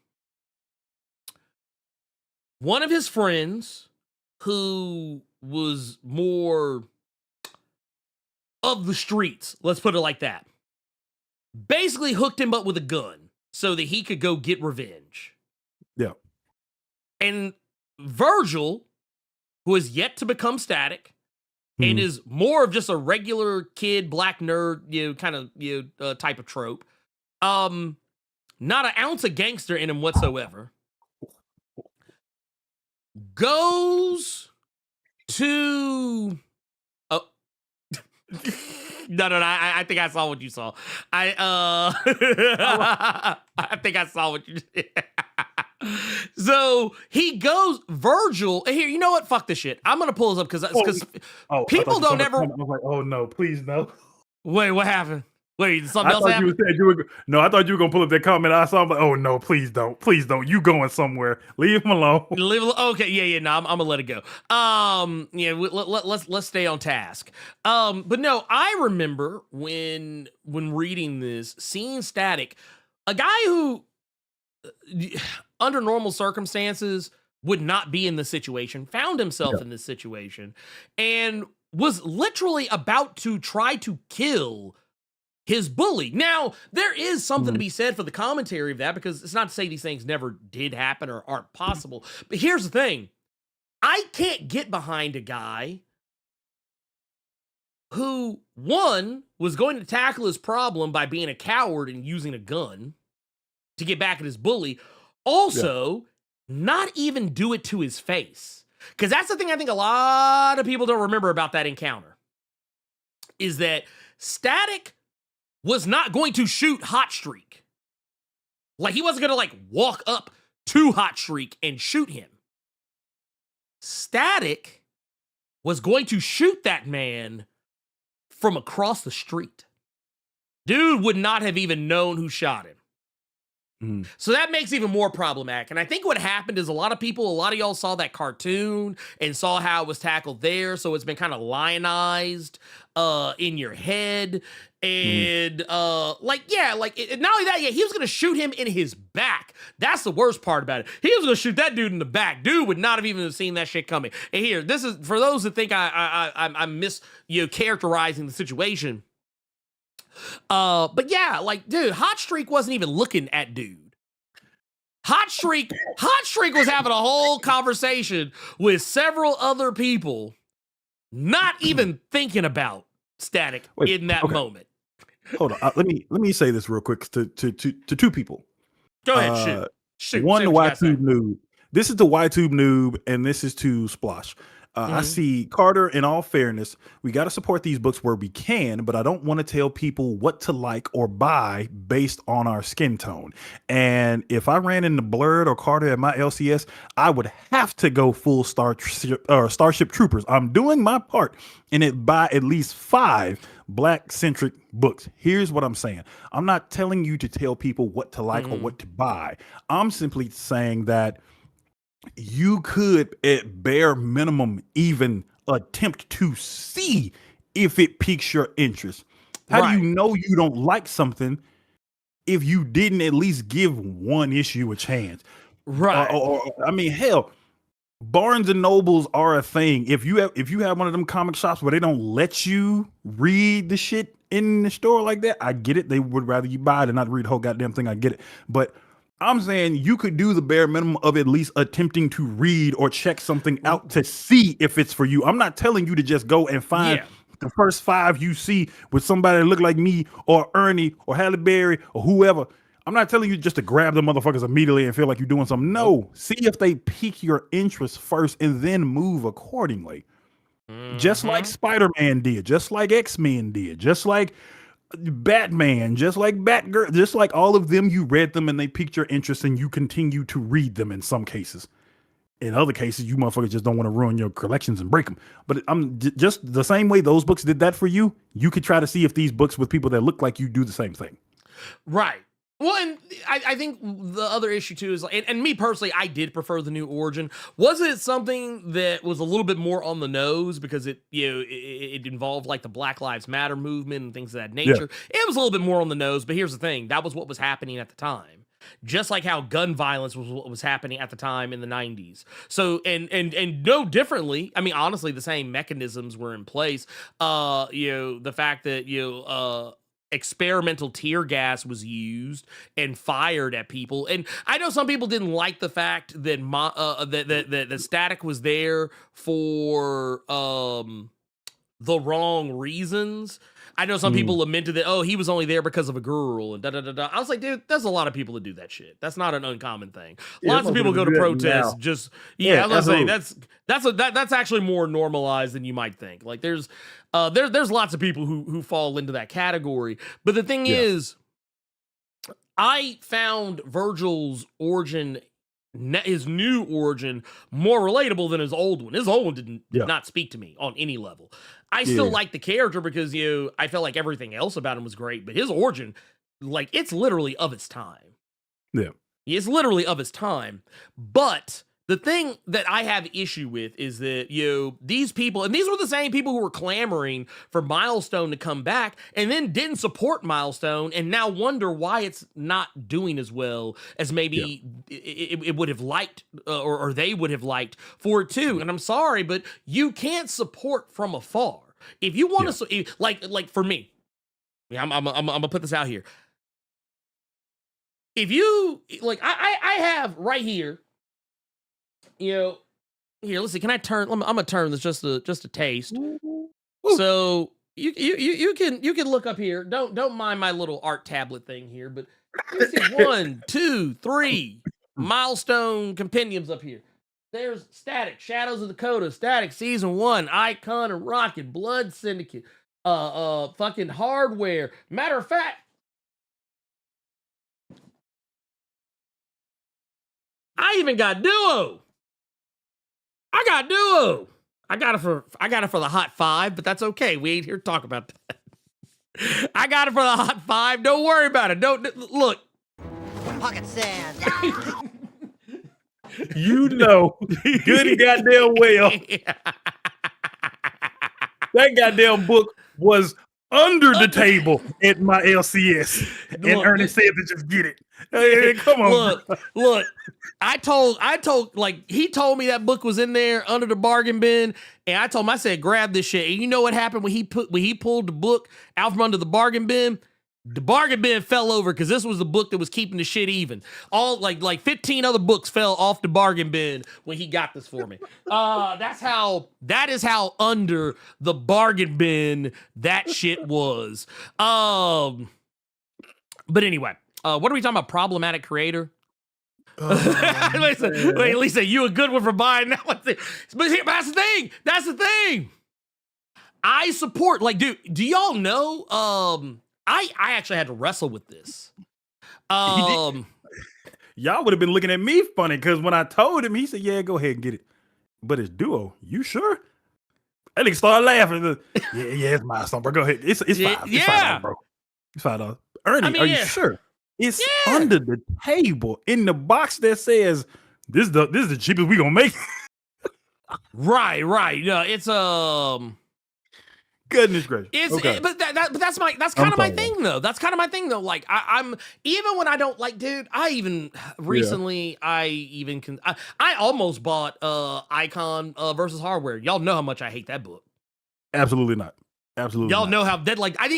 [SPEAKER 2] one of his friends who was more of the streets, let's put it like that, basically hooked him up with a gun so that he could go get revenge.
[SPEAKER 3] Yeah.
[SPEAKER 2] And Virgil, who is yet to become Static, and
[SPEAKER 3] Mhm.
[SPEAKER 2] is more of just a regular kid, black nerd, type of trope. Not an ounce of gangster in him whatsoever. Goes to no, I think I saw what you saw. I think I saw what you did. So he goes, Virgil, and here, you know what? Fuck this shit. I'm gonna pull this up because people don't ever.
[SPEAKER 3] I was like, oh no, please no.
[SPEAKER 2] Wait, what happened? Wait, something
[SPEAKER 3] I
[SPEAKER 2] else
[SPEAKER 3] thought
[SPEAKER 2] happened?
[SPEAKER 3] I thought you were gonna pull up that comment. I saw. I'm like, oh no, please don't, You going somewhere? Leave him alone.
[SPEAKER 2] Okay, yeah. No, I'm gonna let it go. Let's stay on task. But no, I remember when reading this, seeing Static, a guy who, under normal circumstances, would not be in this situation, found himself in this situation, and was literally about to try to kill his bully. Now, there is something to be said for the commentary of that, because it's not to say these things never did happen or aren't possible. But here's the thing. I can't get behind a guy who, one, was going to tackle his problem by being a coward and using a gun to get back at his bully. Also, not even do it to his face. Because that's the thing I think a lot of people don't remember about that encounter. Is that Static was not going to shoot Hot Streak. Like, he wasn't going to, walk up to Hot Streak and shoot him. Static was going to shoot that man from across the street. Dude would not have even known who shot him. So that makes it even more problematic. And I think what happened is a lot of y'all saw that cartoon and saw how it was tackled there. So it's been kind of lionized in your head. And not only that, he was going to shoot him in his back. That's the worst part about it. He was going to shoot that dude in the back. Dude would not have even seen that shit coming. And here, this is for those that think I'm characterizing the situation. But yeah, dude, Hot Streak wasn't even looking at dude. Hot Streak was having a whole conversation with several other people, not even thinking about Static in that moment.
[SPEAKER 3] Hold on, let me say this real quick to two people.
[SPEAKER 2] Go ahead, shoot.
[SPEAKER 3] One, the YTube noob. This is the YTube noob, and this is to Splosh. I see Carter, in all fairness, we got to support these books where we can, but I don't want to tell people what to like or buy based on our skin tone. And if I ran into Blerd or Carter at my LCS, I would have to go full Starship Troopers. I'm doing my part in it by at least 5 Black-centric books. Here's what I'm saying. I'm not telling you to tell people what to like or what to buy. I'm simply saying that you could, at bare minimum, even attempt to see if it piques your interest. How do you know you don't like something if you didn't at least give one issue a chance? Right. I mean, hell, Barnes and Nobles are a thing. If you have one of them comic shops where they don't let you read the shit in the store like that, I get it. They would rather you buy it and not read the whole goddamn thing. I get it. But I'm saying you could do the bare minimum of at least attempting to read or check something out to see if it's for you. I'm not telling you to just go and find the first 5 you see with somebody that look like me or Ernie or Halle Berry or whoever. I'm not telling you just to grab the motherfuckers immediately and feel like you're doing something. No, see if they pique your interest first and then move accordingly. Just like Spider-Man did, just like X-Men did, just like Batman, just like Batgirl, just like all of them, you read them and they piqued your interest and you continue to read them in some cases. In other cases, you motherfuckers just don't want to ruin your collections and break them. But I'm just the same way those books did that for you. You could try to see if these books with people that look like you do the same thing.
[SPEAKER 2] Right. Well, and I think the other issue too is, and me personally, I did prefer the New Origin. Was it something that was a little bit more on the nose because it involved like the Black Lives Matter movement and things of that nature? Yeah. It was a little bit more on the nose, but here's the thing: that was what was happening at the time. Just like how gun violence was what was happening at the time in the 90s. So, and no differently, I mean, honestly, the same mechanisms were in place. The fact that, experimental tear gas was used and fired at people. And I know some people didn't like the fact that that Static was there for the wrong reasons. I know some people lamented that, oh, he was only there because of a girl and da-da-da-da. I was like, dude, there's a lot of people that do that shit. That's not an uncommon thing. Lots of people go to protests just, I was saying that's actually more normalized than you might think. Like there's lots of people who fall into that category. But the thing is, I found Virgil's origin, his new origin, more relatable than his old one. His old one did not speak to me on any level. I still like the character because I felt like everything else about him was great, but his origin, like, it's literally of its time.
[SPEAKER 3] Yeah.
[SPEAKER 2] It's literally of its time. But the thing that I have issue with is that, these people, and these were the same people who were clamoring for Milestone to come back and then didn't support Milestone and now wonder why it's not doing as well as maybe it would have liked or they would have liked for it too. And I'm sorry, but you can't support from afar. If you want to, like for me, I'm gonna put this out here. If you, like, I have right here, here, let's see. Can I turn? I'm gonna turn this just a taste. Ooh. So you can look up here. Don't mind my little art tablet thing here, but you see 1, 2, 3 Milestone compendiums up here. There's Static, Shadows of Dakota, Static Season 1, Icon and Rocket, Blood Syndicate, fucking Hardware. Matter of fact, I even got Duo. I got Duo. I got it for the Hot 5, but that's okay. We ain't here to talk about that. I got it for the Hot 5. Don't worry about it. Don't look.
[SPEAKER 4] Pocket sand.
[SPEAKER 3] Good goddamn well. That goddamn book was under the table at my LCS, and Ernie said to just get it. Hey, come on,
[SPEAKER 2] look. I told, like, he told me that book was in there under the bargain bin, and I told him, I said, grab this shit. And you know what happened when he pulled the book out from under the bargain bin? The bargain bin fell over because this was the book that was keeping the shit even. All like 15 other books fell off the bargain bin when he got this for me. That is how under the bargain bin that shit was. But anyway, what are we talking about? Problematic creator? Wait, Lisa, you a good one for buying that one. But that's the thing. I support, like, dude, do y'all know, I actually had to wrestle with this.
[SPEAKER 3] Y'all would have been looking at me funny because when I told him, he said, "Yeah, go ahead and get it." But it's Duo. You sure? I think started laughing. Yeah, it's Milestone, bro. Go ahead. It's $5. It's $5, bro. It's $5. Ernie, are you sure? It's under the table in the box that says this is the cheapest we gonna make.
[SPEAKER 2] Right. No, it's
[SPEAKER 3] Goodness gracious.
[SPEAKER 2] But that's kind of my thing though. That's kind of my thing though. Like I'm even when I don't like, dude. I even recently, I almost bought Icon versus Hardware. Y'all know how much I hate that book.
[SPEAKER 3] Absolutely not. Absolutely.
[SPEAKER 2] Y'all know how dead. Like I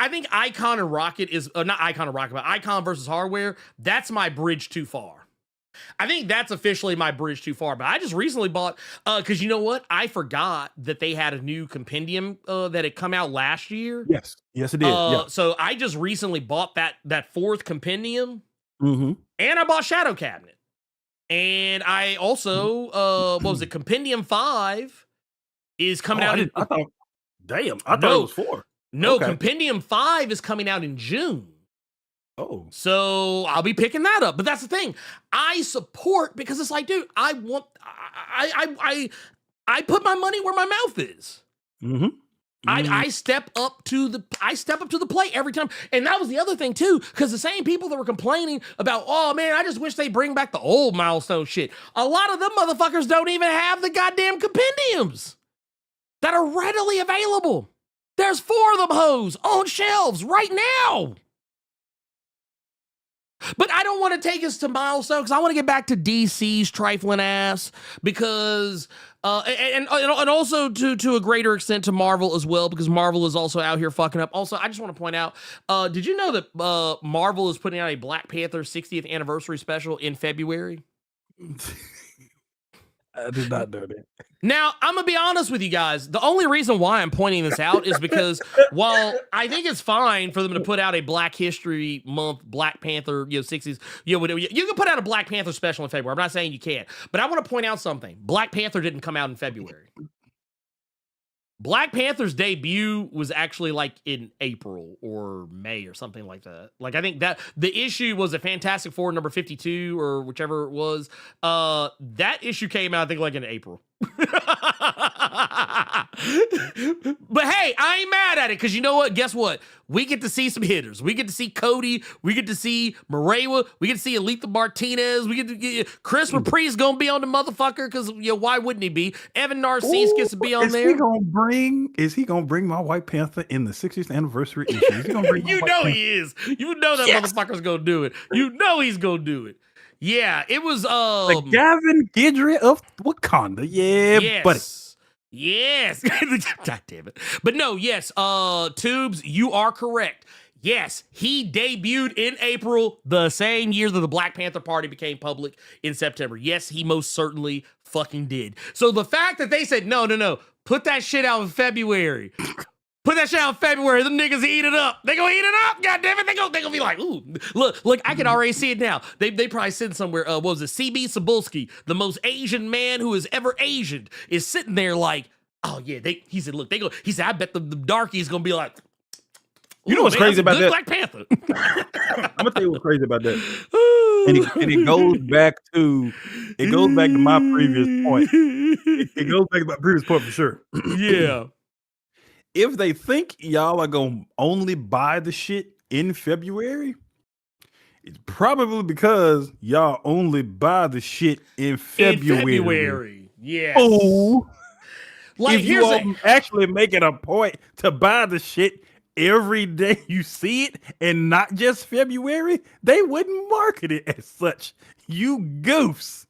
[SPEAKER 2] think Icon and Rocket is not Icon and Rocket, but Icon versus Hardware. That's my bridge too far. I think that's officially my bridge too far, but I just recently bought, because you know what? I forgot that they had a new compendium that had come out last year.
[SPEAKER 3] Yes, it did.
[SPEAKER 2] So I just recently bought that fourth compendium, and I bought Shadow Cabinet. And I also, what was it? Compendium 5 is coming out.
[SPEAKER 3] I thought it was 4.
[SPEAKER 2] No,
[SPEAKER 3] Okay.
[SPEAKER 2] Compendium 5 is coming out in June.
[SPEAKER 3] Oh,
[SPEAKER 2] So I'll be picking that up. But that's the thing. I support because it's like, dude, I put my money where my mouth is.
[SPEAKER 3] mm-hmm.
[SPEAKER 2] I step up to the plate every time. And that was the other thing too, because the same people that were complaining about, oh man, I just wish they bring back the old milestone shit. A lot of them motherfuckers don't even have the goddamn compendiums that are readily available. There's 4 of them hoes on shelves right now. But I don't want to take us to milestone because I want to get back to DC's trifling ass because and also to a greater extent to Marvel as well, because Marvel is also out here fucking up. Also, I just want to point out, did you know that Marvel is putting out a Black Panther 60th anniversary special in February?
[SPEAKER 3] I did not know that.
[SPEAKER 2] Now, I'm going to be honest with you guys. The only reason why I'm pointing this out is because while I think it's fine for them to put out a Black History Month, Black Panther, 60s, whatever, you can put out a Black Panther special in February. I'm not saying you can't, but I want to point out something. Black Panther didn't come out in February. Black Panther's debut was actually like in April or May or something like that. Like, I think that the issue was a Fantastic Four number 52 or whichever it was. That issue came out, I think, like in April. But hey, I ain't mad at it because you know what? Guess what? We get to see some hitters. We get to see Cody. We get to see Marewa. We get to see Aletha Martinez. We get to get Chris Reprise gonna be on the motherfucker because why wouldn't he be? Evan Narcisse gets to be on there.
[SPEAKER 3] Is he gonna bring my White Panther in the 60th anniversary issue? Is he gonna bring
[SPEAKER 2] You know he is. You know that motherfucker's gonna do it. You know he's gonna do it. Yeah, it was
[SPEAKER 3] the Gavin Guidry of Wakanda. Yeah,
[SPEAKER 2] yes.
[SPEAKER 3] buddy.
[SPEAKER 2] Yes. God damn it. But no, yes, Tubes, you are correct. Yes, he debuted in April, the same year that the Black Panther Party became public in September. Yes, he most certainly fucking did. So the fact that they said, no, put that shit out in February. Put that shit out in February. Them niggas eat it up. They gonna eat it up. God damn it. They gonna be like, ooh, look, I can already see it now. They probably said somewhere, what was it? CB Cebulski, the most Asian man who has ever Asianed, is sitting there like, oh yeah, he said, look, he said, I bet the darkie's gonna be like,
[SPEAKER 3] you know what's crazy about that?
[SPEAKER 2] Black Panther.
[SPEAKER 3] I'm gonna tell you what's crazy about that. And it goes back to my previous point. It goes back to my previous point for sure.
[SPEAKER 2] Yeah.
[SPEAKER 3] If they think y'all are gonna only buy the shit in February, it's probably because y'all only buy the shit in February.
[SPEAKER 2] Yeah.
[SPEAKER 3] Oh,
[SPEAKER 2] like
[SPEAKER 3] if you all actually making a point to buy the shit every day you see it and not just February, they wouldn't market it as such. You goofs.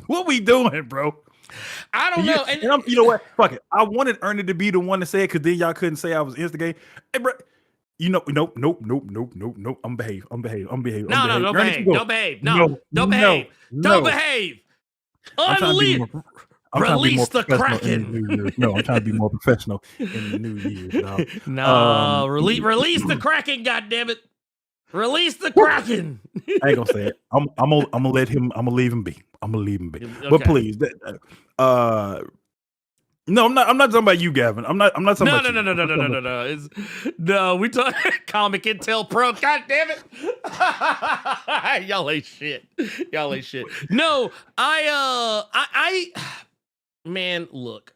[SPEAKER 3] What we doing, bro?
[SPEAKER 2] I don't know. And
[SPEAKER 3] you know what? Fuck it. I wanted Ernie to be the one to say it because then y'all couldn't say I was instigating. Hey, bro. Nope. I'm behave. No, don't behave.
[SPEAKER 2] Don't behave. Don't behave. No, don't behave. Don't behave. Release the Kraken.
[SPEAKER 3] No, I'm trying to be more professional in the new year.
[SPEAKER 2] No, release the Kraken, goddammit. Release the Kraken.
[SPEAKER 3] I ain't gonna say it. I'm gonna let him. I'm gonna leave him be. Okay. But please, no, I'm not talking about you, Gavin. I'm not talking about you.
[SPEAKER 2] No. We talk Comic Intel Pro. God damn it. Y'all ain't shit. No, man, look.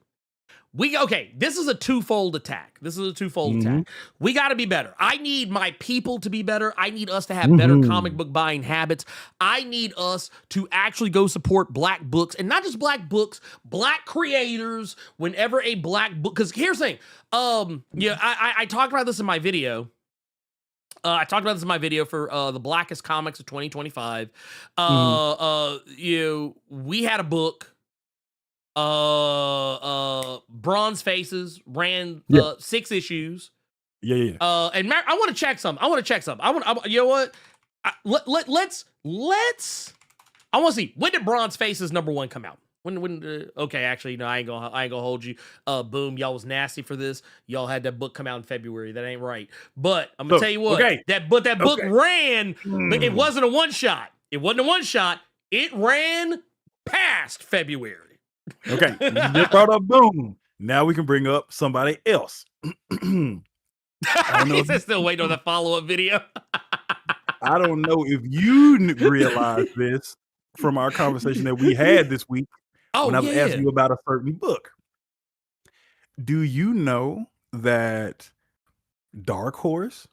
[SPEAKER 2] This is a twofold attack. We got to be better. I need my people to be better. I need us to have better comic book buying habits. I need us to actually go support Black books, and not just Black books, Black creators. Whenever a Black book, because here's the thing. I talked about this in my video. I talked about this in my video for the Blackest Comics of 2025. We had a book. Bronze Faces ran 6 issues.
[SPEAKER 3] Yeah.
[SPEAKER 2] And I want to check something. You know what? Let's. I want to see, when did Bronze Faces #1 come out? Actually, no, I ain't gonna hold you. Boom, y'all was nasty for this. Y'all had that book come out in February. That ain't right. But I'm gonna tell you what. That book ran, but it wasn't a one shot. It ran past February.
[SPEAKER 3] Okay, you just brought up Boom. Now we can bring up somebody else. I don't know
[SPEAKER 2] He's still waiting on the follow-up video.
[SPEAKER 3] I don't know if you realize this from our conversation that we had this week when I was asking you about a certain book. Do you know that Dark Horse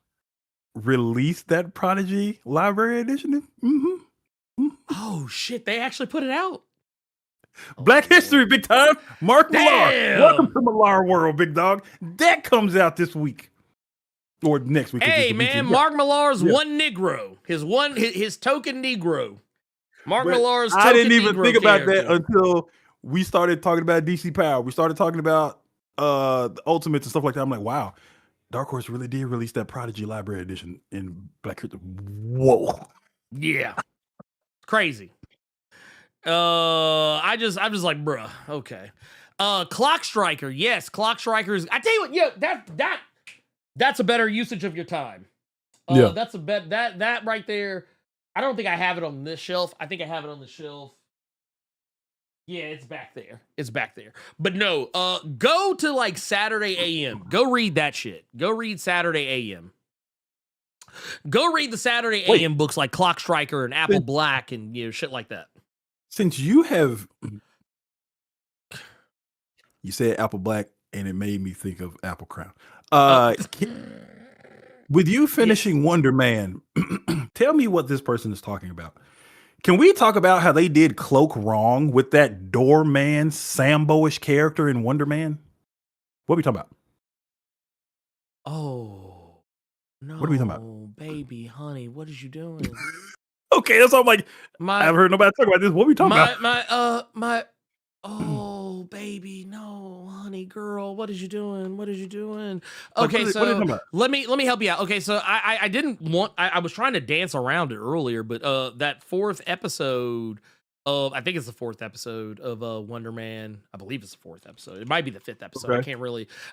[SPEAKER 3] released that Prodigy Library Edition?
[SPEAKER 2] Oh shit! They actually put it out.
[SPEAKER 3] Black History, big time. Mark Millar.
[SPEAKER 2] Damn.
[SPEAKER 3] Welcome to Millar World, big dog. That comes out this week. Or next week.
[SPEAKER 2] Hey man, Mark Millar's one Negro. His token Negro. Mark Millar's token
[SPEAKER 3] I didn't even
[SPEAKER 2] Negro
[SPEAKER 3] think about
[SPEAKER 2] character.
[SPEAKER 3] that until we started talking about DC Power. We started talking about the Ultimates and stuff like that. I'm like, wow, Dark Horse really did release that Prodigy Library Edition in Black History. Whoa.
[SPEAKER 2] Yeah. Crazy. I'm just like, bruh, okay. Clock Striker, yes, Clock Strikers. I tell you what, yeah, that's a better usage of your time.
[SPEAKER 3] Yeah.
[SPEAKER 2] That's a bet that right there. I don't think I have it on this shelf. I think I have it on the shelf. Yeah, it's back there. It's back there. But no, go to like Saturday AM. Go read that shit. Go read Saturday AM. Go read the Saturday AM books like Clock Striker and Apple Black and shit like that.
[SPEAKER 3] Since you said Apple Black and it made me think of Apple Crown. With you finishing Wonder Man, tell me what this person is talking about. Can we talk about how they did Cloak wrong with that doorman Sambo-ish character in Wonder Man? What are we talking about?
[SPEAKER 2] Oh, no.
[SPEAKER 3] What are we talking about?
[SPEAKER 2] Baby, honey, what is you doing?
[SPEAKER 3] Okay, that's all I'm like, I haven't heard nobody talk about this. What are we talking about?
[SPEAKER 2] Oh, baby, no, honey, girl, what is you doing? What is you doing?
[SPEAKER 3] Like,
[SPEAKER 2] Okay,
[SPEAKER 3] what are you
[SPEAKER 2] so
[SPEAKER 3] talking about?
[SPEAKER 2] let me help you out. Okay, so I didn't want, I was trying to dance around it earlier, but that fourth episode of, I think it's the fourth episode of Wonder Man. I believe it's the fourth episode. It might be the fifth episode.
[SPEAKER 3] Okay.
[SPEAKER 2] I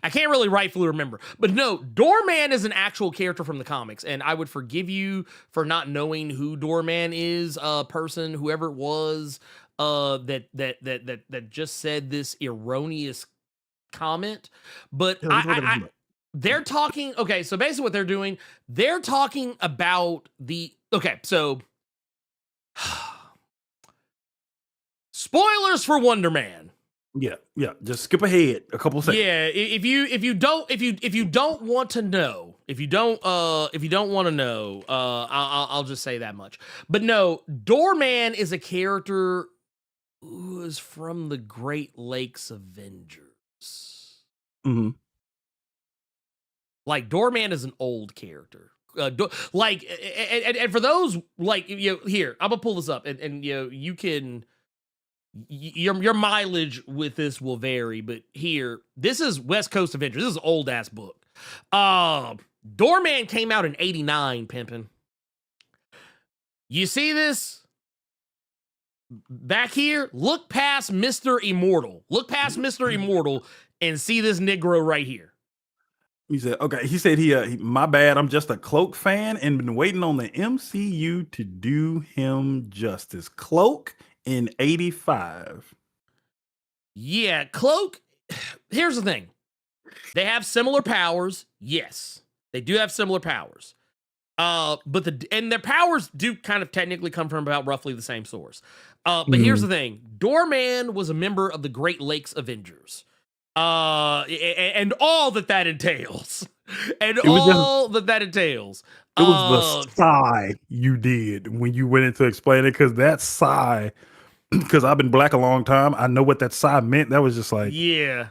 [SPEAKER 2] can't really rightfully remember. But no, Doorman is an actual character from the comics, and I would forgive you for not knowing who Doorman is, person, whoever it was, that just said this erroneous comment. But they're talking. Okay, so basically what they're doing, they're talking about so. Spoilers for Wonder Man.
[SPEAKER 3] Yeah. Just skip ahead a couple seconds.
[SPEAKER 2] Yeah, if you don't want to know, I'll just say that much. But no, Doorman is a character who is from the Great Lakes Avengers.
[SPEAKER 3] Mm-hmm.
[SPEAKER 2] Like Doorman is an old character. And for those here, I'm gonna pull this up and you can. Your mileage with this will vary, but here, this is West Coast Avengers. This is an old ass book. Doorman came out in 89, pimpin'. You see this? Back here, look past Mr. Immortal. Look past Mr. Immortal and see this Negro right here.
[SPEAKER 3] He said, okay, he said, he my bad, I'm just a Cloak fan and been waiting on the MCU to do him justice. Cloak in 85.
[SPEAKER 2] Yeah, Cloak. Here's the thing. They have similar powers. Yes, they do have similar powers. But their powers do kind of technically come from about roughly the same source. But here's the thing. Doorman was a member of the Great Lakes Avengers. And all that entails. And all that entails.
[SPEAKER 3] It was the sigh you did when you went into explaining it, because that sigh, because I've been black a long time, I know what that sigh meant. That was just like,
[SPEAKER 2] yeah,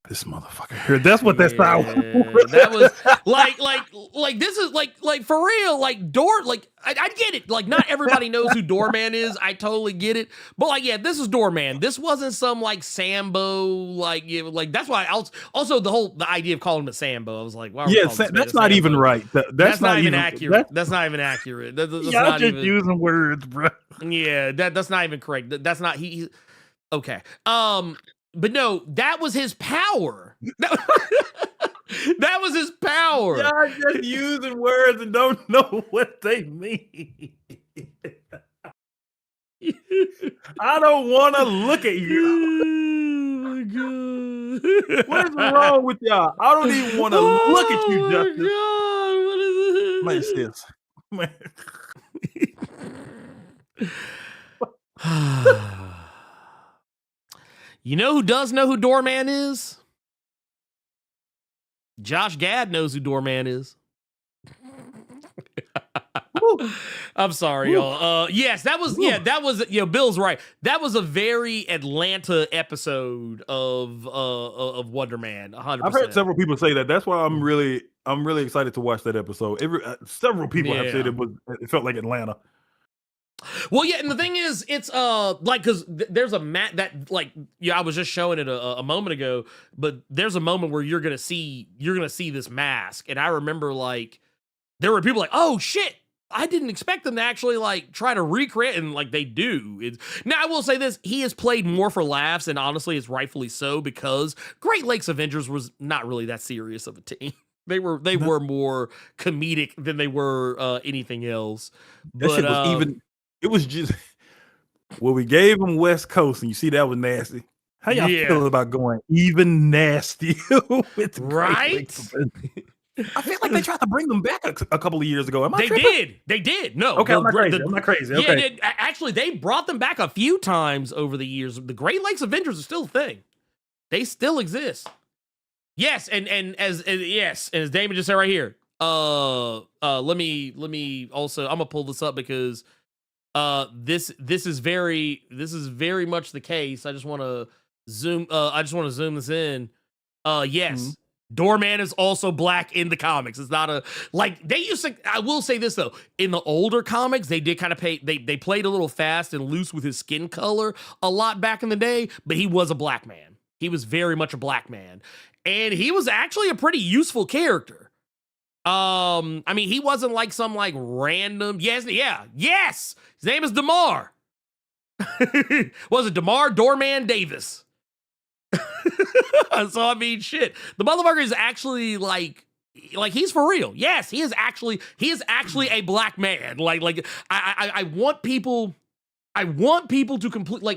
[SPEAKER 3] this motherfucker. That's what that sigh was.
[SPEAKER 2] That was like this is like for real, like I get it. Like, not everybody knows who Doorman is. I totally get it. But like, yeah, this is Doorman. This wasn't some like Sambo, like that's why also the idea of calling him a Sambo. I was like, wow,
[SPEAKER 3] yeah, that's not even right. That's not even
[SPEAKER 2] accurate. That's not even accurate. That's
[SPEAKER 3] not just using words, bro.
[SPEAKER 2] Yeah, that's not even correct. That's not he. Okay. But no, that was his power. That was his power.
[SPEAKER 3] Y'all just using words and don't know what they mean. I don't want to look at you.
[SPEAKER 2] Oh my
[SPEAKER 3] What is wrong with y'all? I don't even want to look at you, Justin.
[SPEAKER 2] Oh my God, what is
[SPEAKER 3] Man, sis. Man.
[SPEAKER 2] You know who does know who Doorman is? Josh Gad knows who Doorman is. I'm sorry, y'all. Yes, that was Bill's right. That was a very Atlanta episode of Wonder Man. 100%.
[SPEAKER 3] I've heard several people say that. That's why I'm really excited to watch that episode. Several people have said it felt like Atlanta.
[SPEAKER 2] Well, yeah, and the thing is, it's like because there's a that like I was just showing it a moment ago, but there's a moment where you're gonna see this mask, and I remember like there were people like, oh shit, I didn't expect them to actually like try to recreate, and like they do. Now I will say this: he has played more for laughs, and honestly, it's rightfully so because Great Lakes Avengers was not really that serious of a team. They were more comedic than they were anything else.
[SPEAKER 3] That shit was even. It was just we gave them West Coast, and you see that was nasty. How y'all feel about going even nasty with
[SPEAKER 2] right?
[SPEAKER 3] I feel like they tried to bring them back a couple of years ago.
[SPEAKER 2] They did. No,
[SPEAKER 3] okay, I'm not crazy. Okay.
[SPEAKER 2] Yeah, actually, they brought them back a few times over the years. The Great Lakes Avengers are still a thing. They still exist. Yes, and as Damon just said right here. Let me also. I'm gonna pull this up because. This is very much the case. I just want to zoom this in. Yes. Doorman is also black in the comics. It's not they used to. I will say this though, in the older comics, they did kind of they played a little fast and loose with his skin color a lot back in the day, but he was a black man. He was very much a black man, and he was actually a pretty useful character. I mean, he wasn't like some like random. Yes. His name is DeMar. Was it DeMar Doorman Davis? So I mean, shit. The motherfucker is actually like he's for real. Yes, he is actually a black man. I want people to complete let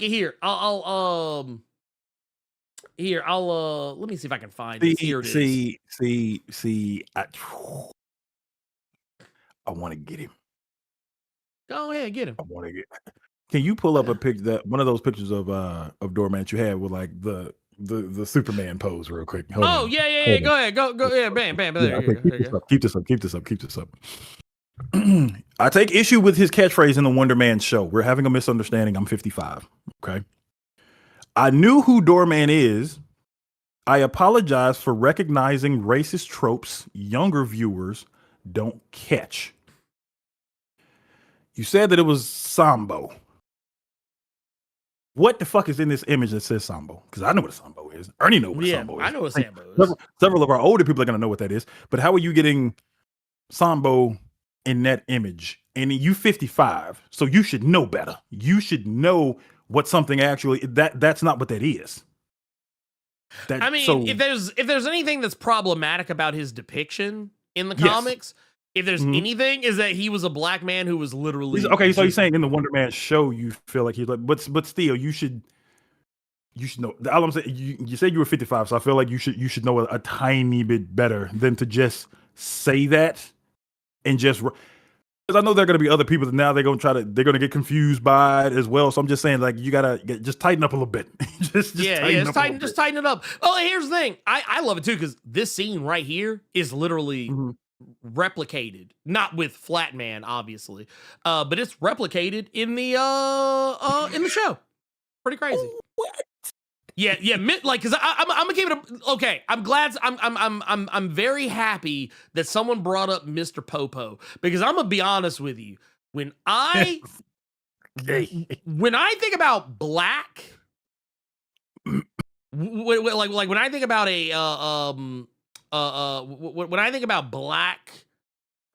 [SPEAKER 2] me see if I can find it. Here it is.
[SPEAKER 3] I want to get him.
[SPEAKER 2] Go ahead, get him.
[SPEAKER 3] I want to get. Can you pull up a picture one of those pictures of Doorman that you had with like the Superman pose real quick?
[SPEAKER 2] Hold on. Yeah. Go ahead. Go. Yeah, bam. There you go.
[SPEAKER 3] Keep this up. I take issue with his catchphrase in the Wonder Man show. We're having a misunderstanding. I'm 55. Okay. I knew who Doorman is. I apologize for recognizing racist tropes younger viewers don't catch. You said that it was Sambo. What the fuck is in this image that says Sambo? Because I know what a Sambo is. Ernie knows what a Sambo is.
[SPEAKER 2] I know what Sambo is.
[SPEAKER 3] Several of our older people are going to know what that is. But how are you getting Sambo in that image? And you 55, so you should know better. You should know what something actually that's not what that is.
[SPEAKER 2] I mean, if there's anything that's problematic about his depiction in the comics, if there's anything, is that he was a black man who was literally
[SPEAKER 3] okay. So you're saying in the Wonder Man show, you feel like he's like, but still, you should know. All I'm saying, you said you were 55, so I feel like you should know a tiny bit better than to just say that and just. Because I know there are going to be other people that now they're going to get confused by it as well. So I'm just saying, like, you got to just tighten up a little bit. just
[SPEAKER 2] tighten it up. Oh, here's the thing. I love it too, because this scene right here is literally replicated, not with Flat Man, obviously, but it's replicated in the show. Pretty crazy.
[SPEAKER 3] What?
[SPEAKER 2] Yeah, like, cause I'm gonna give it a okay. I'm glad. I'm very happy that someone brought up Mr. Popo, because I'm gonna be honest with you. When I think about black, when I think about when I think about black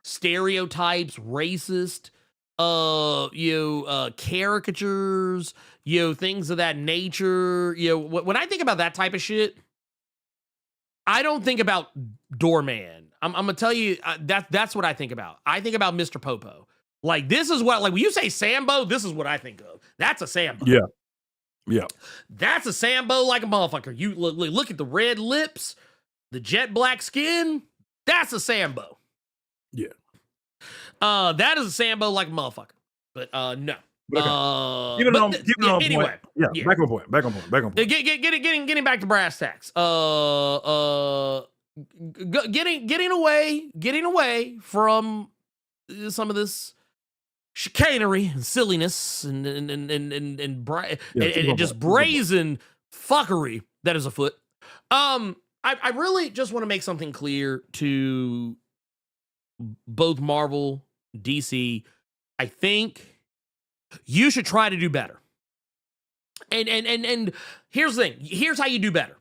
[SPEAKER 2] stereotypes, racist, caricatures, things of that nature, when I think about that type of shit, I don't think about Doorman. I'm gonna tell you, that's what I think about. I think about Mr. Popo. Like, this is what, like, when you say Sambo, this is what I think of. That's a Sambo.
[SPEAKER 3] Yeah. Yeah.
[SPEAKER 2] That's a Sambo like a motherfucker. You look at the red lips, the jet black skin. That's a Sambo.
[SPEAKER 3] Yeah.
[SPEAKER 2] That is a Sambo like a motherfucker. But no.
[SPEAKER 3] But okay. Keep it on
[SPEAKER 2] anyway.
[SPEAKER 3] point. Yeah. Back on point.
[SPEAKER 2] Getting back to brass tacks. Getting away from some of this chicanery and silliness and just brazen fuckery that is afoot. I really just want to make something clear to both Marvel, DC. I think you should try to do better. And here's the thing. Here's how you do better.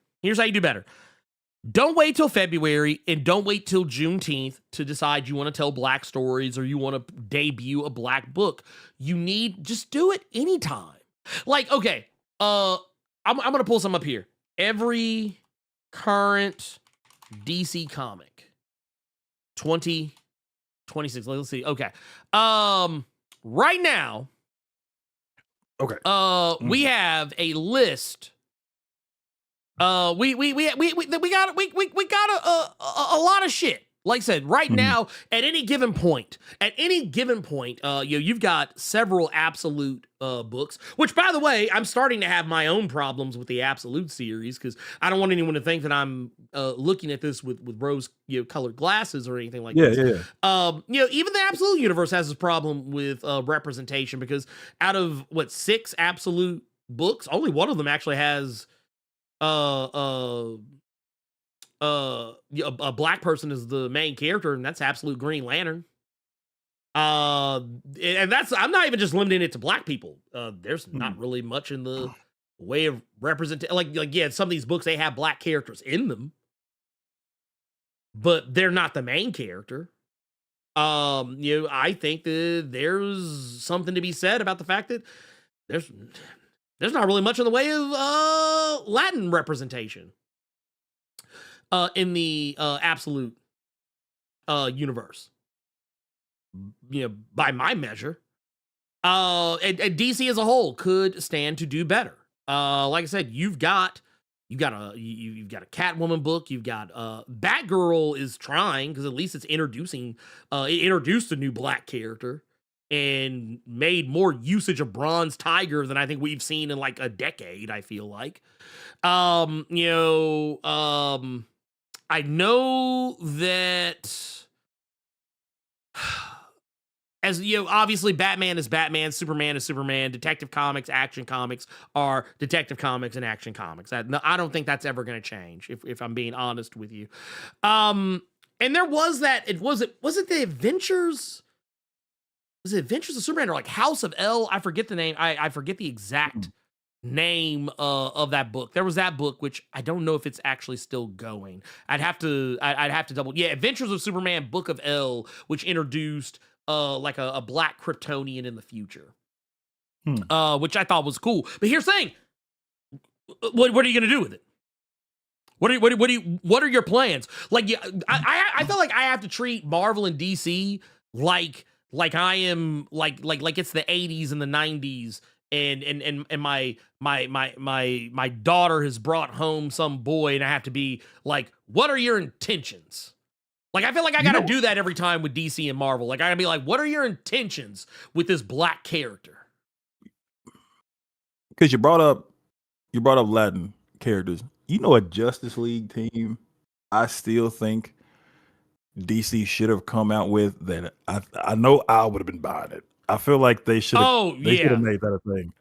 [SPEAKER 2] Don't wait till February and don't wait till Juneteenth to decide you want to tell black stories or you want to debut a black book. Just do it anytime. Like, okay, I'm going to pull some up here. Every current DC comic, 2026. Let's see. Okay. Right now,
[SPEAKER 3] okay.
[SPEAKER 2] We have a list. We got a lot of shit. Like I said, right now, at any given point, you've got several Absolute books, which, by the way, I'm starting to have my own problems with the Absolute series because I don't want anyone to think that I'm looking at this with rose colored glasses or anything like this. Even the Absolute universe has this problem with representation because out of 6 Absolute books, only one of them actually has a black person is the main character, and that's Absolute Green Lantern. And that's, I'm not even just limiting it to black people. There's not really much in the way of representation. Like some of these books, they have black characters in them, but they're not the main character. I think that there's something to be said about the fact that there's not really much in the way of Latin representation in the Absolute universe. By my measure, and DC as a whole could stand to do better. Like I said, you've got a Catwoman book. You've got Batgirl is trying because at least it's it introduced a new black character and made more usage of Bronze Tiger than I think we've seen in like a decade. I feel like, I know that. As obviously Batman is Batman, Superman is Superman, Detective Comics, Action Comics are Detective Comics and Action Comics. I don't think that's ever going to change, if I'm being honest with you. And there was that. Was it the Adventures? Was it Adventures of Superman or like House of L? I forget the name. I forget the exact name of that book. There was that book, which I don't know if it's actually still going. I'd have to double. Yeah, Adventures of Superman, Book of L, which introduced like a black Kryptonian in the future, which I thought was cool. But here's the thing: what are you gonna do with it? What are your plans? Like, I feel like I have to treat Marvel and DC like I am like it's the 80s and the 90s, and my daughter has brought home some boy, and I have to be like, what are your intentions? Like, I feel like I gotta do that every time with DC and Marvel. Like, I gotta be like, what are your intentions with this black character?
[SPEAKER 3] Because you brought up Latin characters. A Justice League team, I still think DC should have come out with that. I know I would have been buying it. I feel like they should have. Should have made that a thing.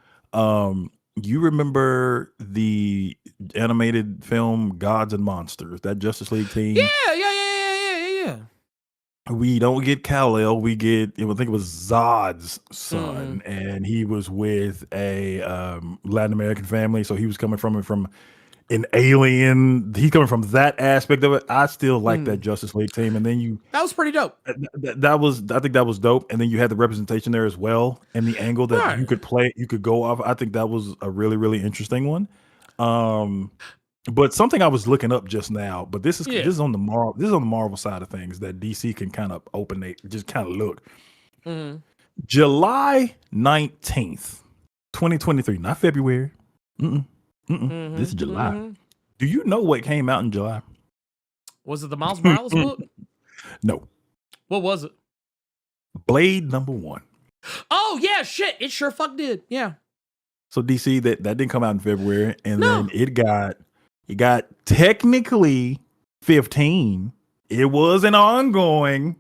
[SPEAKER 3] You remember the animated film Gods and Monsters? That Justice League team.
[SPEAKER 2] Yeah.
[SPEAKER 3] We don't get Kal-El. We get, I think it was Zod's son, and he was with a Latin American family. So he was coming from an alien. He's coming from that aspect of it. I still like that Justice League team. And then that
[SPEAKER 2] was pretty dope.
[SPEAKER 3] I think that was dope. And then you had the representation there as well, and the angle that you could play, you could go off. I think that was a really, really interesting one. But something I was looking up just now, but this is on the Marvel side of things that DC can kind of just kind of look. July 19th, 2023, not February, Mm-mm. Mm-mm. This is July. Do you know what came out in July?
[SPEAKER 2] Was it the Miles Morales book?
[SPEAKER 3] No.
[SPEAKER 2] What was it?
[SPEAKER 3] Blade #1.
[SPEAKER 2] Oh yeah, shit. It sure fuck did. Yeah.
[SPEAKER 3] So DC, that didn't come out in February, and
[SPEAKER 2] No.
[SPEAKER 3] then it got technically 15. It was an ongoing.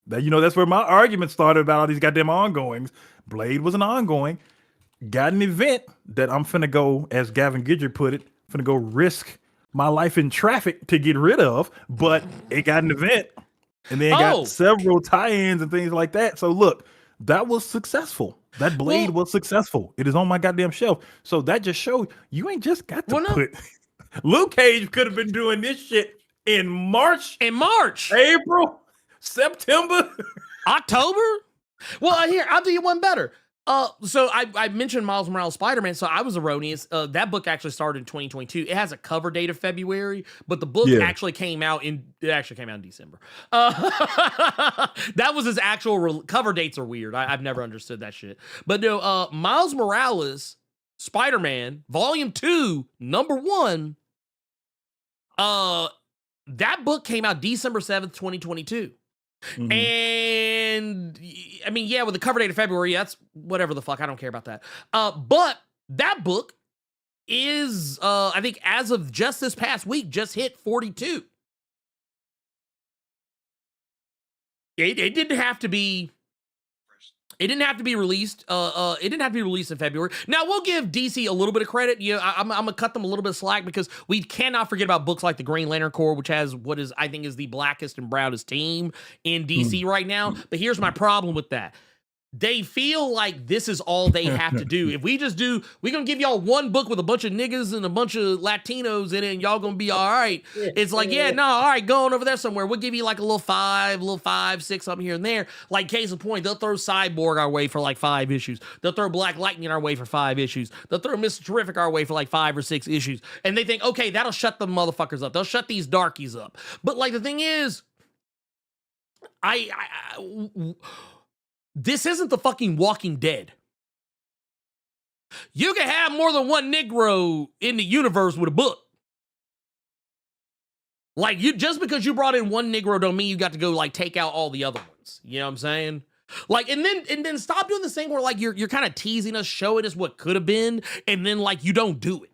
[SPEAKER 3] That that's where my argument started about all these goddamn ongoings. Blade was an ongoing. Got an event that I'm finna go, as Gavin Gidger put it, finna go risk my life in traffic to get rid of, but it got an event, and then it got several tie-ins and things like that. So look, that was successful. That Blade was successful. It is on my goddamn shelf. So that just showed you ain't just got to put. Luke Cage could have been doing this shit in March, April, September,
[SPEAKER 2] October. Well, here I'll do you one better. So I mentioned Miles Morales Spider-Man, so I was erroneous. That book actually started in 2022. It has a cover date of February, but the book actually came out in December. That was his actual cover dates are weird. I've never understood that shit. But no, Miles Morales Spider-Man Volume 2, #1. That book came out December 7th, 2022. Mm-hmm. And I mean, yeah, with the cover date of February, that's whatever the fuck. I don't care about that. But that book is, I think, as of just this past week, just hit 42. It didn't have to be. It didn't have to be released. It didn't have to be released in February. Now we'll give DC a little bit of credit. I'm gonna cut them a little bit of slack because we cannot forget about books like the Green Lantern Corps, which has what is I think is the blackest and brownest team in DC right now. But here's my problem with that. They feel like this is all they have to do. If we just do, we're going to give y'all one book with a bunch of niggas and a bunch of Latinos in it, and y'all going to be all right. It's like, yeah, no, all right, go on over there somewhere. We'll give you like a little 5, 6, something here and there. Like, case in point, they'll throw Cyborg our way for like 5 issues. They'll throw Black Lightning our way for 5 issues. They'll throw Mr. Terrific our way for like 5 or 6 issues. And they think, okay, that'll shut the motherfuckers up. They'll shut these darkies up. But like, the thing is, this isn't the fucking Walking Dead. You can have more than one Negro in the universe with a book. Like, just because you brought in one Negro don't mean you got to go like take out all the other ones. You know what I'm saying? Like, and then stop doing this thing where like you're kind of teasing us, showing us what could have been, and then like you don't do it.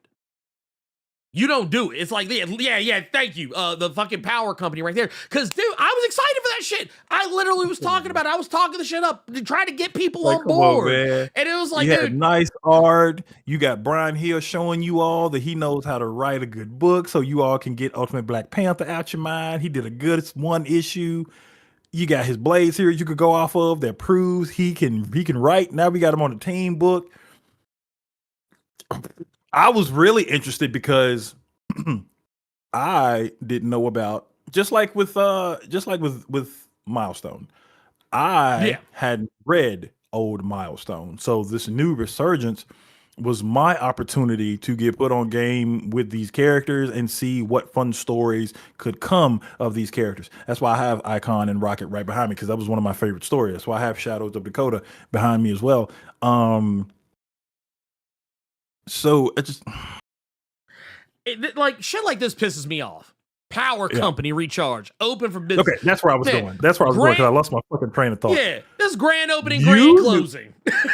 [SPEAKER 2] You don't do it. It's like, yeah, thank you. The fucking power company right there. Because, dude, I was excited for that shit. I literally was talking about it. I was talking the shit up to try to get people on board. And it was like,
[SPEAKER 3] you
[SPEAKER 2] dude.
[SPEAKER 3] had nice art. You got Brian Hill showing you all that he knows how to write a good book so you all can get Ultimate Black Panther out your mind. He did a good one issue. You got his Blade series you could go off of that proves he can write. Now we got him on the team book. I was really interested because I didn't know about just like with Milestone. I hadn't read old Milestone, so this new resurgence was my opportunity to get put on game with these characters and see what fun stories could come of these characters. That's why I have Icon and Rocket right behind me because that was one of my favorite stories. That's why I have Shadows of Dakota behind me as well. So it just
[SPEAKER 2] like shit like this pisses me off. Power company recharge open for business.
[SPEAKER 3] Okay, that's where I was going. That's where I was going because I lost my fucking train of thought.
[SPEAKER 2] Yeah, this grand opening, grand closing.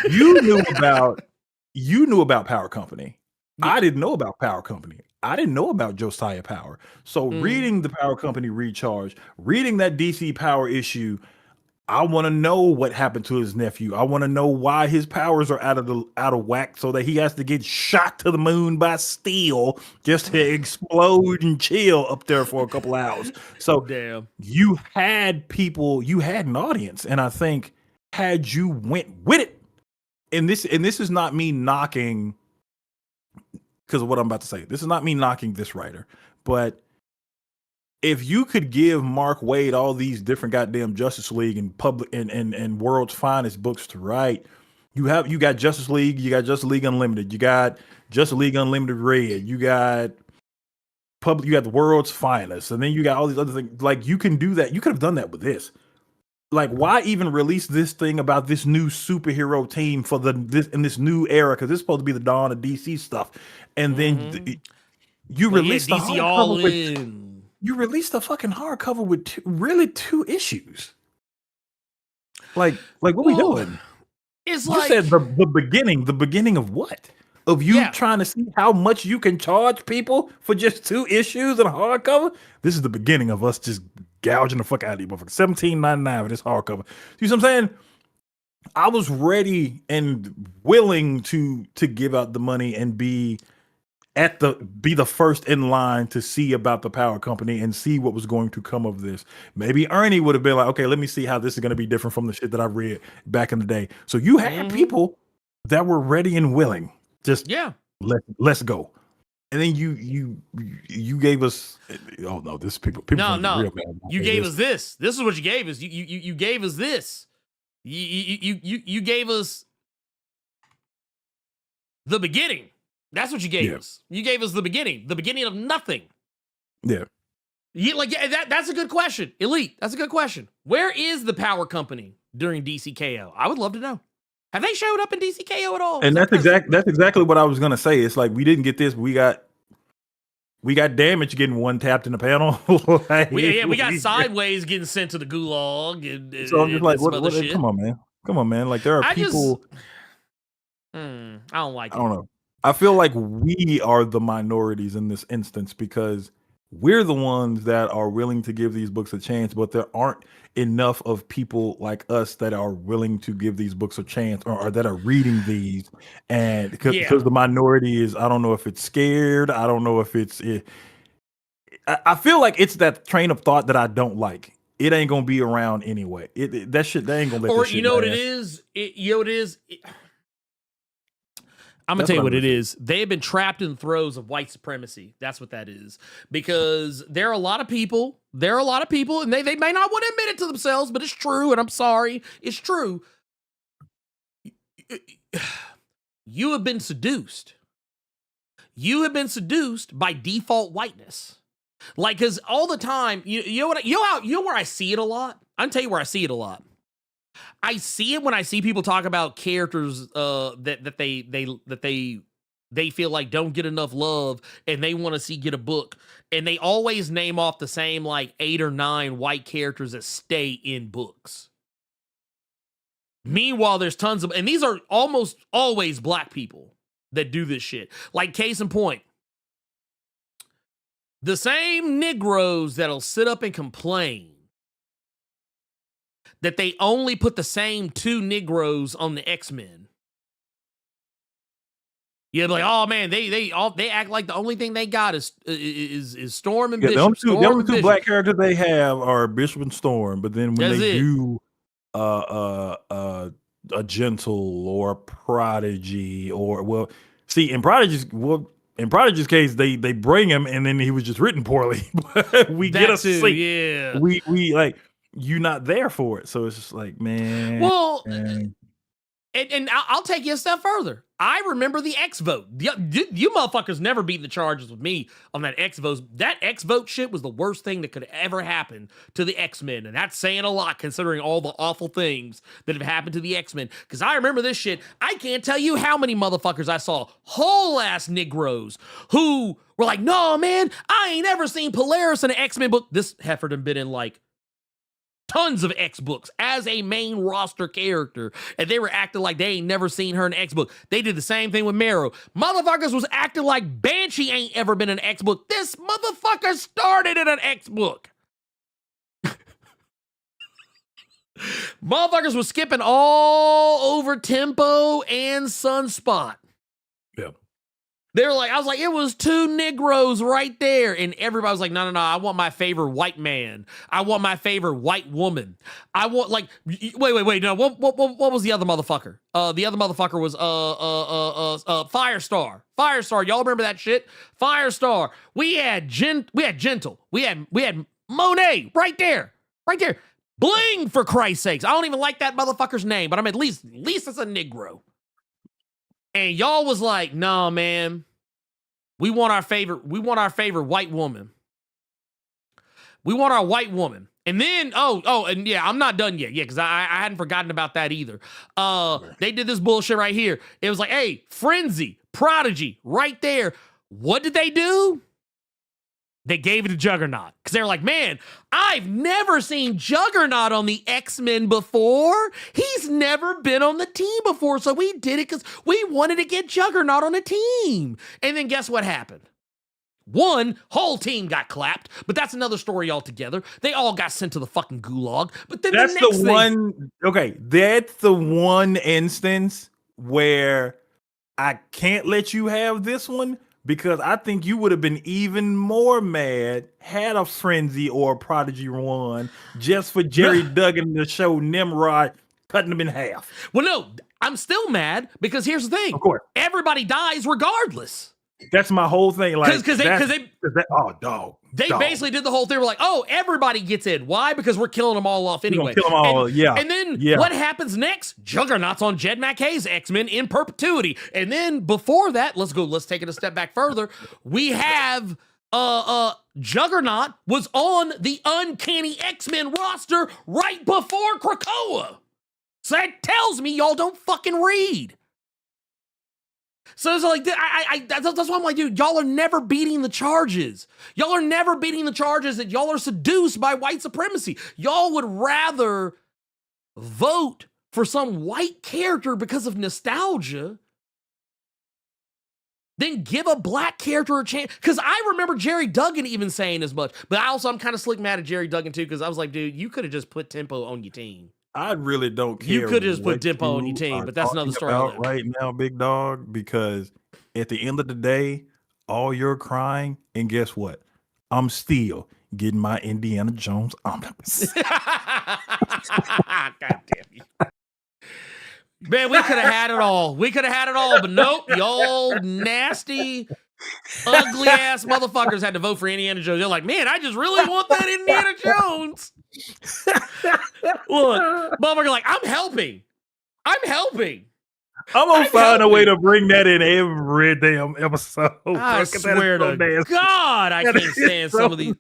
[SPEAKER 3] You knew about Power Company. Yeah. I didn't know about Power Company. I didn't know about Josiah Power. So reading the Power Company recharge, reading that DC Power issue, I want to know what happened to his nephew. I want to know why his powers are out of whack so that he has to get shot to the moon by steel just to explode and chill up there for a couple hours. So you had an audience, and I think had you went with it, and this is not me knocking because of what I'm about to say. This is not me knocking this writer, but if you could give Mark Waid all these different goddamn Justice League and public and world's finest books to write, you got Justice League, you got Justice League Unlimited, you got Justice League Unlimited Red, you got the world's finest, and then you got all these other things. Like, you can do that. You could have done that with this. like, why even release this thing about this new superhero team for this new era? Because it's supposed to be the dawn of DC stuff, and then you
[SPEAKER 2] Well, yeah,
[SPEAKER 3] release the
[SPEAKER 2] DC all
[SPEAKER 3] hardcover with
[SPEAKER 2] in.
[SPEAKER 3] you released the fucking hardcover with two issues. Like what we
[SPEAKER 2] Well,
[SPEAKER 3] doing?
[SPEAKER 2] It's
[SPEAKER 3] You
[SPEAKER 2] like
[SPEAKER 3] said the beginning of what? Of you trying to see how much you can charge people for just 2 issues and a hardcover? This is the beginning of us just gouging the fuck out of you, motherfucker. $17.99 for this hardcover. See what I'm saying? I was ready and willing to give out the money and be the first in line to see about the power company and see what was going to come of this. Maybe Ernie would have been like, okay, let me see how this is going to be different from the shit that I read back in the day. So you had people that were ready and willing. Just let's go. And then you gave us this people
[SPEAKER 2] no.
[SPEAKER 3] real bad.
[SPEAKER 2] You gave us this. This is what you gave us. You gave us this. You gave us the beginning. That's what you gave us. You gave us the beginning of nothing.
[SPEAKER 3] Yeah.
[SPEAKER 2] That's a good question. Elite, that's a good question. Where is the power company during DCKO? I would love to know. Have they showed up in DCKO at all?
[SPEAKER 3] And that's exactly what I was gonna say. It's like we didn't get this. We got Damage getting one tapped in the panel.
[SPEAKER 2] we got Sideways getting sent to the gulag. And,
[SPEAKER 3] so I'm just like, what come on, man. Like there are people.
[SPEAKER 2] I don't like it.
[SPEAKER 3] I don't know. I feel like we are the minorities in this instance because we're the ones that are willing to give these books a chance, but there aren't enough of people like us that are willing to give these books a chance or that are reading these. And because the minority is, I don't know if it's scared. I don't know if I feel like it's that train of thought that I don't like. It ain't going to be around anyway. That shit, they ain't going to let
[SPEAKER 2] or
[SPEAKER 3] this shit
[SPEAKER 2] you know what
[SPEAKER 3] last.
[SPEAKER 2] it is? I'm gonna tell you what it is. They have been trapped in the throes of white supremacy. That's what that is. Because there are a lot of people, and they may not want to admit it to themselves, but it's true, and I'm sorry. It's true. You have been seduced. You have been seduced by default whiteness. Like, because all the time, you know where I see it a lot? I'm gonna tell you where I see it a lot. I see it when I see people talk about characters that they feel like don't get enough love and they want to see get a book, and they always name off the same like 8 or 9 white characters that stay in books. Meanwhile, there's tons of, and these are almost always black people that do this shit. Like case in point, the same Negroes that'll sit up and complain that they only put the same 2 Negroes on the X-Men. You're like, oh man, they act like the only thing they got is Storm and Bishop.
[SPEAKER 3] The only two black characters they have are Bishop and Storm, but then when they do a Gentle or a Prodigy or in Prodigy's case, they bring him and then he was just written poorly. We get a seat.
[SPEAKER 2] Yeah.
[SPEAKER 3] We like, you're not there for it, so it's just like, man.
[SPEAKER 2] Well, and I'll take you a step further. I remember the X vote. You motherfuckers never beat the charges with me on that X vote. That X vote shit was the worst thing that could ever happen to the X-Men, and that's saying a lot considering all the awful things that have happened to the X-Men. Because I remember this shit. I can't tell you how many motherfuckers I saw, whole ass Negroes, who were like, "No, man, I ain't ever seen Polaris in an X-Men book." This heifer done been in like tons of X books as a main roster character, and they were acting like they ain't never seen her in an X book. They did the same thing with Marrow. Motherfuckers was acting like Banshee ain't ever been in an X book. This motherfucker started in an X book. Motherfuckers was skipping all over Tempo and Sunspot.
[SPEAKER 3] Yeah.
[SPEAKER 2] They were like, I was like, it was 2 Negroes right there. And everybody was like, no, I want my favorite white man. I want my favorite white woman. I want wait. No, what was the other motherfucker? The other motherfucker was Firestar. Firestar. Y'all remember that shit? Firestar. We had Gentle. We had Monet right there. Bling, for Christ's sakes. I don't even like that motherfucker's name, but I'm at least it's a Negro. And y'all was like, "No, man, we want our favorite white woman. We want our white woman." And then, and yeah, I'm not done yet. Yeah, because I hadn't forgotten about that either. They did this bullshit right here. It was like, hey, Frenzy, Prodigy, right there. What did they do? They gave it to Juggernaut. Because they were like, man, I've never seen Juggernaut on the X-Men before. He's never been on the team before. So we did it because we wanted to get Juggernaut on the team. And then guess what happened? One, whole team got clapped, but that's another story altogether. They all got sent to the fucking gulag. But then
[SPEAKER 3] that's
[SPEAKER 2] the next
[SPEAKER 3] one. Okay, that's the one instance where I can't let you have this one because I think you would have been even more mad had a Frenzy or a Prodigy won just for Jerry Duggan to show Nimrod cutting them in half.
[SPEAKER 2] Well, no, I'm still mad because here's the thing.
[SPEAKER 3] Of course,
[SPEAKER 2] everybody dies regardless.
[SPEAKER 3] That's my whole thing. Like,
[SPEAKER 2] because they basically did the whole thing. We're like, oh, everybody gets in. Why? Because we're killing them all off anyway.
[SPEAKER 3] Kill them all, yeah.
[SPEAKER 2] And then what happens next? Juggernaut's on Jed McKay's X-Men in perpetuity. And then before that, let's take it a step back further. We have Juggernaut was on the Uncanny X-Men roster right before Krakoa. So that tells me y'all don't fucking read. So it's like, that's why I'm like, dude, y'all are never beating the charges. Y'all are never beating the charges that y'all are seduced by white supremacy. Y'all would rather vote for some white character because of nostalgia than give a black character a chance. Because I remember Jerry Duggan even saying as much. But I'm kind of slick mad at Jerry Duggan too, because I was like, dude, you could have just put Tempo on your team.
[SPEAKER 3] I really don't care.
[SPEAKER 2] You could have just put Tempo on your team, but that's another story.
[SPEAKER 3] Right now, big dog, because at the end of the day, all you're crying, and guess what? I'm still getting my Indiana Jones omnibus.
[SPEAKER 2] God damn you. Man, we could have had it all. But nope, y'all nasty, ugly ass motherfuckers had to vote for Indiana Jones. They're like, man, I just really want that Indiana Jones. Look, motherfucker, like, I'm helping. I'm
[SPEAKER 3] gonna find a way to bring that in every damn episode.
[SPEAKER 2] I swear to God, I can't stand some of these.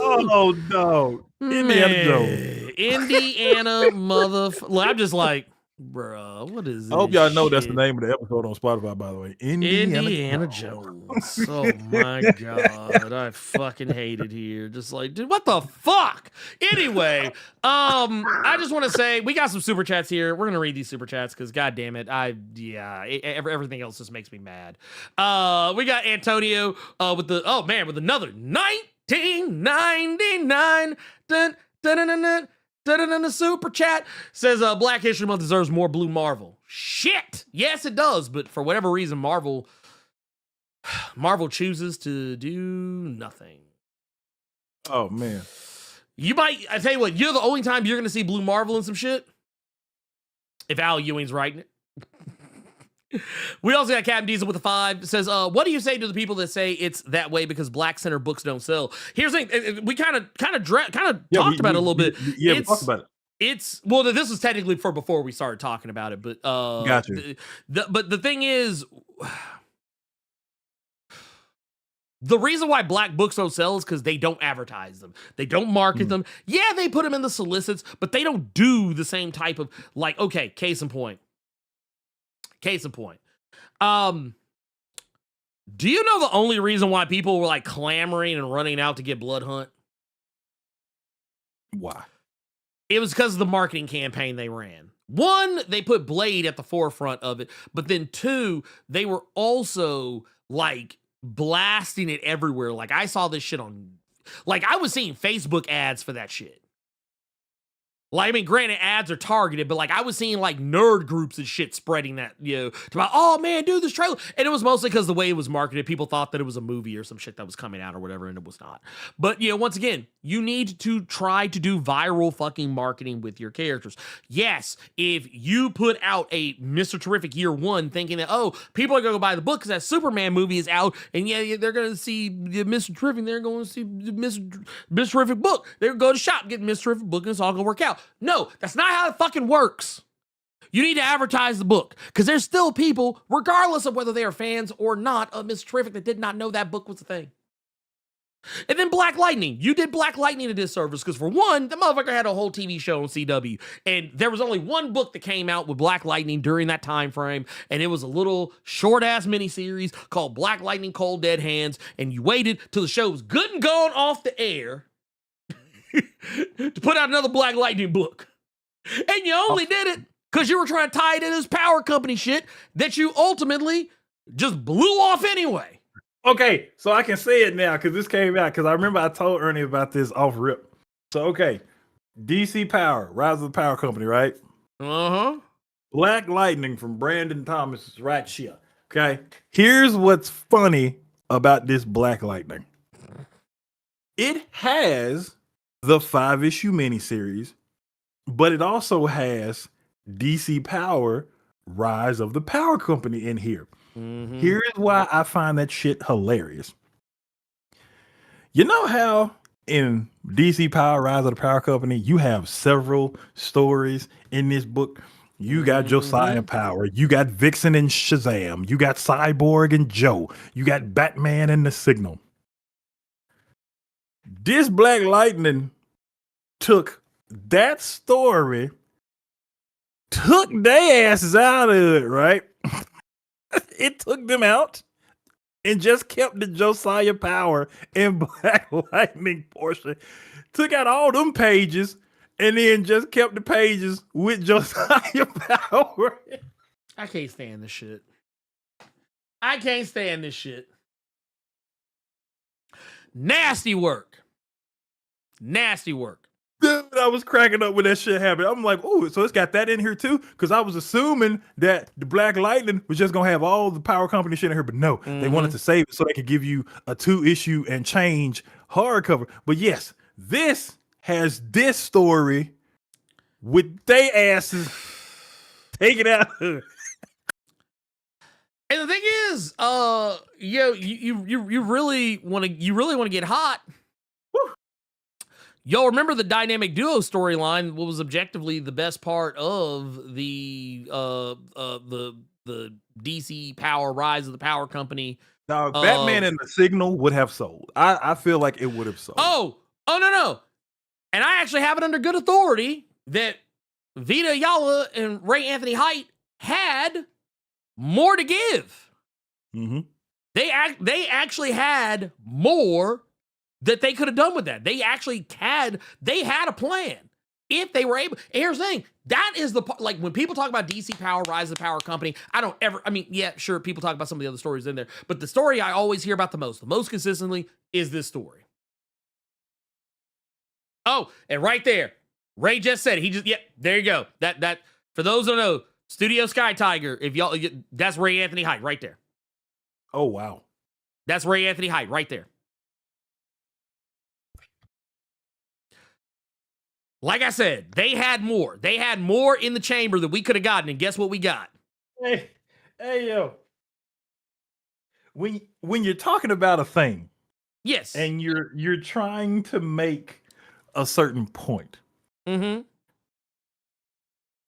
[SPEAKER 3] Oh no, Indiana Jones.
[SPEAKER 2] Indiana motherfucker. I'm just like, bro, what is this?
[SPEAKER 3] I hope y'all know that's the name of the episode on Spotify, by the way.
[SPEAKER 2] Indiana Jones. Oh my God. I fucking hate it here. Just like, dude, what the fuck? Anyway, I just want to say we got some super chats here. We're gonna read these super chats because god damn it. Everything else just makes me mad. We got Antonio with another 1999. The super chat says Black History Month deserves more Blue Marvel. Shit, yes it does, but for whatever reason Marvel chooses to do nothing.
[SPEAKER 3] Oh man,
[SPEAKER 2] I tell you what, you're the only time you're gonna see Blue Marvel in some shit if Al Ewing's writing it. We also got Captain Diesel with a 5. Says, what do you say to the people that say it's that way because Black Center books don't sell? Here's the thing. We kind of talked about it a little bit.
[SPEAKER 3] Yeah, we talked about it.
[SPEAKER 2] This was technically for before we started talking about it, but
[SPEAKER 3] gotcha.
[SPEAKER 2] But the thing is, the reason why Black books don't sell is because they don't advertise them. They don't market them. Yeah, they put them in the solicits, but they don't do the same type of, like, okay, case in point. Do you know the only reason why people were like clamoring and running out to get Blood Hunt?
[SPEAKER 3] Why?
[SPEAKER 2] It was because of the marketing campaign they ran. One, they put Blade at the forefront of it, but then two, they were also like blasting it everywhere. Like I saw this shit on, like I was seeing Facebook ads for that shit. Like, I mean, granted, ads are targeted, but like I was seeing like nerd groups and shit spreading that, about, oh man, dude, this trailer. And it was mostly because the way it was marketed, people thought that it was a movie or some shit that was coming out or whatever, and it was not. But, once again, you need to try to do viral fucking marketing with your characters. Yes, if you put out a Mr. Terrific Year 1 thinking that, oh, people are going to go buy the book because that Superman movie is out, and yeah, they're going to see Mr. Terrific, they're going to see Mr. Terrific book. They're going to go to shop, get Mr. Terrific book, and it's all going to work out. No, that's not how it fucking works. You need to advertise the book because there's still people, regardless of whether they are fans or not of Mr. Terrific, that did not know that book was a thing. And then Black Lightning. You did Black Lightning a disservice because, for one, the motherfucker had a whole TV show on CW. And there was only one book that came out with Black Lightning during that time frame. And it was a little short-ass miniseries called Black Lightning Cold Dead Hands. And you waited till the show was good and gone off the air to put out another Black Lightning book. And you only did it because you were trying to tie it in this power company shit that you ultimately just blew off anyway.
[SPEAKER 3] Okay, so I can say it now because this came out because I remember I told Ernie about this off rip. So okay, DC Power, Rise of the Power Company, right? Black Lightning from Brandon Thomas right here. Okay, here's what's funny about this Black Lightning. It has the 5-issue miniseries, but it also has DC Power, Rise of the Power Company in here. Here's why I find that shit hilarious. You know how in DC Power, Rise of the Power Company, you have several stories in this book? You got Josiah Power, you got Vixen and Shazam, you got Cyborg and Joe, you got Batman and the Signal. This Black Lightning took that story, took their asses out of it, right? It took them out and just kept the Josiah Power and Black Lightning portion. Took out all them pages and then just kept the pages with Josiah Power.
[SPEAKER 2] I can't stand this shit. I can't stand this shit. Nasty work. Nasty work.
[SPEAKER 3] Dude, I was cracking up when that shit happened. I'm like, oh, so it's got that in here too? Because I was assuming that the Black Lightning was just going to have all the Power Company shit in here. But no, they wanted to save it so they could give you a 2-issue and change hardcover. But yes, this has this story with they asses taken out. And
[SPEAKER 2] the thing is, you really want to get hot. Yo, remember the dynamic duo storyline? What was objectively the best part of the DC Power Rise of the Power Company?
[SPEAKER 3] Now, Batman and the Signal would have sold. I feel like it would have sold.
[SPEAKER 2] Oh no! And I actually have it under good authority that Vita Ayala and Ray Anthony Height had more to give. They actually had more that they could have done with that. They actually had a plan if they were able. And here's the thing, that is the like when people talk about DC Power, Rise of the Power Company, yeah, sure, people talk about some of the other stories in there, but the story I always hear about the most consistently is this story. Oh, and right there, Ray just said it. There you go. That for those who don't know, Studio Sky Tiger, if y'all, that's Ray Anthony Height right there.
[SPEAKER 3] Oh wow,
[SPEAKER 2] that's Ray Anthony Height right there. Like I said, they had more. They had more in the chamber that we could have gotten, and guess what we got?
[SPEAKER 3] Hey, yo. When you're talking about a thing,
[SPEAKER 2] yes,
[SPEAKER 3] and you're trying to make a certain point.
[SPEAKER 2] When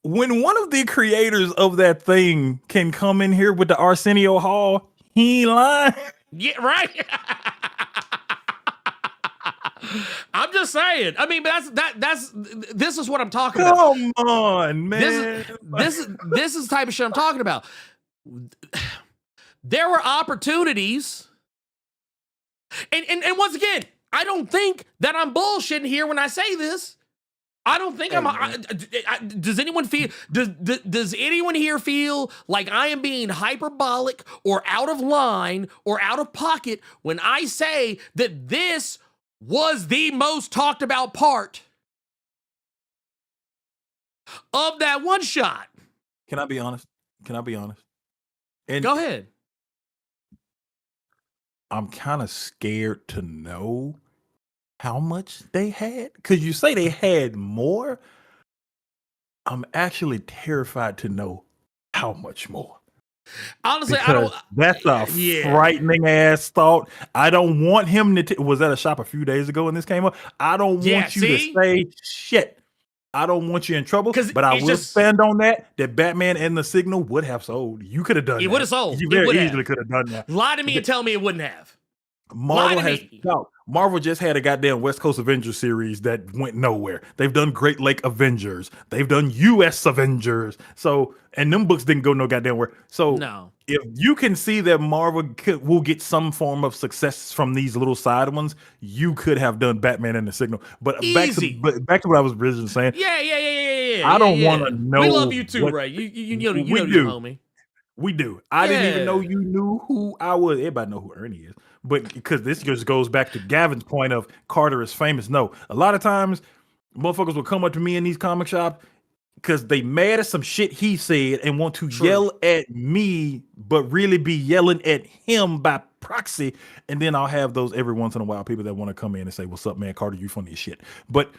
[SPEAKER 3] one of the creators of that thing can come in here with the Arsenio Hall, he ain't lying.
[SPEAKER 2] Yeah, right. I'm just saying. I mean, this is what I'm talking about.
[SPEAKER 3] Come on, man.
[SPEAKER 2] This is the type of shit I'm talking about. There were opportunities. And once again, I don't think that I'm bullshitting here when I say this. I don't think does anyone feel, does anyone here feel like I am being hyperbolic or out of line or out of pocket when I say that this was the most talked about part of that one shot?
[SPEAKER 3] Can I be honest? And
[SPEAKER 2] go ahead.
[SPEAKER 3] I'm kind of scared to know how much they had, because you say they had more. I'm actually terrified to know how much more.
[SPEAKER 2] Honestly,
[SPEAKER 3] because
[SPEAKER 2] I don't.
[SPEAKER 3] That's a frightening ass thought. I don't want him to. Was at a shop a few days ago and this came up. I don't want you to say shit. I don't want you in trouble. But I will stand on that Batman and the Signal would have sold. You could have done.
[SPEAKER 2] It would have sold.
[SPEAKER 3] You very easily could have done that.
[SPEAKER 2] Lie to me and tell me it wouldn't have.
[SPEAKER 3] Marvel
[SPEAKER 2] Lie to
[SPEAKER 3] has
[SPEAKER 2] me.
[SPEAKER 3] no. Marvel just had a goddamn West Coast Avengers series that went nowhere. They've done Great Lake Avengers. They've done U.S. Avengers. So, and them books didn't go no goddamn where. So,
[SPEAKER 2] No.
[SPEAKER 3] if you can see that Marvel will get some form of success from these little side ones, you could have done Batman and the Signal. But
[SPEAKER 2] Easy.
[SPEAKER 3] back to what I was originally saying.
[SPEAKER 2] Yeah.
[SPEAKER 3] I don't want to know.
[SPEAKER 2] We love you too,
[SPEAKER 3] what-
[SPEAKER 2] Ray. You know
[SPEAKER 3] we
[SPEAKER 2] you're
[SPEAKER 3] do.
[SPEAKER 2] homie.
[SPEAKER 3] We do. I didn't even know
[SPEAKER 2] Yeah.
[SPEAKER 3] you knew who I was. Everybody know who Ernie is. But because this just goes back to Gavin's point of Carter is famous. No, a lot of times motherfuckers will come up to me in these comic shops because they mad at some shit he said and want to yell at me, but really be yelling at him by proxy. And then I'll have those every once in a while people that want to come in and say, "What's up, man? Carter, you funny as shit." But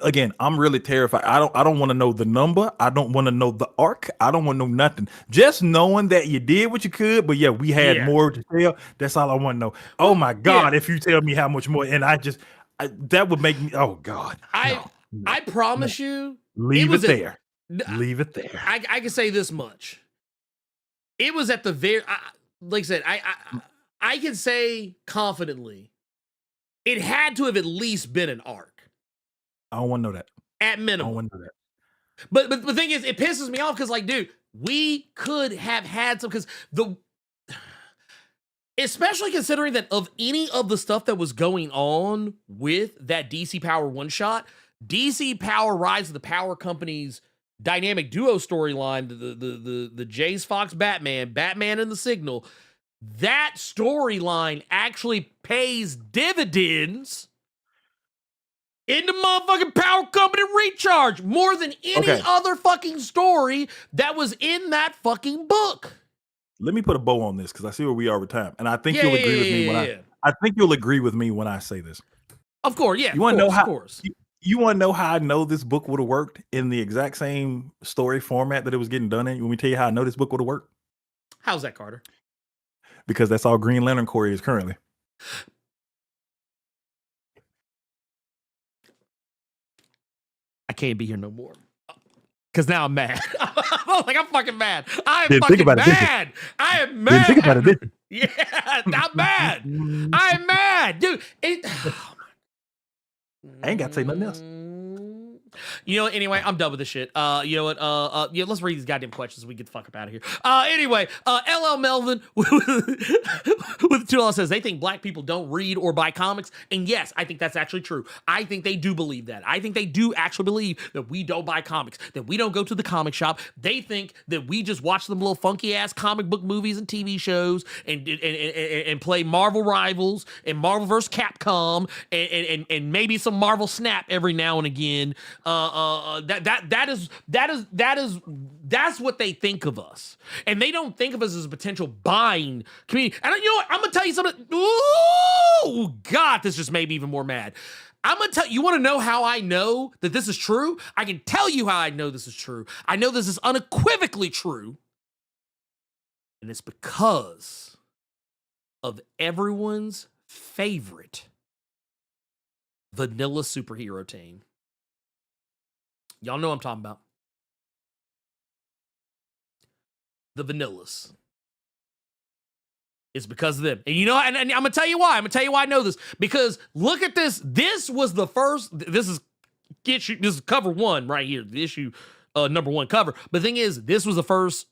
[SPEAKER 3] again, I'm really terrified. I don't want to know the number. I don't want to know the arc. I don't want to know nothing. Just knowing that you did what you could, but yeah, we had more to tell. That's all I want to know. Oh my God, if you tell me how much more, and that would make me, oh God.
[SPEAKER 2] I promise you.
[SPEAKER 3] Leave it there. Leave it there.
[SPEAKER 2] I can say this much. It was at the very, like I said, I can say confidently, it had to have at least been an arc.
[SPEAKER 3] I don't want to know that.
[SPEAKER 2] At minimum.
[SPEAKER 3] I don't want to know that.
[SPEAKER 2] But the thing is, it pisses me off because, like, dude, we could have had some, because especially considering that of any of the stuff that was going on with that DC Power one shot, DC Power Rise of the Power Company's dynamic duo storyline, the Jace Fox Batman and the Signal, that storyline actually pays dividends into motherfucking Power Company Recharge more than any other fucking story that was in that fucking book.
[SPEAKER 3] Let me put a bow on this because I see where we are with time, and I think you'll agree with me when I think you'll agree with me when I say this.
[SPEAKER 2] Of course, yeah.
[SPEAKER 3] You want to know how? You want to know how I know this book would have worked in the exact same story format that it was getting done in? When we tell you how I know this book would have worked?
[SPEAKER 2] How's that, Carter?
[SPEAKER 3] Because that's all Green Lantern Corps is currently.
[SPEAKER 2] I can't be here no more. Because now I'm mad. I'm fucking mad. I am
[SPEAKER 3] Didn't
[SPEAKER 2] fucking
[SPEAKER 3] think about
[SPEAKER 2] mad.
[SPEAKER 3] It,
[SPEAKER 2] I am mad.
[SPEAKER 3] Didn't think about it, did you?
[SPEAKER 2] Yeah, I'm mad. I'm mad. Dude,
[SPEAKER 3] I ain't got to say nothing else.
[SPEAKER 2] You know what? Anyway, I'm done with this shit. You know what? Yeah, let's read these goddamn questions so we get the fuck up out of here. Anyway, LL Melvin with $2 says they think black people don't read or buy comics. And yes, I think that's actually true. I think they do believe that. I think they do actually believe that we don't buy comics, that we don't go to the comic shop. They think that we just watch them little funky ass comic book movies and TV shows and play Marvel Rivals and Marvel vs. Capcom and maybe some Marvel Snap every now and again. That's what they think of us, and they don't think of us as a potential buying community. And you know what? I'm gonna tell you something. Oh God, this just made me even more mad. I'm gonna tell you. Want to know how I know that this is true? I can tell you how I know this is true. I know this is unequivocally true, and it's because of everyone's favorite vanilla superhero team. Y'all know what I'm talking about. The Vanillas. It's because of them. And you know, and I'm going to tell you why. I'm going to tell you why I know this. Because look at this. This was the first, this is cover one right here. The issue number one cover. But the thing is, this was the first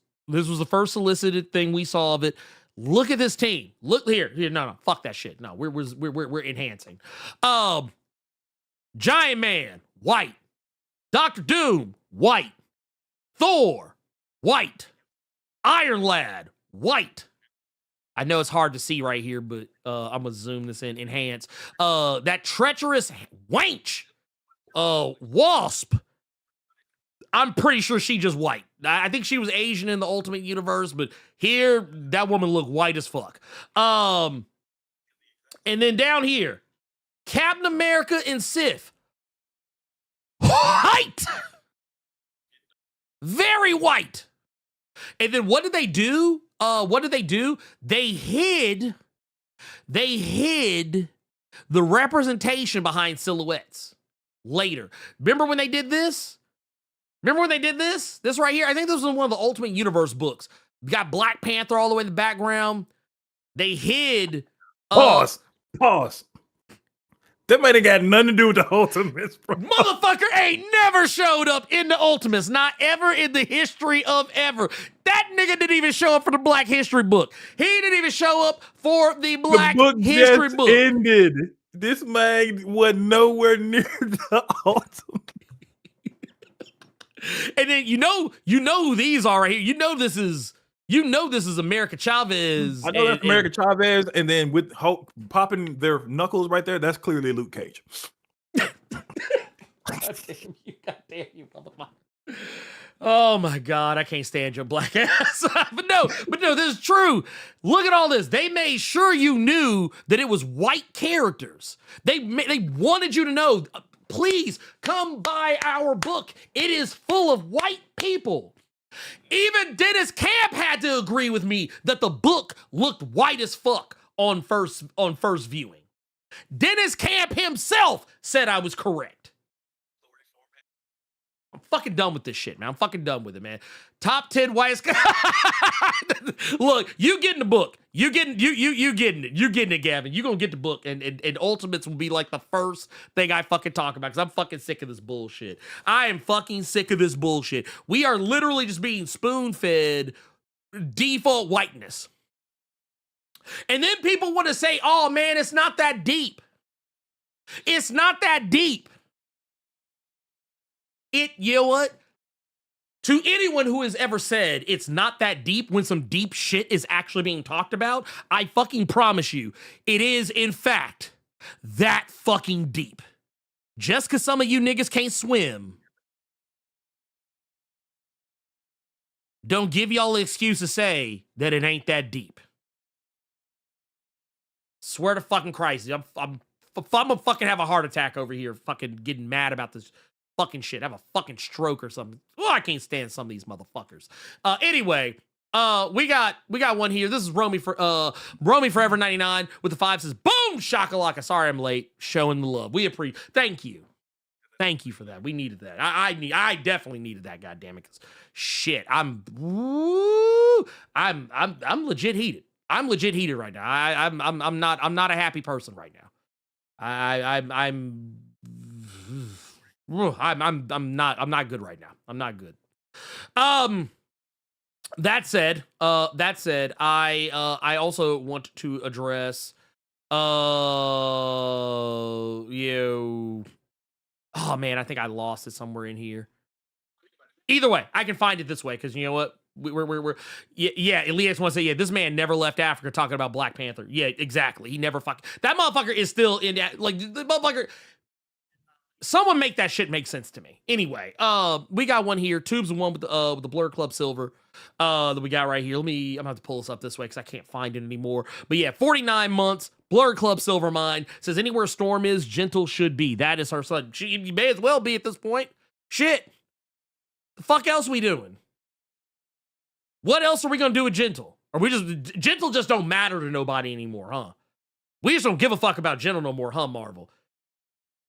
[SPEAKER 2] solicited thing we saw of it. Look at this team. Look here. No, fuck that shit. No, we're enhancing. Giant Man, white. Dr. Doom, white. Thor, white. Iron Lad, white. I know it's hard to see right here, but I'm going to zoom this in, enhance. That treacherous wench, Wasp, I'm pretty sure she just white. I think she was Asian in the Ultimate Universe, but here, that woman looked white as fuck. And then down here, Captain America and Sif, white. Very white. And then what did they do? They hid the representation behind silhouettes later. Remember when they did this? This right here? I think this was one of the Ultimate Universe books. You got Black Panther all the way in the background. They hid
[SPEAKER 3] Pause. Pause. That might have got nothing to do with the Ultimates, bro.
[SPEAKER 2] Motherfucker ain't never showed up in the Ultimates, not ever in the history of ever. That nigga didn't even show up for the Black History book. He didn't even show up for the Black
[SPEAKER 3] The book
[SPEAKER 2] History
[SPEAKER 3] just
[SPEAKER 2] book.
[SPEAKER 3] ended. This man was nowhere near the Ultimate.
[SPEAKER 2] And then you know who these are right here. You know this is America Chavez.
[SPEAKER 3] I know that's America Chavez, and then with Hulk popping their knuckles right there, that's clearly Luke Cage.
[SPEAKER 2] Goddamn you, motherfucker. Oh my God, I can't stand your black ass. but no, this is true. Look at all this. They made sure you knew that it was white characters. They wanted you to know, please come buy our book. It is full of white people. Even Dennis Camp had to agree with me that the book looked white as fuck on first viewing. Dennis Camp himself said I was correct. I'm fucking done with this shit, man. I'm fucking done with it, man. Top 10 whitest. Look, you getting the book. You getting it. You getting it, Gavin. You gonna get the book, and Ultimates will be like the first thing I fucking talk about, because I'm fucking sick of this bullshit. I am fucking sick of this bullshit. We are literally just being spoon-fed default whiteness. And then people want to say, oh man, it's not that deep. It's not that deep. You know what? To anyone who has ever said it's not that deep when some deep shit is actually being talked about, I fucking promise you, it is in fact that fucking deep. Just because some of you niggas can't swim, don't give y'all an excuse to say that it ain't that deep. Swear to fucking Christ, I'm gonna fucking have a heart attack over here, fucking getting mad about this fucking shit. Have a fucking stroke or something. Oh, I can't stand some of these motherfuckers. Anyway, we got one here. This is Romy Forever 99 with the 5 says, boom, shakalaka. Sorry I'm late. Showing the love. We appreciate. Thank you for that. We needed that. I definitely needed that. Goddamn it. Cause shit, I'm legit heated. I'm legit heated right now. I'm not a happy person right now. I'm not good right now. I'm not good. That said, I also want to address oh man, I think I lost it somewhere in here. Either way, I can find it this way, because you know what? We're Elias wants to say, yeah, this man never left Africa talking about Black Panther. Yeah, exactly. He never that motherfucker is still in that, like, the motherfucker. Someone make that shit make sense to me. Anyway, we got one here. Tubes and one with the Blerd Club Silver that we got right here. I'm gonna have to pull this up this way because I can't find it anymore. But yeah, 49 months. Blerd Club Silver Mine says, anywhere Storm is, Gentle should be. That is her son. She may as well be at this point. Shit. The fuck else we doing? What else are we gonna do with Gentle? Or Gentle just don't matter to nobody anymore, huh? We just don't give a fuck about Gentle no more, huh, Marvel?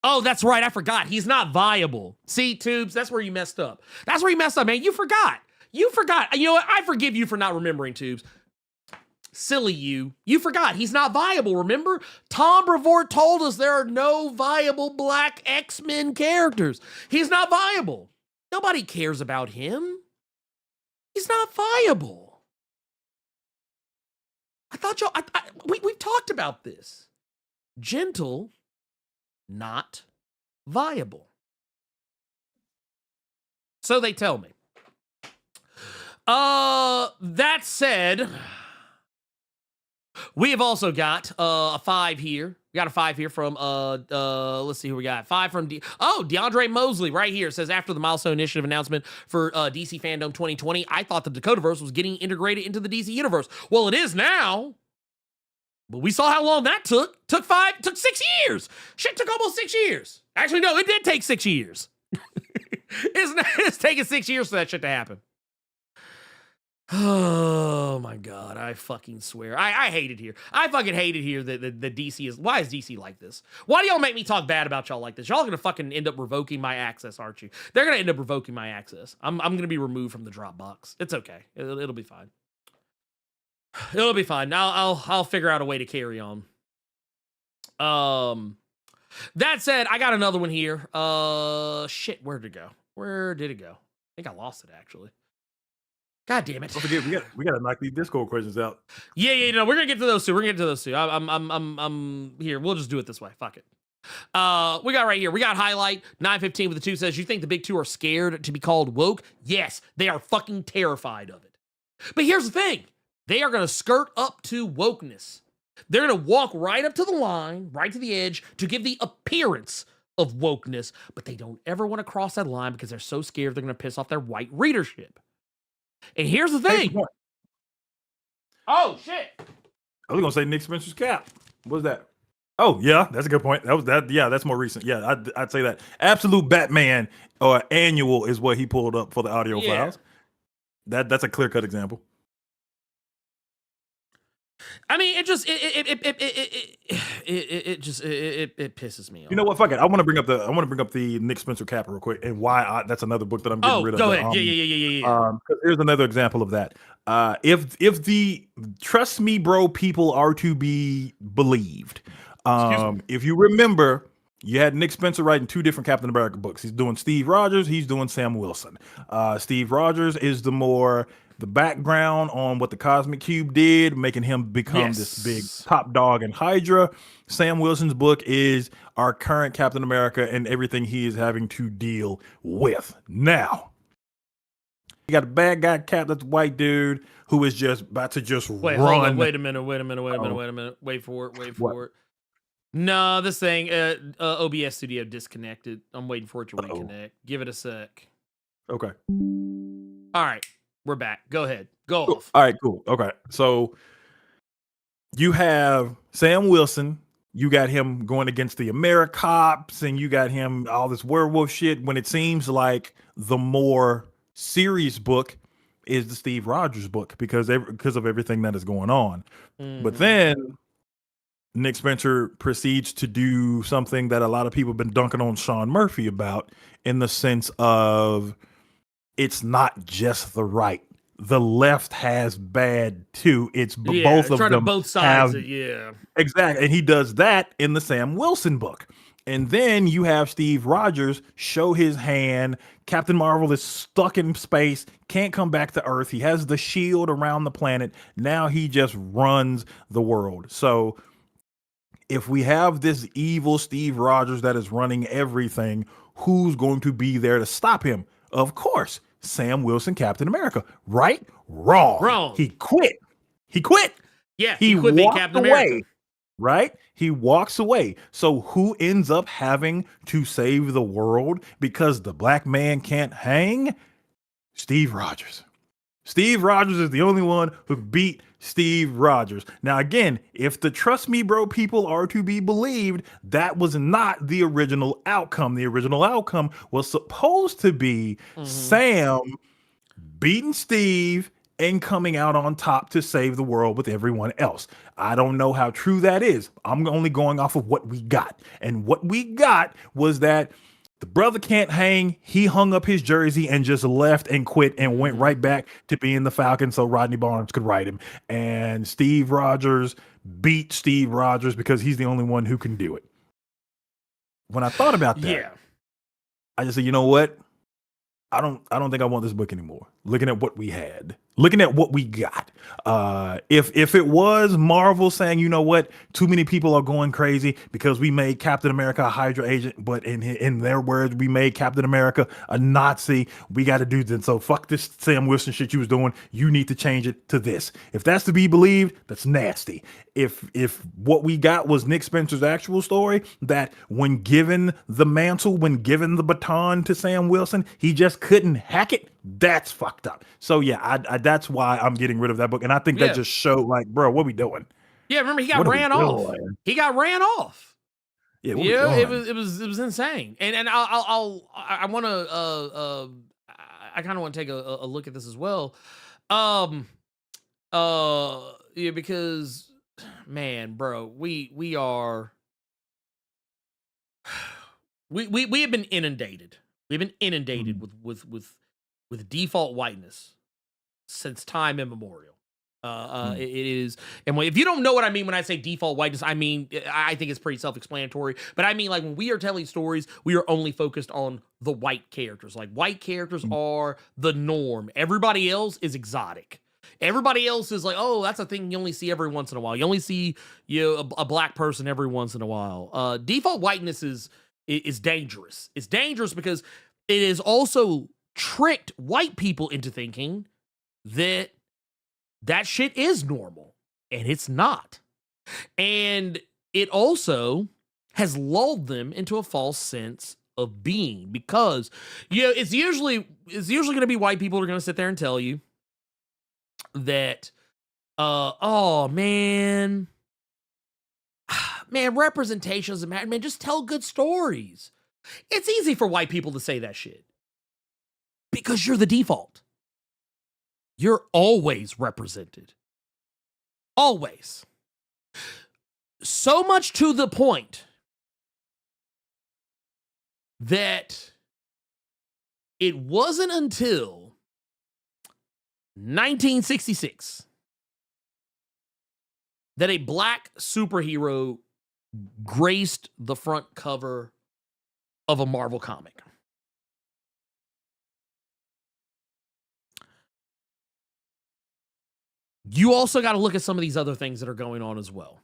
[SPEAKER 2] Oh, that's right. I forgot. He's not viable. See, Tubes, that's where you messed up. That's where you messed up, man. You forgot. You know what? I forgive you for not remembering, Tubes. Silly you. You forgot. He's not viable, remember? Tom Brevoort told us there are no viable Black X-Men characters. He's not viable. Nobody cares about him. He's not viable. I thought we've talked about this. Gentle, not viable. So they tell me. That said, we have also got a 5 here. We got a 5 here from let's see who we got. 5 from DeAndre Mosley right here. It says, after the Milestone Initiative announcement for DC Fandom 2020, I thought the Dakotaverse was getting integrated into the DC universe. Well, it is now. But we saw how long that took. Took 6 years. Shit took almost 6 years. Actually, no, it did take 6 years. It's taken 6 years for that shit to happen. Oh my God, I fucking swear. I hate it here. I fucking hate it here that DC is. Why is DC like this? Why do y'all make me talk bad about y'all like this? Y'all gonna fucking end up revoking my access, aren't you? They're gonna end up revoking my access. I'm gonna be removed from the Dropbox. It's okay. It'll be fine. It'll be fine. I'll figure out a way to carry on. That said, I got another one here. Shit, where did it go? Where did it go? I think I lost it actually. God damn it!
[SPEAKER 3] Don't forget, we got to knock these Discord questions out.
[SPEAKER 2] Yeah, no, we're gonna get to those two. We're gonna get to those two. I'm here. We'll just do it this way. Fuck it. We got right here. We got highlight 915 with the 2 says, you think the big 2 are scared to be called woke? Yes, they are fucking terrified of it. But here's the thing. They are gonna skirt up to wokeness. They're gonna walk right up to the line, right to the edge, to give the appearance of wokeness, but they don't ever want to cross that line because they're so scared they're gonna piss off their white readership. And here's the thing. Oh shit!
[SPEAKER 3] I was gonna say Nick Spencer's cap. What's that? Oh yeah, that's a good point. Yeah, that's more recent. Yeah, I'd say that. Absolute Batman or Annual is what he pulled up for the audio files. That's a clear cut example.
[SPEAKER 2] I mean, it pisses me off.
[SPEAKER 3] You know what? Fuck it. I want to bring up the Nick Spencer cap real quick and why that's another book that I'm getting rid of.
[SPEAKER 2] Go ahead. Yeah.
[SPEAKER 3] Here's another example of that. If the trust me, bro, people are to be believed. If you remember, you had Nick Spencer writing 2 different Captain America books. He's doing Steve Rogers. He's doing Sam Wilson. Steve Rogers is the background on what the Cosmic Cube did, making him become this big top dog in Hydra. Sam Wilson's book is our current Captain America and everything he is having to deal with. Now, you got a bad guy Cap, that's a white dude who is just about to just
[SPEAKER 2] run.
[SPEAKER 3] Hold on,
[SPEAKER 2] wait a minute. Wait for it. No, this thing, OBS Studio disconnected. I'm waiting for it to reconnect. Give it a sec.
[SPEAKER 3] Okay.
[SPEAKER 2] All right. We're back. Go ahead. Go
[SPEAKER 3] Cool.
[SPEAKER 2] off.
[SPEAKER 3] All right, cool. Okay. So you have Sam Wilson. You got him going against the AmeriCops, and you got him all this werewolf shit when it seems like the more serious book is the Steve Rogers book because of everything that is going on. But then Nick Spencer proceeds to do something that a lot of people have been dunking on Sean Murphy about, in the sense of it's not just the right. The left has bad too. It's both of them.
[SPEAKER 2] Both sides.
[SPEAKER 3] Exactly. And he does that in the Sam Wilson book. And then you have Steve Rogers show his hand. Captain Marvel is stuck in space, can't come back to Earth. He has the shield around the planet. Now he just runs the world. So if we have this evil Steve Rogers that is running everything, who's going to be there to stop him? Of course, Sam Wilson, Captain America. Right? Wrong. He quit.
[SPEAKER 2] Yeah,
[SPEAKER 3] he
[SPEAKER 2] quit being
[SPEAKER 3] walked
[SPEAKER 2] Captain
[SPEAKER 3] away.
[SPEAKER 2] America.
[SPEAKER 3] Right? He walks away. So who ends up having to save the world because the black man can't hang? Steve Rogers. Steve Rogers is the only one who beat Steve Rogers. Now, again, if the trust me, bro, people are to be believed, that was not the original outcome. The original outcome was supposed to be Sam beating Steve and coming out on top to save the world with everyone else. I don't know how true that is. I'm only going off of what we got. And what we got was that the brother can't hang. He hung up his jersey and just left and quit and went right back to being the Falcon so Rodney Barnes could write him. And Steve Rogers beat Steve Rogers because he's the only one who can do it. When I thought about that, I just said, you know what? I don't think I want this book anymore. Looking at what we had, looking at what we got. If it was Marvel saying, you know what, too many people are going crazy because we made Captain America a Hydra agent, but in their words, we made Captain America a Nazi. We got to do this. So fuck this Sam Wilson shit you was doing. You need to change it to this. If that's to be believed, that's nasty. If what we got was Nick Spencer's actual story, that when given the mantle, when given the baton to Sam Wilson, he just couldn't hack it. That's fucked up. So yeah, I that's why I'm getting rid of that book, and I think that just showed, like, bro, what we doing?
[SPEAKER 2] Yeah, remember he got ran off. He got ran off.
[SPEAKER 3] Yeah,
[SPEAKER 2] it was insane. And I want to I kind of want to take a look at this as well. Yeah, because man, bro, we are we have been inundated. We've been inundated with default whiteness since time immemorial. It is, and if you don't know what I mean when I say default whiteness, I mean I think it's pretty self-explanatory. But I mean, like, when we are telling stories, we are only focused on the white characters. Like, white characters are the norm. Everybody else is exotic. Everybody else is like, oh, that's a thing you only see every once in a while. You only see a black person every once in a while. Default whiteness is dangerous. It's dangerous because it is also tricked white people into thinking that shit is normal, and it's not. And it also has lulled them into a false sense of being, because it's usually going to be white people who are going to sit there and tell you that oh man, representation doesn't matter, man, just tell good stories. It's easy for white people to say that shit because you're the default. You're always represented. Always. So much to the point that it wasn't until 1966 that a black superhero graced the front cover of a Marvel comic. You also got to look at some of these other things that are going on as well.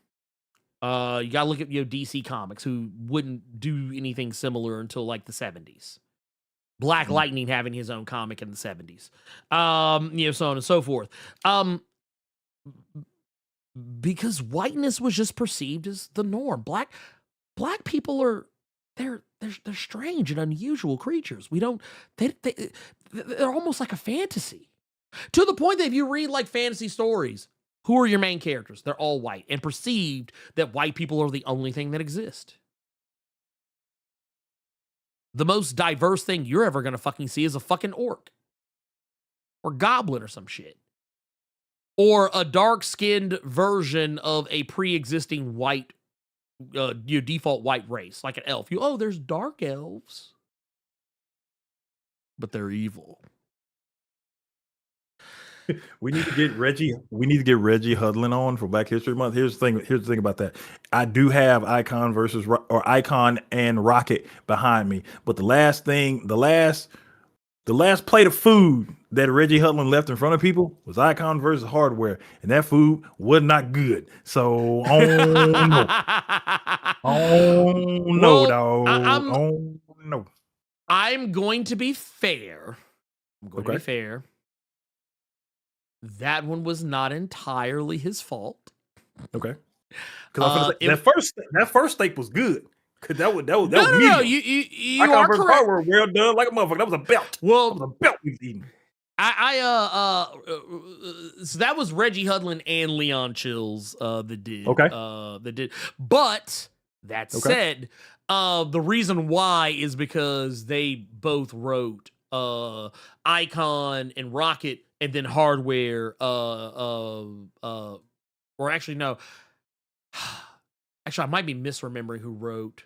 [SPEAKER 2] You got to look at DC Comics, who wouldn't do anything similar until like the 70s. Black Lightning having his own comic in the 70s. So on and so forth. Because whiteness was just perceived as the norm. Black people are they're strange and unusual creatures. They're almost like a fantasy. To the point that if you read like fantasy stories, who are your main characters? They're all white, and perceived that white people are the only thing that exist. The most diverse thing you're ever going to fucking see is a fucking orc. Or goblin or some shit. Or a dark-skinned version of a pre-existing white, default white race, like an elf. There's dark elves. But they're evil.
[SPEAKER 3] We need to get Reggie. We need to get Reggie Hudlin on for Black History Month. Here's the thing about that. I do have Icon and Rocket behind me, but the last plate of food that Reggie Hudlin left in front of people was Icon versus Hardware, and that food was not good. So, no.
[SPEAKER 2] I'm going to be fair. To be fair. That one was not entirely his fault.
[SPEAKER 3] Okay. Because that first steak was good. Cause that was
[SPEAKER 2] no. You are correct.
[SPEAKER 3] Hardware, well done, like a motherfucker. That was a belt.
[SPEAKER 2] Well,
[SPEAKER 3] that was a belt we was eating.
[SPEAKER 2] So that was Reggie Hudlin and Leon Chills that did.
[SPEAKER 3] Okay.
[SPEAKER 2] That did. But that said, the reason why is because they both wrote Icon and Rocket, and then Hardware, or actually, no. Actually, I might be misremembering who wrote.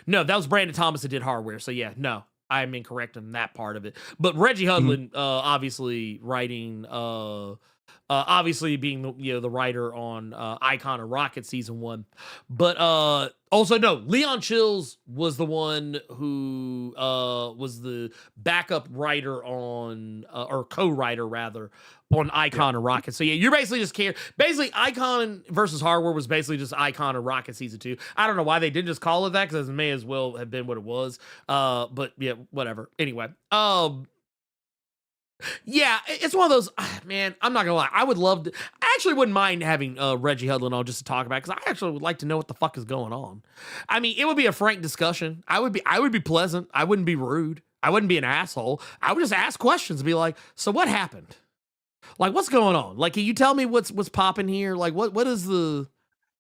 [SPEAKER 2] No, that was Brandon Thomas that did Hardware. So yeah, no, I'm incorrect on that part of it. But Reggie Hudlin, obviously writing, obviously being the writer on Icon and Rocket season 1. But also no, Leon Chills was the one who was the backup writer on or co-writer rather on Icon and Rocket. So yeah, you're basically just basically Icon versus Hardware was basically just Icon and Rocket season 2. I don't know why they didn't just call it that, because it may as well have been what it was. But yeah, whatever. Anyway, yeah, it's one of those, man, I'm not gonna lie. I would love to, I actually wouldn't mind having Reggie Hudlin on just to talk about it, because I actually would like to know what the fuck is going on. I mean, it would be a frank discussion. I would be pleasant. I wouldn't be rude. I wouldn't be an asshole. I would just ask questions and be like, so what happened? Like, what's going on? Like, can you tell me what's popping here? Like, what is the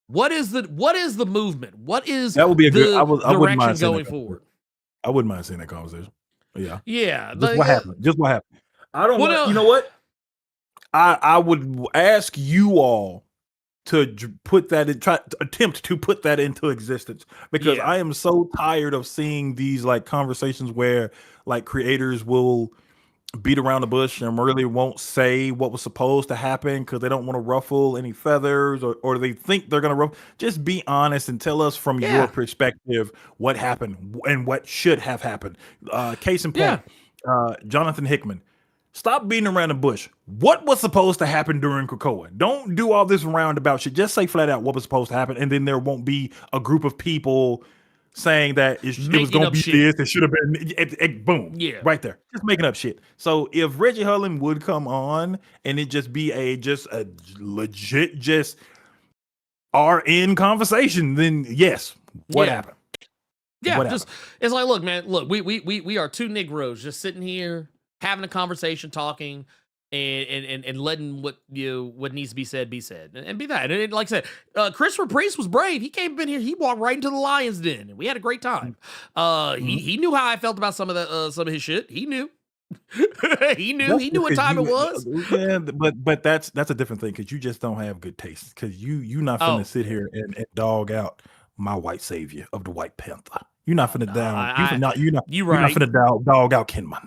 [SPEAKER 2] movement? What is
[SPEAKER 3] that would be a good
[SPEAKER 2] direction going forward?
[SPEAKER 3] I wouldn't mind seeing that conversation. Yeah.
[SPEAKER 2] Yeah.
[SPEAKER 3] Just what happened? I don't know. You know what? I would ask you all to put that in, attempt to put that into existence, because I am so tired of seeing these like conversations where like creators will beat around the bush and really won't say what was supposed to happen because they don't want to ruffle any feathers or they think they're going to ruffle. Just be honest and tell us from
[SPEAKER 2] Yeah.
[SPEAKER 3] your perspective what happened and what should have happened. Case in point, Jonathan Hickman. Stop beating around the bush. What was supposed to happen during Krakoa? Don't do all this roundabout shit. Just say flat out what was supposed to happen, and then there won't be a group of people saying that it was going to be
[SPEAKER 2] shit.
[SPEAKER 3] this. It should have been. Boom.
[SPEAKER 2] Yeah.
[SPEAKER 3] Right there. Just making up shit. So if Reggie Hullen would come on and it just be a legit RN conversation, then yes. What happened?
[SPEAKER 2] Yeah.
[SPEAKER 3] What
[SPEAKER 2] just
[SPEAKER 3] happened?
[SPEAKER 2] it's like, look, man. Look, we are two Negroes just sitting here having a conversation, talking, and letting what needs to be said and be that. And like I said, Christopher Priest was brave. He came in here, he walked right into the lion's den, and we had a great time. He knew how I felt about some of his shit. He knew. he knew what time it was.
[SPEAKER 3] Yeah, but that's a different thing because you just don't have good taste. Because you not finna sit here and dog out my white savior of the White Panther. You're not finna you're not finna dog out Kenma.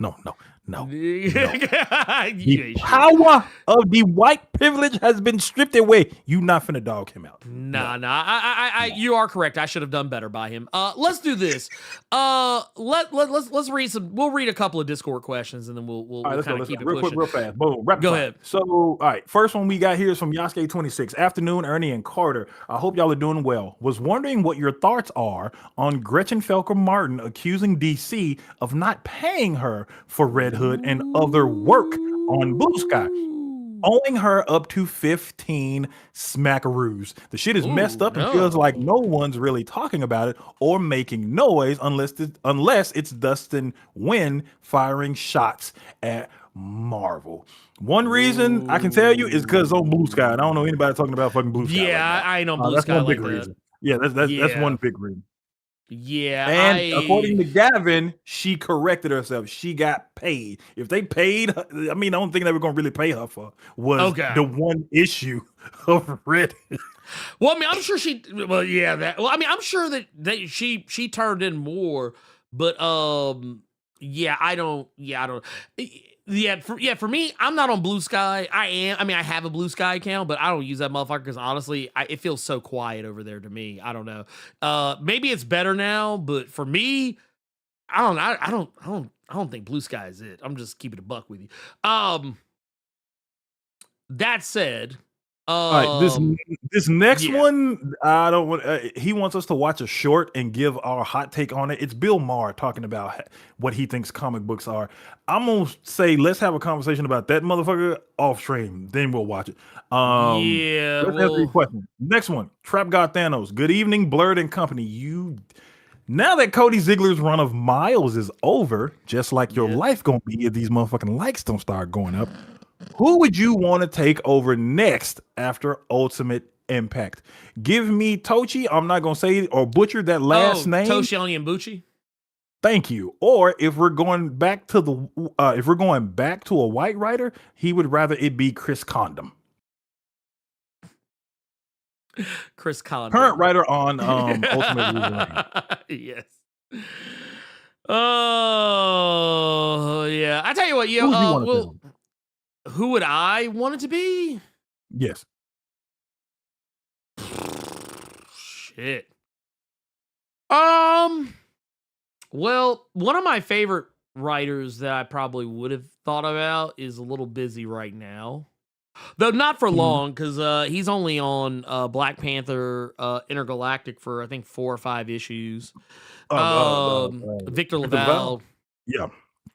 [SPEAKER 3] No. The power of the white privilege has been stripped away. You not finna dog him out.
[SPEAKER 2] Nah. You are correct. I should have done better by him. Let's do this. Let's read some. We'll read a couple of Discord questions and then we'll kind of keep it
[SPEAKER 3] real
[SPEAKER 2] pushing.
[SPEAKER 3] Quick, real fast. Boom.
[SPEAKER 2] Go ahead.
[SPEAKER 3] So, all right. First one we got here is from Yasuke26. Afternoon, Ernie and Carter. I hope y'all are doing well. Was wondering what your thoughts are on Gretchen Felker Martin accusing DC of not paying her for Red Hood and other work on Blue Sky, owing her up to 15 smackaroos. The shit is messed up and feels like no one's really talking about it or making noise unless it's Dustin Nguyen firing shots at Marvel. One reason I can tell you is because on Blue Sky, and I don't know anybody talking about fucking Blue Sky.
[SPEAKER 2] Yeah, I ain't on Blue Sky
[SPEAKER 3] one
[SPEAKER 2] like
[SPEAKER 3] big
[SPEAKER 2] that.
[SPEAKER 3] reason. Yeah, that's one big reason.
[SPEAKER 2] Yeah,
[SPEAKER 3] and according to Gavin, she corrected herself. She got paid. If they paid her, I mean, the only thing they were going to really pay her for was the one issue of Red.
[SPEAKER 2] Well, I mean, I'm sure she. Well, yeah, that. Well, I mean, I'm sure that she turned in more, but yeah, I don't. For me, I'm not on Blue Sky. I mean, I have a Blue Sky account, but I don't use that motherfucker because honestly, it feels so quiet over there to me. I don't know. Maybe it's better now, but for me, I don't think Blue Sky is it. I'm just keeping it a buck with you. That said,
[SPEAKER 3] all right, this next one, I don't want. He wants us to watch a short and give our hot take on it. It's Bill Maher talking about what he thinks comic books are. I'm gonna say let's have a conversation about that motherfucker off stream, then we'll watch it. Let's answer your question. Next one, Trap God Thanos. Good evening, Blerd and company. Now that Cody Ziegler's run of Miles is over, just like your life gonna be if these motherfucking likes don't start going up. Who would you want to take over next after Ultimate Impact? Give me Tochi. I'm not gonna say or butcher that last name.
[SPEAKER 2] Toshi Onyenbuchi.
[SPEAKER 3] Thank you. Or if we're going back to a white writer, he would rather it be Chris Condom.
[SPEAKER 2] Chris Condom,
[SPEAKER 3] current writer on Ultimate.
[SPEAKER 2] Yes. Oh yeah. I tell you what. Who would I want it to be?
[SPEAKER 3] Yes.
[SPEAKER 2] Shit. Well, one of my favorite writers that I probably would have thought about is a little busy right now. Though not for long, because he's only on Black Panther Intergalactic for I think 4 or 5 issues. Victor LaValle.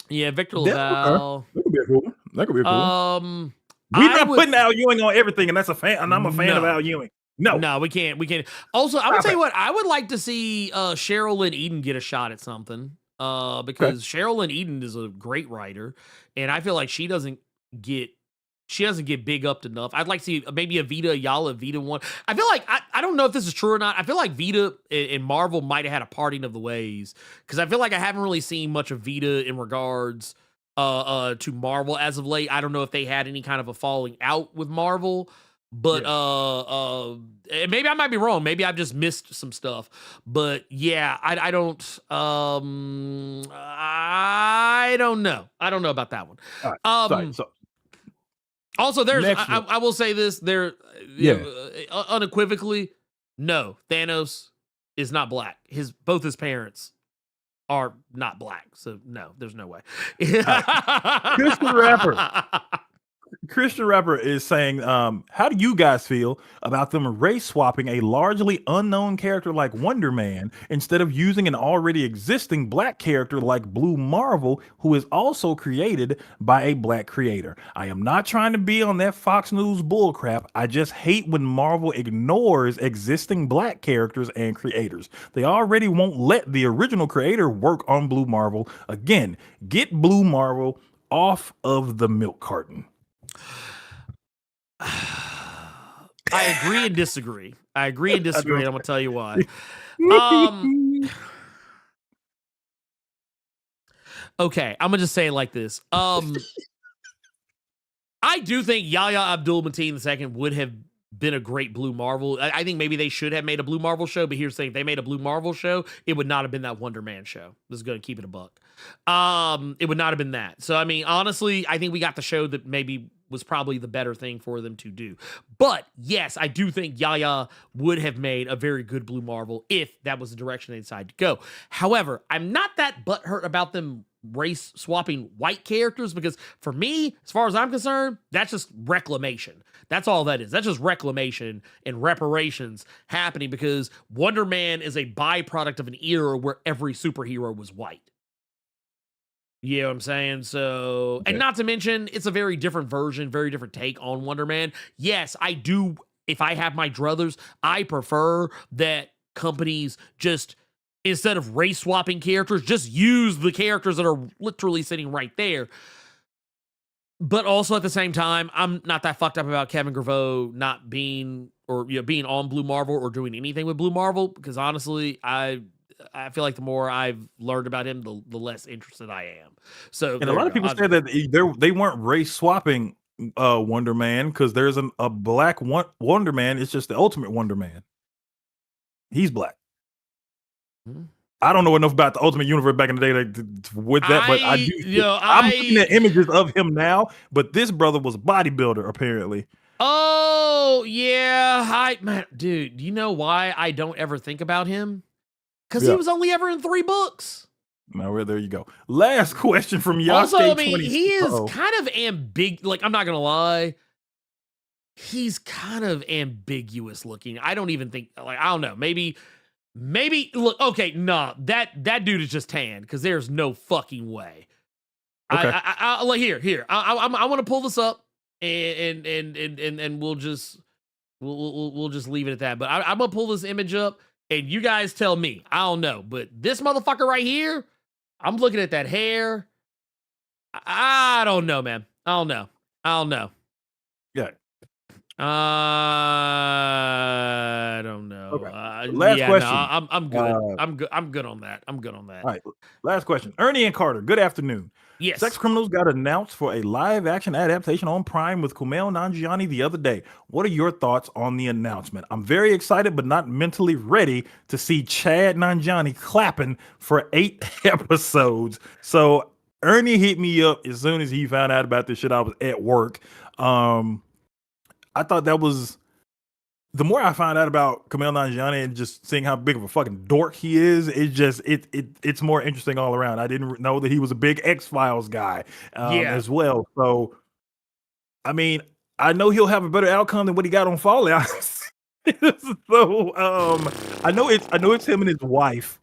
[SPEAKER 2] Yeah, Victor LaValle.
[SPEAKER 3] That could be cool. That could be cool. We're not putting Al Ewing on everything, and that's a fan. And I'm a fan of Al Ewing. No,
[SPEAKER 2] we can't. Also, I would tell you what, I would like to see Cheryl Lynn Eden get a shot at something. Because Cheryl Lynn Eden is a great writer, and I feel like she doesn't get big up enough. I'd like to see maybe a Vita Ayala Vita one. I feel like I don't know if this is true or not. I feel like Vita and Marvel might have had a parting of the ways, because I feel like I haven't really seen much of Vita in regards to Marvel as of late. I don't know if they had any kind of a falling out with Marvel. But and maybe I might be wrong. Maybe I've just missed some stuff. But yeah, I don't I don't know. I don't know about that one.
[SPEAKER 3] All right, so
[SPEAKER 2] Also, there's
[SPEAKER 3] next one.
[SPEAKER 2] I will say this, there unequivocally, no, Thanos is not black. Both his parents are not black. So no, there's no way.
[SPEAKER 3] Christian Rapper is saying, how do you guys feel about them race swapping a largely unknown character like Wonder Man instead of using an already existing black character like Blue Marvel, who is also created by a black creator? I am not trying to be on that Fox News bullcrap. I just hate when Marvel ignores existing black characters and creators. They already won't let the original creator work on Blue Marvel. Again, get Blue Marvel off of the milk carton.
[SPEAKER 2] I agree and disagree. And I'm gonna tell you why. Okay, I'm gonna just say it like this. I do think Yahya Abdul-Mateen II would have been a great Blue Marvel. I think maybe they should have made a Blue Marvel show, but here's the thing: if they made a Blue Marvel show, it would not have been that Wonder Man show. This is gonna keep it a buck. It would not have been that. So I mean, honestly, I think we got the show that maybe was probably the better thing for them to do. But yes, I do think Yahya would have made a very good Blue Marvel if that was the direction they decided to go. However, I'm not that butthurt about them race swapping white characters, because for me, as far as I'm concerned, that's just reclamation. That's all that is. That's just reclamation and reparations happening, because Wonder Man is a byproduct of an era where every superhero was white. You know what I'm saying? So,
[SPEAKER 3] Okay.
[SPEAKER 2] and not to mention, it's a very different version, very different take on Wonder Man. Yes, I do. If I have my druthers, I prefer that companies just, instead of race swapping characters, just use the characters that are literally sitting right there. But also at the same time, I'm not that fucked up about Kevin Graveau not being, or being on Blue Marvel or doing anything with Blue Marvel, because honestly, I feel like the more I've learned about him, the less interested I am. So,
[SPEAKER 3] and a lot of people say that they weren't race swapping Wonder Man, because there's a black Wonder Man. It's just the Ultimate Wonder Man. He's black. I don't know enough about the Ultimate Universe back in the day with that, but I do. I'm looking at images of him now, but this brother was a bodybuilder apparently.
[SPEAKER 2] Oh yeah, man, dude. Do you know why I don't ever think about him? Because he was only ever in 3 books.
[SPEAKER 3] Now, there you go. Last question from Yasuke.
[SPEAKER 2] Also, I mean, he is kind of ambiguous. Like, I'm not gonna lie, he's kind of ambiguous looking. I don't even think, like, I don't know. Maybe look. Okay, nah, that dude is just tan, because there's no fucking way.
[SPEAKER 3] Okay.
[SPEAKER 2] I like here. I want to pull this up and we'll just leave it at that. But I'm gonna pull this image up. And you guys tell me. I don't know. But this motherfucker right here, I'm looking at that hair. I don't know, man. I don't know.
[SPEAKER 3] Yeah.
[SPEAKER 2] I don't know.
[SPEAKER 3] Okay. Last question.
[SPEAKER 2] No, I'm good. I'm good on that. All
[SPEAKER 3] right. Last question. Ernie and Carter, good afternoon.
[SPEAKER 2] Yes.
[SPEAKER 3] Sex Criminals got announced for a live-action adaptation on Prime with Kumail Nanjiani the other day. What are your thoughts on the announcement? I'm very excited, but not mentally ready to see Chad Nanjiani clapping for 8 episodes. So Ernie hit me up as soon as he found out about this shit. I was at work. I thought that was... The more I find out about Kumail Nanjiani and just seeing how big of a fucking dork he is, it's more interesting all around. I didn't know that he was a big X-Files guy as well. So, I mean, I know he'll have a better outcome than what he got on Fallout. So, I know it's him and his wife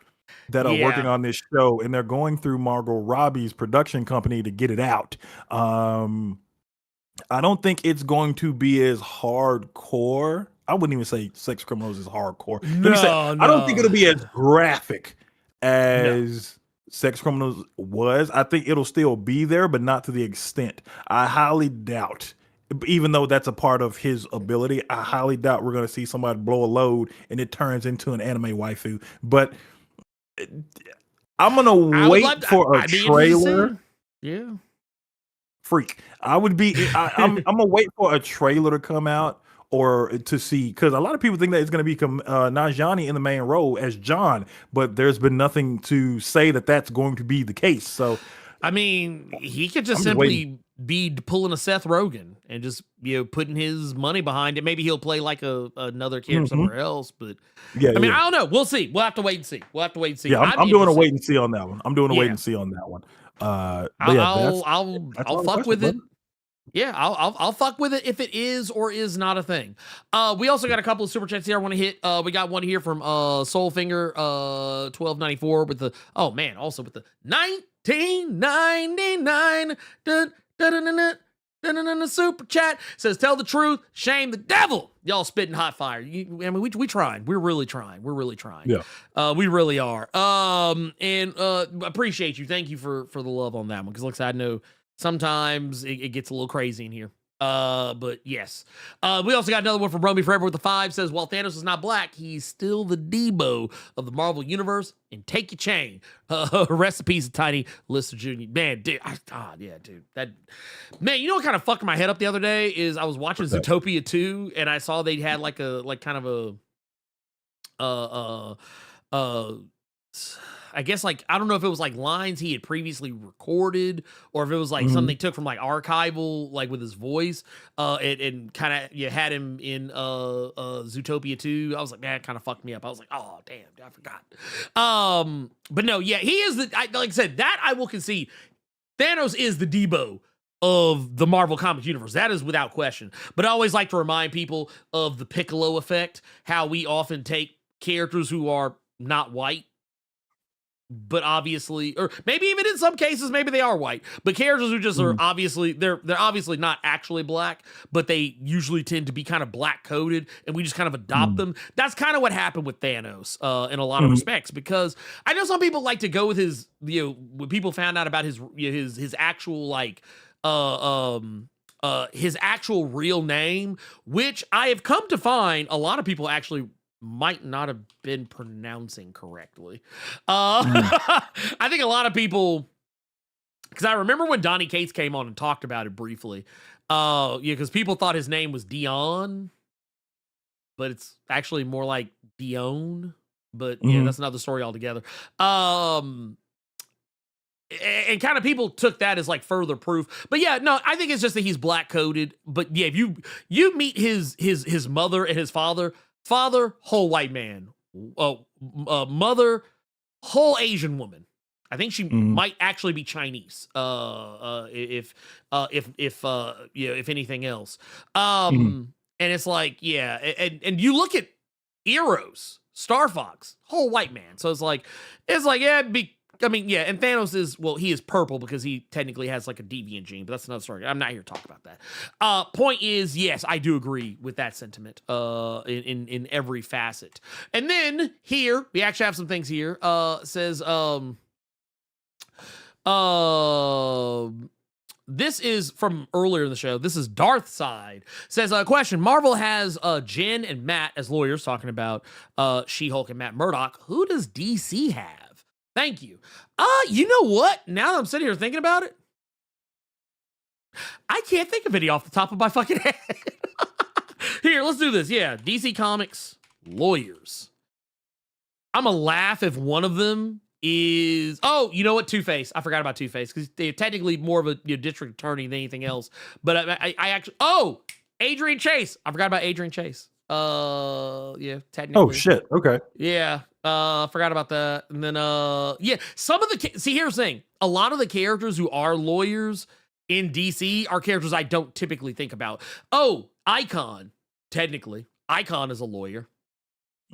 [SPEAKER 3] that are working on this show, and they're going through Margot Robbie's production company to get it out. I don't think it's going to be as hardcore. I wouldn't even say Sex Criminals is hardcore. I don't think it'll be as graphic as Sex Criminals was. I think it'll still be there, but not to the extent. I highly doubt, even though that's a part of his ability, I highly doubt we're going to see somebody blow a load and it turns into an anime waifu. But I'm going to wait for a trailer.
[SPEAKER 2] Yeah.
[SPEAKER 3] Freak. I'm gonna wait for a trailer to come out or to see, because a lot of people think that it's going to become Najani in the main role as John, but there's been nothing to say that that's going to be the case. So,
[SPEAKER 2] I mean, he could just
[SPEAKER 3] I'm just
[SPEAKER 2] simply
[SPEAKER 3] waiting.
[SPEAKER 2] be pulling a Seth Rogen and just putting his money behind it. Maybe he'll play like another character somewhere else. But
[SPEAKER 3] Yeah,
[SPEAKER 2] I mean,
[SPEAKER 3] yeah.
[SPEAKER 2] I don't know. We'll see. We'll have to wait and see.
[SPEAKER 3] Yeah, I'm doing a wait and see on that one. I'm doing a wait
[SPEAKER 2] Yeah.
[SPEAKER 3] and see on that one. But yeah,
[SPEAKER 2] I'll
[SPEAKER 3] that's all the
[SPEAKER 2] fuck with it.
[SPEAKER 3] questions,
[SPEAKER 2] Yeah, I'll fuck with it if it is or is not a thing. We also got a couple of super chats here I want to hit. We got one here from Soulfinger 1294 with the also with the 1999 super chat. Says, tell the truth, shame the devil. Y'all spitting hot fire. I mean, we trying. We're really trying.
[SPEAKER 3] Yeah.
[SPEAKER 2] We really are. And appreciate you. Thank you for the love on that one. Because like I said, I know sometimes it gets a little crazy in here. But yes. We also got another one from Romy Forever with the 5. Says, while Thanos is not black, he's still the Debo of the Marvel Universe. And take your chain. Recipes of Tiny Lister Jr. Man, dude. Dude. Man, you know what kind of fucked my head up the other day is I was watching Zootopia 2 and I saw they had like I guess like I don't know if it was like lines he had previously recorded or if it was like something they took from like archival, like with his voice, and kind of you had him in Zootopia 2. I was like, man, it kind of fucked me up. I was like, oh damn, I forgot. But no, yeah, he is like I said, that I will concede. Thanos is the Debo of the Marvel Comics universe. That is without question. But I always like to remind people of the Piccolo effect, how we often take characters who are not white, but obviously, or maybe even in some cases, maybe they are white, but characters who just are obviously, they're obviously not actually black, but they usually tend to be kind of black coded and we just kind of adopt them. That's kind of what happened with Thanos in a lot of respects, because I know some people like to go with his, when people found out about his actual like, his actual real name, which I have come to find a lot of people actually might not have been pronouncing correctly. I think a lot of people, because I remember when Donnie Cates came on and talked about it briefly, because people thought his name was Dion, but it's actually more like Dion. But yeah, that's another story altogether. And kind of people took that as like further proof. But yeah, no, I think it's just that he's black coded. But yeah, if you meet his mother and his father, whole white man, mother, whole Asian woman. I think she might actually be Chinese. If anything else. And it's like, yeah, and you look at Eros, Star Fox, whole white man. So it's like, yeah, and Thanos is, well, he is purple because he technically has like a deviant gene, but that's another story. I'm not here to talk about that. Point is, yes, I do agree with that sentiment in every facet. And then here, we actually have some things here. Says, this is from earlier in the show. This is Darth Side. Says, question, Marvel has Jen and Matt as lawyers talking about She-Hulk and Matt Murdock. Who does DC have? Thank you. You know what? Now that I'm sitting here thinking about it, I can't think of any off the top of my fucking head. Here, let's do this. Yeah, DC Comics lawyers. I'm gonna laugh if one of them is, you know what? Two-Face. I forgot about Two-Face because they're technically more of a district attorney than anything else. But I actually, Adrian Chase. I forgot about Adrian Chase. Yeah, technically.
[SPEAKER 3] Oh shit. Okay.
[SPEAKER 2] Yeah. Forgot about that. And then, yeah, some of the, see, here's the thing. A lot of the characters who are lawyers in DC are characters I don't typically think about. Icon, technically. Icon is a lawyer.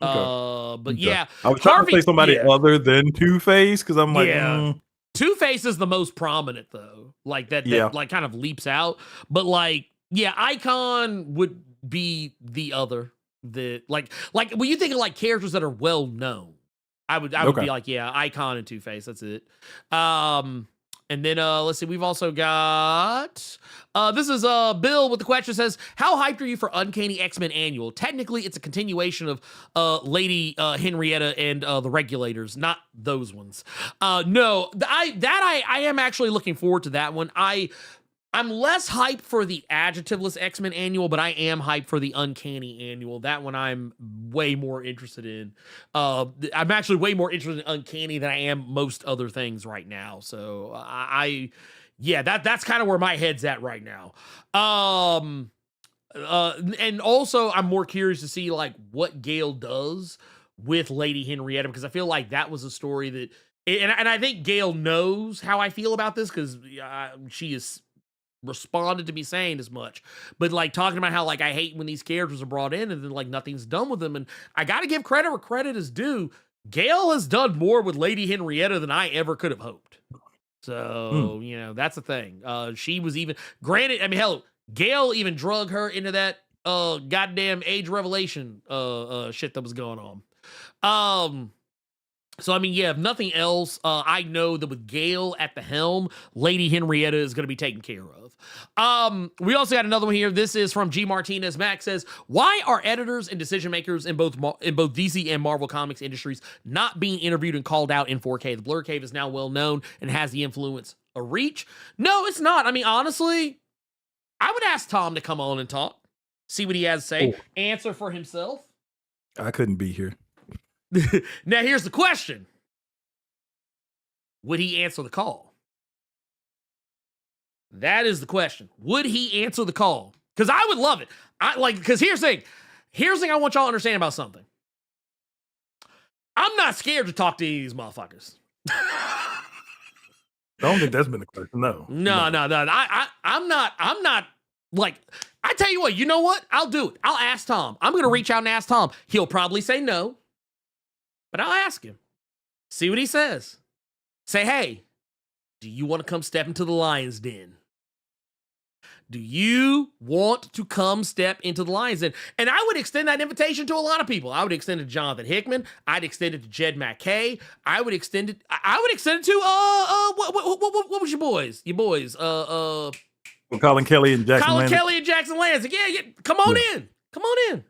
[SPEAKER 3] Okay.
[SPEAKER 2] But yeah.
[SPEAKER 3] I was trying to say somebody other than Two-Face because I'm like,
[SPEAKER 2] Two-Face is the most prominent though. Like that like kind of leaps out. But like, yeah, Icon would be the other. Like when you think of like characters that are well known, I would be like, yeah, Icon and Two-Face, that's it. And then let's see, we've also got this is Bill with the question, says, how hyped are you for Uncanny X-Men Annual? Technically it's a continuation of Lady Henrietta and the Regulators, not those ones. No, I am actually looking forward to that one. I'm less hyped for the adjectiveless X-Men annual, but I am hyped for the Uncanny annual. That one I'm way more interested in. I'm actually way more interested in Uncanny than I am most other things right now. So that's kind of where my head's at right now. And also I'm more curious to see like what Gale does with Lady Henrietta, because I feel like that was a story that, and I think Gale knows how I feel about this because she has responded to me saying as much, but like talking about how like I hate when these characters are brought in and then like nothing's done with them. And I got to give credit where credit is due. Gale has done more with Lady Henrietta than I ever could have hoped. So, that's the thing. She was even, granted, I mean, hell, Gale even drug her into that goddamn age revelation shit that was going on. So, I mean, yeah, if nothing else, I know that with Gale at the helm, Lady Henrietta is going to be taken care of. We also got another one here. This is from G. Martinez. Max says, why are editors and decision makers in both DC and Marvel Comics industries not being interviewed and called out in 4K? The Blerd Cave is now well known and has the influence of reach. No, it's not. I mean, honestly, I would ask Tom to come on and talk, see what he has to say, answer for himself.
[SPEAKER 3] I couldn't be here.
[SPEAKER 2] Now, here's the question. Would he answer the call? That is the question. Would he answer the call? Because I would love it. Because here's the thing. Here's the thing I want y'all to understand about something. I'm not scared to talk to any of these motherfuckers.
[SPEAKER 3] I don't think that's been the question. No.
[SPEAKER 2] No. I'm not like, I tell you what, you know what? I'll do it. I'll ask Tom. I'm going to reach out and ask Tom. He'll probably say no. But I'll ask him, see what he says. Say, hey, do you want to come step into the lion's den? Do you want to come step into the lion's den? And I would extend that invitation to a lot of people. I would extend it to Jonathan Hickman. I'd extend it to Jed MacKay. I would extend it to what was your boys? Your boys.
[SPEAKER 3] Colin Kelly and Jackson
[SPEAKER 2] Colin
[SPEAKER 3] Lansing.
[SPEAKER 2] Kelly and Jackson Lansing. Yeah. Come on in. Come on in.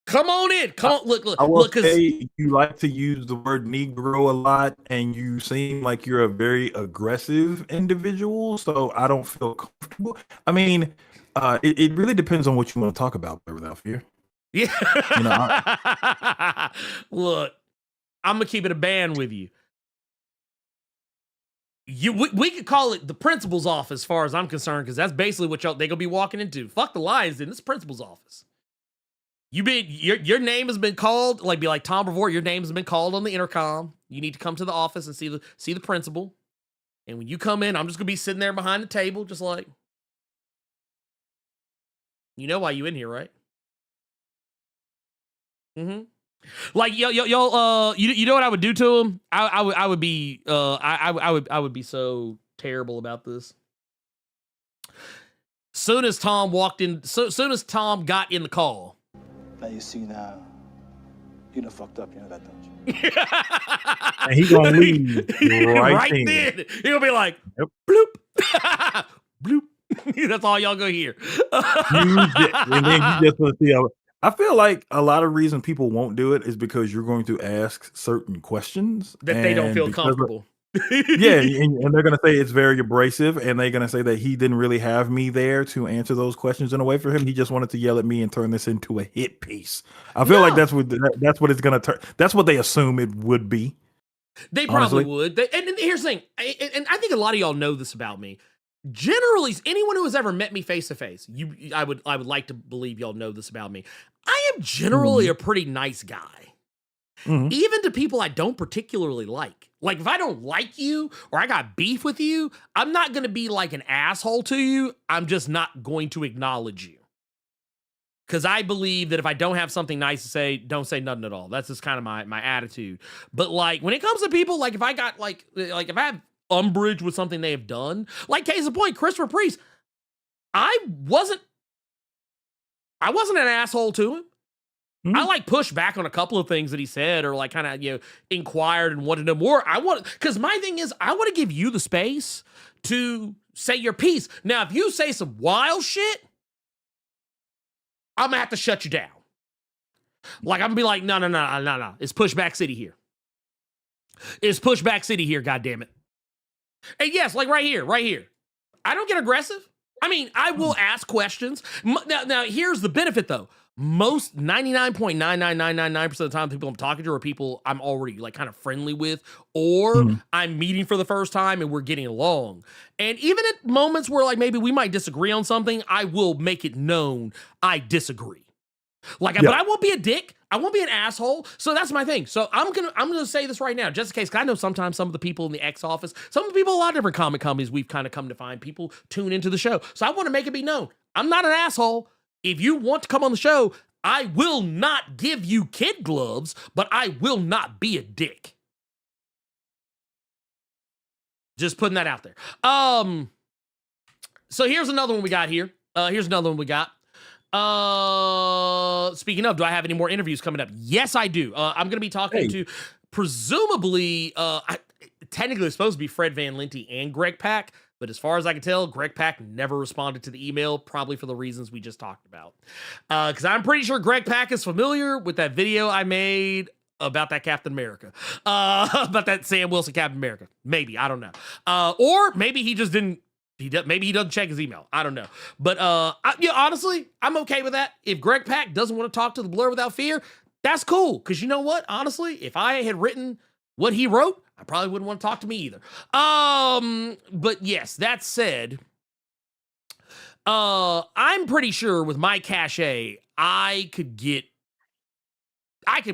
[SPEAKER 2] Come on in. Come on. Look.
[SPEAKER 3] I will say you like to use the word Negro a lot, and you seem like you're a very aggressive individual, so I don't feel comfortable. I mean, it really depends on what you want to talk about, Blerd Without Fear.
[SPEAKER 2] Yeah. Look, I'm going to keep it a band with you. We could call it the principal's office as far as I'm concerned, because that's basically what they're going to be walking into. Fuck the Lions Den. This principal's office. Your name has been called, be like Tom Brevoort, your name has been called on the intercom. You need to come to the office and see the principal. And when you come in, I'm just gonna be sitting there behind the table, just like, you know why you in here, right? Mm-hmm. Like y'all, you know what I would do to him? I would be so terrible about this. Soon as Tom got in the call.
[SPEAKER 6] Now you see now, you done fucked up, you know that, don't you?
[SPEAKER 3] And he gonna leave right
[SPEAKER 2] then. He'll be like,
[SPEAKER 3] yep.
[SPEAKER 2] Bloop, bloop. That's all y'all gonna hear.
[SPEAKER 3] And then you just want to see. I feel like a lot of reason people won't do it is because you're going to ask certain questions
[SPEAKER 2] that they don't feel comfortable.
[SPEAKER 3] Yeah, and they're going to say it's very abrasive, and they're going to say that he didn't really have me there to answer those questions in a way for him. He just wanted to yell at me and turn this into a hit piece. I feel like that's what it's going to turn. That's what they assume it would be.
[SPEAKER 2] They probably would. And here's the thing, and I think a lot of y'all know this about me. Generally, anyone who has ever met me face to face, I would like to believe y'all know this about me. I am generally a pretty nice guy. Mm-hmm. Even to people I don't particularly like. Like, if I don't like you or I got beef with you, I'm not going to be like an asshole to you. I'm just not going to acknowledge you. Because I believe that if I don't have something nice to say, don't say nothing at all. That's just kind of my attitude. But like, when it comes to people, like if I got like if I have umbrage with something they have done, like case in point, Christopher Priest, I wasn't an asshole to him. I like pushed back on a couple of things that he said, or like kind of, inquired and wanted to know more. Because my thing is, I want to give you the space to say your piece. Now, if you say some wild shit, I'm gonna have to shut you down. Like, I'm gonna be like, no. It's Pushback City here. It's Pushback City here, goddammit. And yes, like right here. I don't get aggressive. I mean, I will ask questions. Now, here's the benefit though. Most 99.99999% of the time, the people I'm talking to are people I'm already like kind of friendly with, or I'm meeting for the first time and we're getting along. And even at moments where like maybe we might disagree on something, I will make it known I disagree. Like, but I won't be a dick. I won't be an asshole. So that's my thing. So I'm gonna say this right now, just in case. 'Cause I know sometimes some of the people in the X office, some of the people, a lot of different comic companies, we've kind of come to find people tune into the show. So I want to make it be known. I'm not an asshole. If you want to come on the show, I will not give you kid gloves, but I will not be a dick. Just putting that out there. So here's another one we got here. Speaking of, do I have any more interviews coming up? Yes, I do. I'm going to be talking to, presumably, technically it's supposed to be Fred Van Lente and Greg Pak, but as far as I can tell, Greg Pak never responded to the email, probably for the reasons we just talked about. Because I'm pretty sure Greg Pak is familiar with that video I made about that Captain America, about that Sam Wilson Captain America. Maybe, I don't know. Or maybe he just didn't. Maybe he doesn't check his email. I don't know. But honestly, I'm okay with that. If Greg Pak doesn't want to talk to the Blerd Without Fear, that's cool. Because you know what? Honestly, if I had written what he wrote, I probably wouldn't want to talk to me either. But yes, that said, I'm pretty sure with my cachet, I could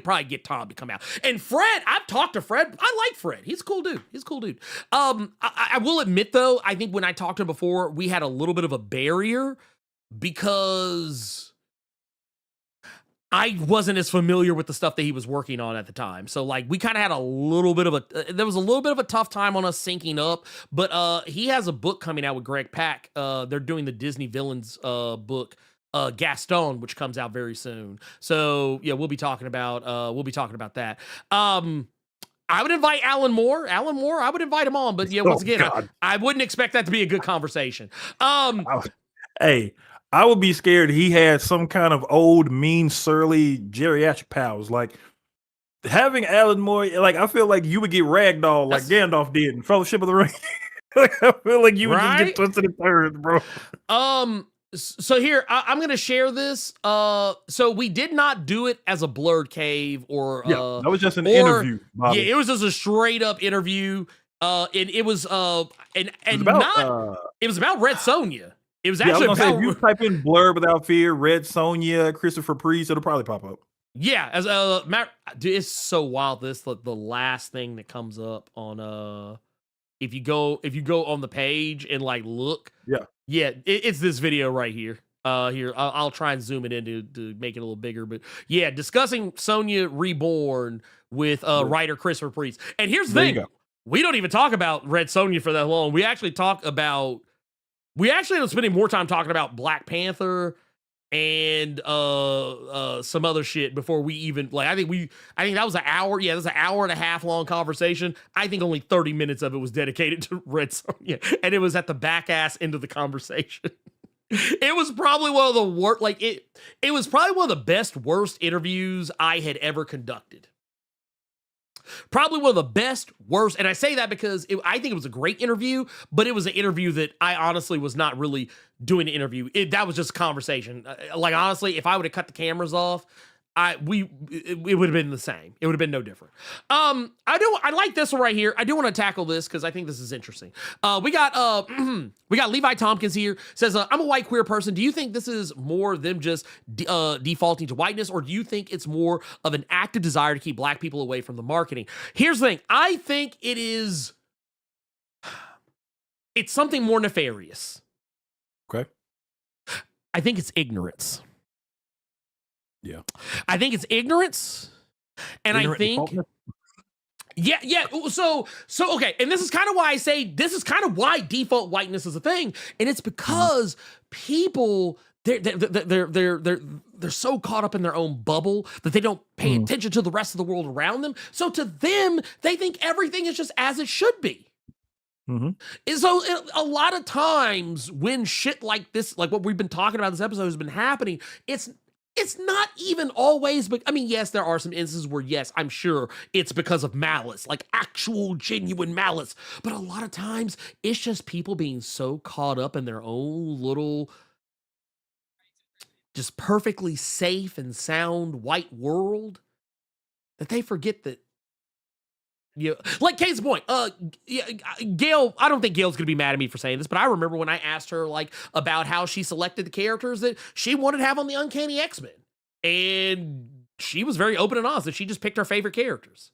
[SPEAKER 2] probably get Tom to come out. And Fred, I've talked to Fred. I like Fred. He's a cool dude. I will admit, though, I think when I talked to him before, we had a little bit of a barrier because I wasn't as familiar with the stuff that he was working on at the time. So, like, we kind of had there was a little bit of a tough time on us syncing up. But he has a book coming out with Greg Pak. They're doing the Disney Villains book. Gaston, which comes out very soon. So yeah, we'll be talking about that. I would invite Alan Moore. I would invite him on, but yeah, once again, I wouldn't expect that to be a good conversation.
[SPEAKER 3] Hey, I would be scared he had some kind of old, mean, surly geriatric powers. Like having Alan Moore, like I feel like you would get ragdoll like Gandalf did in Fellowship of the Ring. Like, I feel like you would just get twisted and turned, bro.
[SPEAKER 2] So here, I'm going to share this. So we did not do it as a Blerd Cave or...
[SPEAKER 3] that was just an interview, Bobby.
[SPEAKER 2] Yeah, it was just a straight up interview. And it was... it was about Red Sonja. It was actually about...
[SPEAKER 3] if you type in Blerd Without Fear, Red Sonja, Christopher Priest, it'll probably pop up.
[SPEAKER 2] Yeah, as Matt, dude, it's so wild. This the last thing that comes up on if you go on the page and like look... Yeah, it's this video right here. Here, I'll try and zoom it in to make it a little bigger. But yeah, discussing Sonja Reborn with writer Christopher Priest. And here's the thing. We don't even talk about Red Sonja for that long. We actually end up spending more time talking about Black Panther and some other shit before we even like I think that was an hour. Yeah, that was an hour and a half long conversation. I think only 30 minutes of it was dedicated to Red Sonja, and it was at the back ass end of the conversation. It was probably one of the worst, like it was probably one of the best, worst interviews I had ever conducted. Probably one of the best, worst, and I say that because I think it was a great interview, but it was an interview that I honestly was not really doing an interview. That was just a conversation. Like honestly, if I would have cut the cameras off, it would have been the same. It would have been no different. I like this one right here. I do want to tackle this because I think this is interesting. We got Levi Tompkins here. Says, I'm a white queer person. Do you think this is more them just defaulting to whiteness, or do you think it's more of an active desire to keep black people away from the marketing? Here's the thing. I think it's something more nefarious.
[SPEAKER 3] Okay.
[SPEAKER 2] I think it's ignorance.
[SPEAKER 3] Yeah.
[SPEAKER 2] I think it's ignorance. And I think yeah. So okay. And this is kind of why I say this is kind of why default whiteness is a thing. And it's because people they're so caught up in their own bubble that they don't pay attention to the rest of the world around them. So to them, they think everything is just as it should be. And so a lot of times when shit like this, like what we've been talking about this episode has been happening, it's it's not even always, but I mean, yes, there are some instances where, yes, I'm sure it's because of malice, like actual genuine malice. But a lot of times it's just people being so caught up in their own little, just perfectly safe and sound white world that they forget that. Yeah, like case in point, yeah, Gail. I don't think Gail's gonna be mad at me for saying this, but I remember when I asked her like about how she selected the characters that she wanted to have on the Uncanny X-Men, and she was very open and honest that she just picked her favorite characters.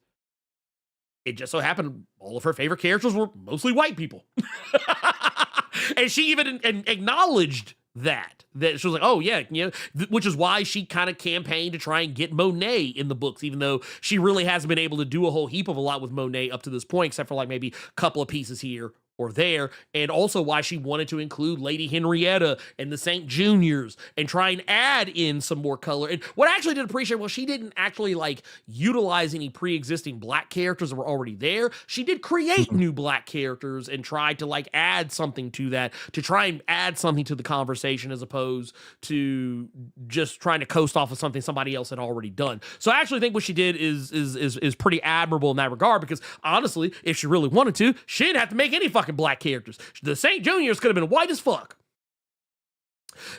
[SPEAKER 2] It just so happened all of her favorite characters were mostly white people, and she even acknowledged that she was like, oh yeah, you know, which is why she kind of campaigned to try and get Monet in the books, even though she really hasn't been able to do a whole heap of a lot with Monet up to this point, except for like maybe a couple of pieces here or there, and also why she wanted to include Lady Henrietta and the St. Juniors and try and add in some more color. And what I actually did appreciate, well, she didn't actually like utilize any pre-existing black characters that were already there. She did create new black characters and tried to like add something to that, to try and add something to the conversation as opposed to just trying to coast off of something somebody else had already done. So I actually think what she did is pretty admirable in that regard, because honestly, if she really wanted to, she didn't have to make any fucking black characters. The St. Juniors could have been white as fuck.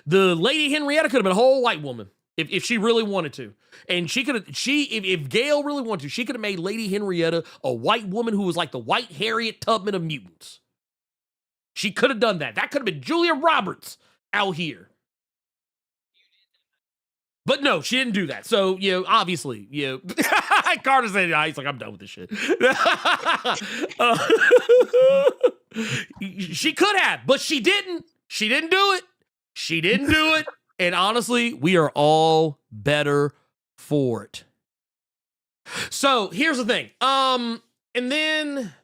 [SPEAKER 2] The Lady Henrietta could have been a whole white woman if she really wanted to. And she could have, if Gail really wanted to, she could have made Lady Henrietta a white woman who was like the white Harriet Tubman of mutants. She could have done that. That could have been Julia Roberts out here. But no, she didn't do that. So, you know, obviously, you know, Carter said, he's like, I'm done with this shit. She could have, but she didn't. She didn't do it. She didn't do it. And honestly, we are all better for it. So here's the thing. And then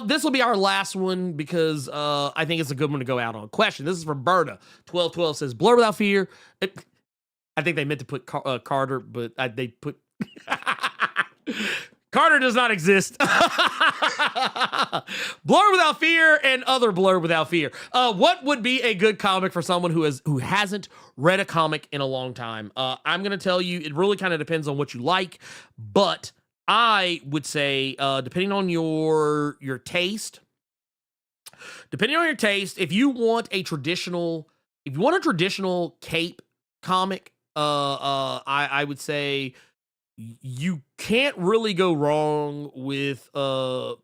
[SPEAKER 2] this will be our last one because I think it's a good one to go out on. Question. This is from Berta. 1212 says, Blerd Without Fear. I think they meant to put Carter, but they put... Carter does not exist. Blerd Without Fear and other Blerd Without Fear. What would be a good comic for someone who hasn't read a comic in a long time? I'm going to tell you, it really kind of depends on what you like, but I would say, depending on your taste, if you want a traditional cape comic, I would say you can't really go wrong with a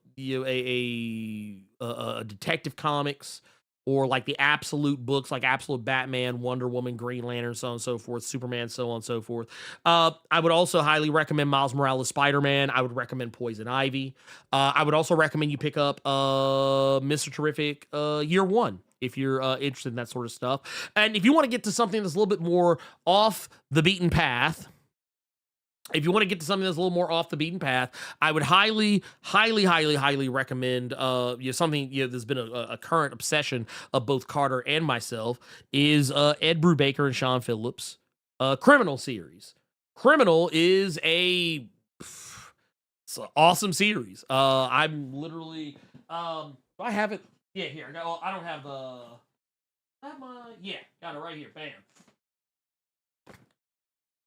[SPEAKER 2] Detective Comics or like the Absolute books, like Absolute Batman, Wonder Woman, Green Lantern, so on and so forth, Superman, so on and so forth. I would also highly recommend Miles Morales' Spider-Man. I would recommend Poison Ivy. I would also recommend you pick up Mr. Terrific Year One if you're interested in that sort of stuff. And if you want to get to something that's a little bit more off the beaten path, I would highly, highly, highly, highly recommend something there's been a current obsession of both Carter and myself is Ed Brubaker and Sean Phillips' Criminal series. Criminal is it's an awesome series. I'm literally do I have it? Yeah, here. No, I don't have the. Got it right here. Bam.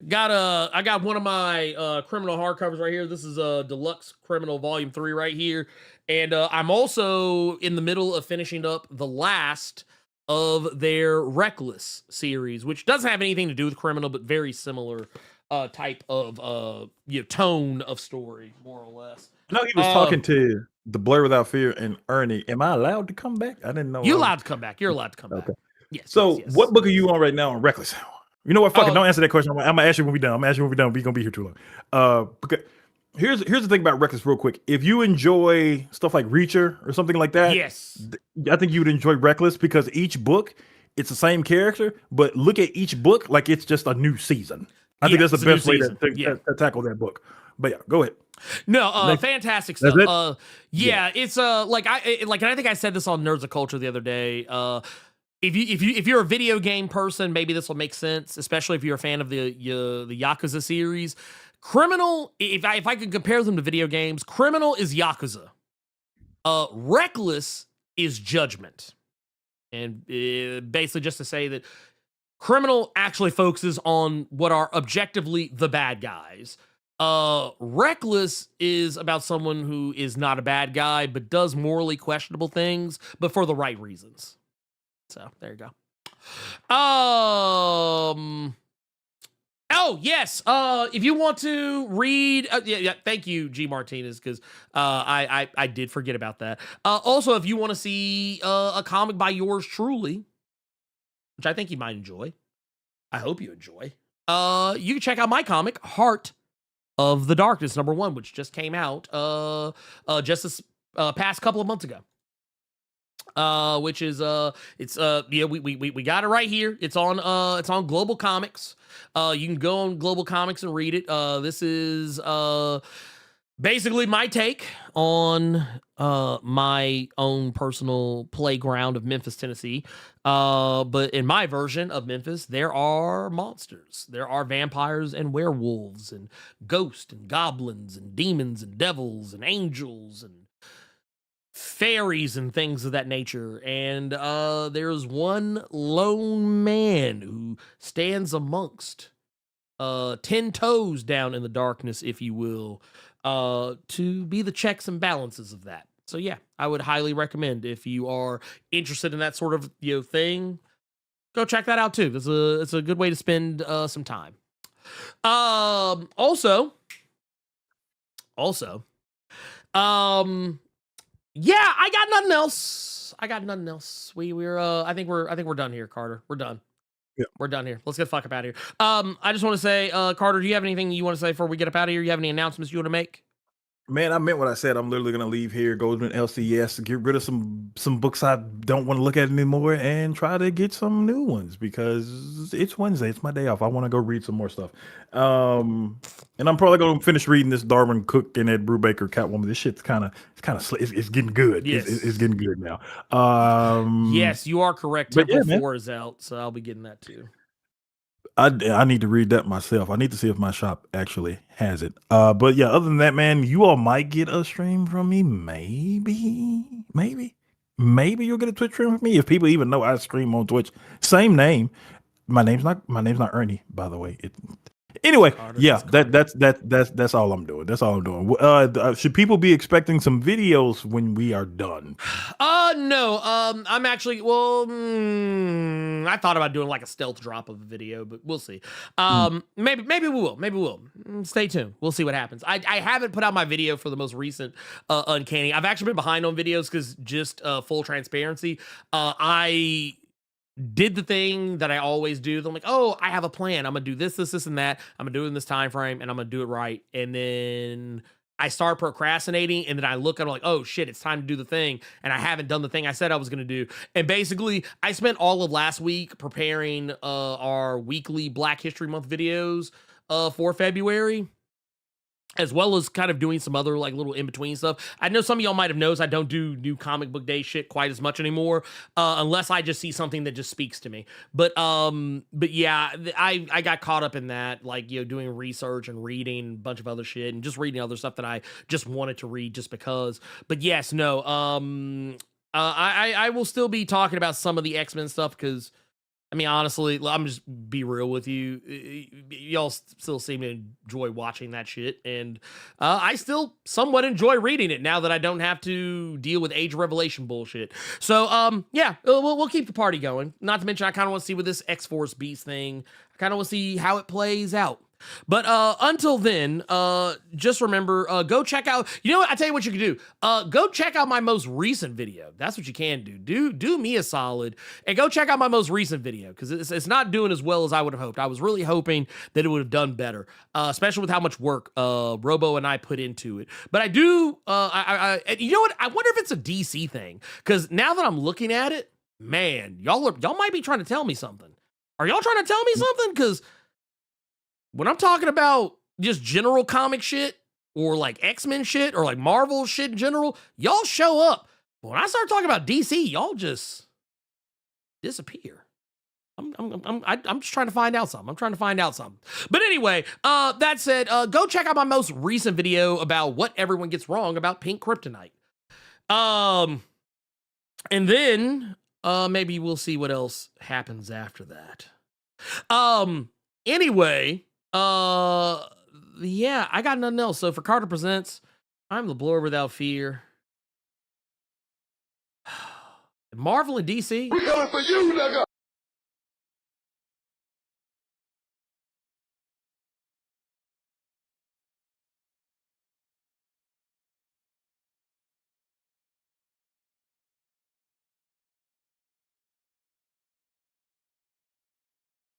[SPEAKER 2] I got one of my Criminal hardcovers right here. This is a Deluxe Criminal Volume 3 right here. And I'm also in the middle of finishing up the last of their Reckless series, which doesn't have anything to do with Criminal, but very similar type of tone of story, more or less.
[SPEAKER 3] I know he was talking to the Blerd Without Fear and Ernie. Am I allowed to come back? I didn't know.
[SPEAKER 2] You're allowed to come back. You're allowed to come back. Yes.
[SPEAKER 3] So
[SPEAKER 2] yes.
[SPEAKER 3] What book are you on right now on Reckless? You know what? Fucking don't answer that question. I'm gonna ask you when we're done. We're gonna be here too long. Because here's the thing about Reckless, real quick. If you enjoy stuff like Reacher or something like that,
[SPEAKER 2] yes,
[SPEAKER 3] I think you would enjoy Reckless because each book it's the same character, but look at each book like it's just a new season. I think that's the best way to tackle that book. But yeah, go ahead.
[SPEAKER 2] No, fantastic stuff. It's and I think I said this on Nerds of Culture the other day. If you're a video game person, maybe this will make sense, especially if you're a fan of the Yakuza series. Criminal, if I could compare them to video games, Criminal is Yakuza. Reckless is Judgment. And basically just to say that Criminal actually focuses on what are objectively the bad guys. Reckless is about someone who is not a bad guy, but does morally questionable things, but for the right reasons. So there you go. Oh yes. If you want to read, yeah. Thank you, G Martinez, because I did forget about that. Also, if you want to see a comic by yours truly, which I think you might enjoy, I hope you enjoy. You can check out my comic, Heart of the Darkness #1, which just came out just this past couple of months ago. Which is we got it right here. It's on Global Comics. You can go on Global Comics and read it. This is basically my take on my own personal playground of Memphis, Tennessee. But in my version of Memphis, there are monsters. There are vampires and werewolves and ghosts and goblins and demons and devils and angels and fairies and things of that nature. And there's one lone man who stands amongst 10 toes down in the darkness, if you will, to be the checks and balances of that. So yeah, I would highly recommend, if you are interested in that sort of thing, go check that out too. It's a good way to spend some time. Also, yeah, I got nothing else. We're I think we're done here, Carter. We're done.
[SPEAKER 3] Yeah.
[SPEAKER 2] We're done here. Let's get the fuck up out of here. I just want to say, Carter, do you have anything you want to say before we get up out of here? You have any announcements you want to make?
[SPEAKER 3] Man, I meant what I said. I'm literally gonna leave here, go to an LCS, get rid of some books I don't want to look at anymore, and try to get some new ones because it's Wednesday. It's my day off. I want to go read some more stuff. And I'm probably gonna finish reading this Darwin Cook and Ed Brubaker Catwoman. This shit's it's getting good.
[SPEAKER 2] Yes.
[SPEAKER 3] It's getting good now.
[SPEAKER 2] Yes, you are correct.
[SPEAKER 3] but yeah,
[SPEAKER 2] Temple 4 is out, so I'll be getting that too.
[SPEAKER 3] I need to read that myself. I need to see if my shop actually has it. But yeah, other than that, man, you all might get a stream from me. Maybe you'll get a Twitch stream from me if people even know I stream on Twitch. Same name. My name's not Ernie, by the way. Anyway,
[SPEAKER 2] Carter,
[SPEAKER 3] yeah, that's all I'm doing. That's all I'm doing. Should people be expecting some videos when we are done?
[SPEAKER 2] No. I'm actually, I thought about doing like a stealth drop of a video, but we'll see. Maybe we will. Stay tuned. We'll see what happens. I haven't put out my video for the most recent Uncanny. I've actually been behind on videos because just full transparency. I did the thing that I always do. I'm like, oh, I have a plan. I'm gonna do this, and that. I'm gonna do it in this time frame, and I'm gonna do it right. And then I start procrastinating, and then I look and I'm like, oh shit, it's time to do the thing, and I haven't done the thing I said I was gonna do. And basically, I spent all of last week preparing our weekly Black History Month videos for February, as well as kind of doing some other like little in-between stuff. I know some of y'all might have noticed I don't do new comic book day shit quite as much anymore, unless I just see something that just speaks to me. But yeah, I got caught up in that, like, doing research and reading a bunch of other shit and just reading other stuff that I just wanted to read just because. But yes, no, I will still be talking about some of the X-Men stuff because, I mean, honestly, I'm just be real with you. Y'all still seem to enjoy watching that shit. And I still somewhat enjoy reading it now that I don't have to deal with Age of Revelation bullshit. So, yeah, we'll keep the party going. Not to mention, I kind of want to see with this X-Force Beast thing. I kind of want to see how it plays out. But until then, just remember, go check out, you know what, I tell you what you can do. Go check out my most recent video. That's what you can do. Do me a solid and go check out my most recent video, because it's not doing as well as I would have hoped. I was really hoping that it would have done better, especially with how much work Robo and I put into it. But I do, you know what, I wonder if it's a DC thing, because now that I'm looking at it, man, y'all might be trying to tell me something. Are y'all trying to tell me something? Because when I'm talking about just general comic shit or like X-Men shit or like Marvel shit in general, y'all show up. But when I start talking about DC, y'all just disappear. I'm just trying to find out something. But anyway, that said, go check out my most recent video about what everyone gets wrong about pink kryptonite. And then maybe we'll see what else happens after that. Anyway, yeah, I got nothing else. So for Carter Presents, I'm the Blerd Without Fear. Marvel and DC.
[SPEAKER 7] We coming for you, nigga.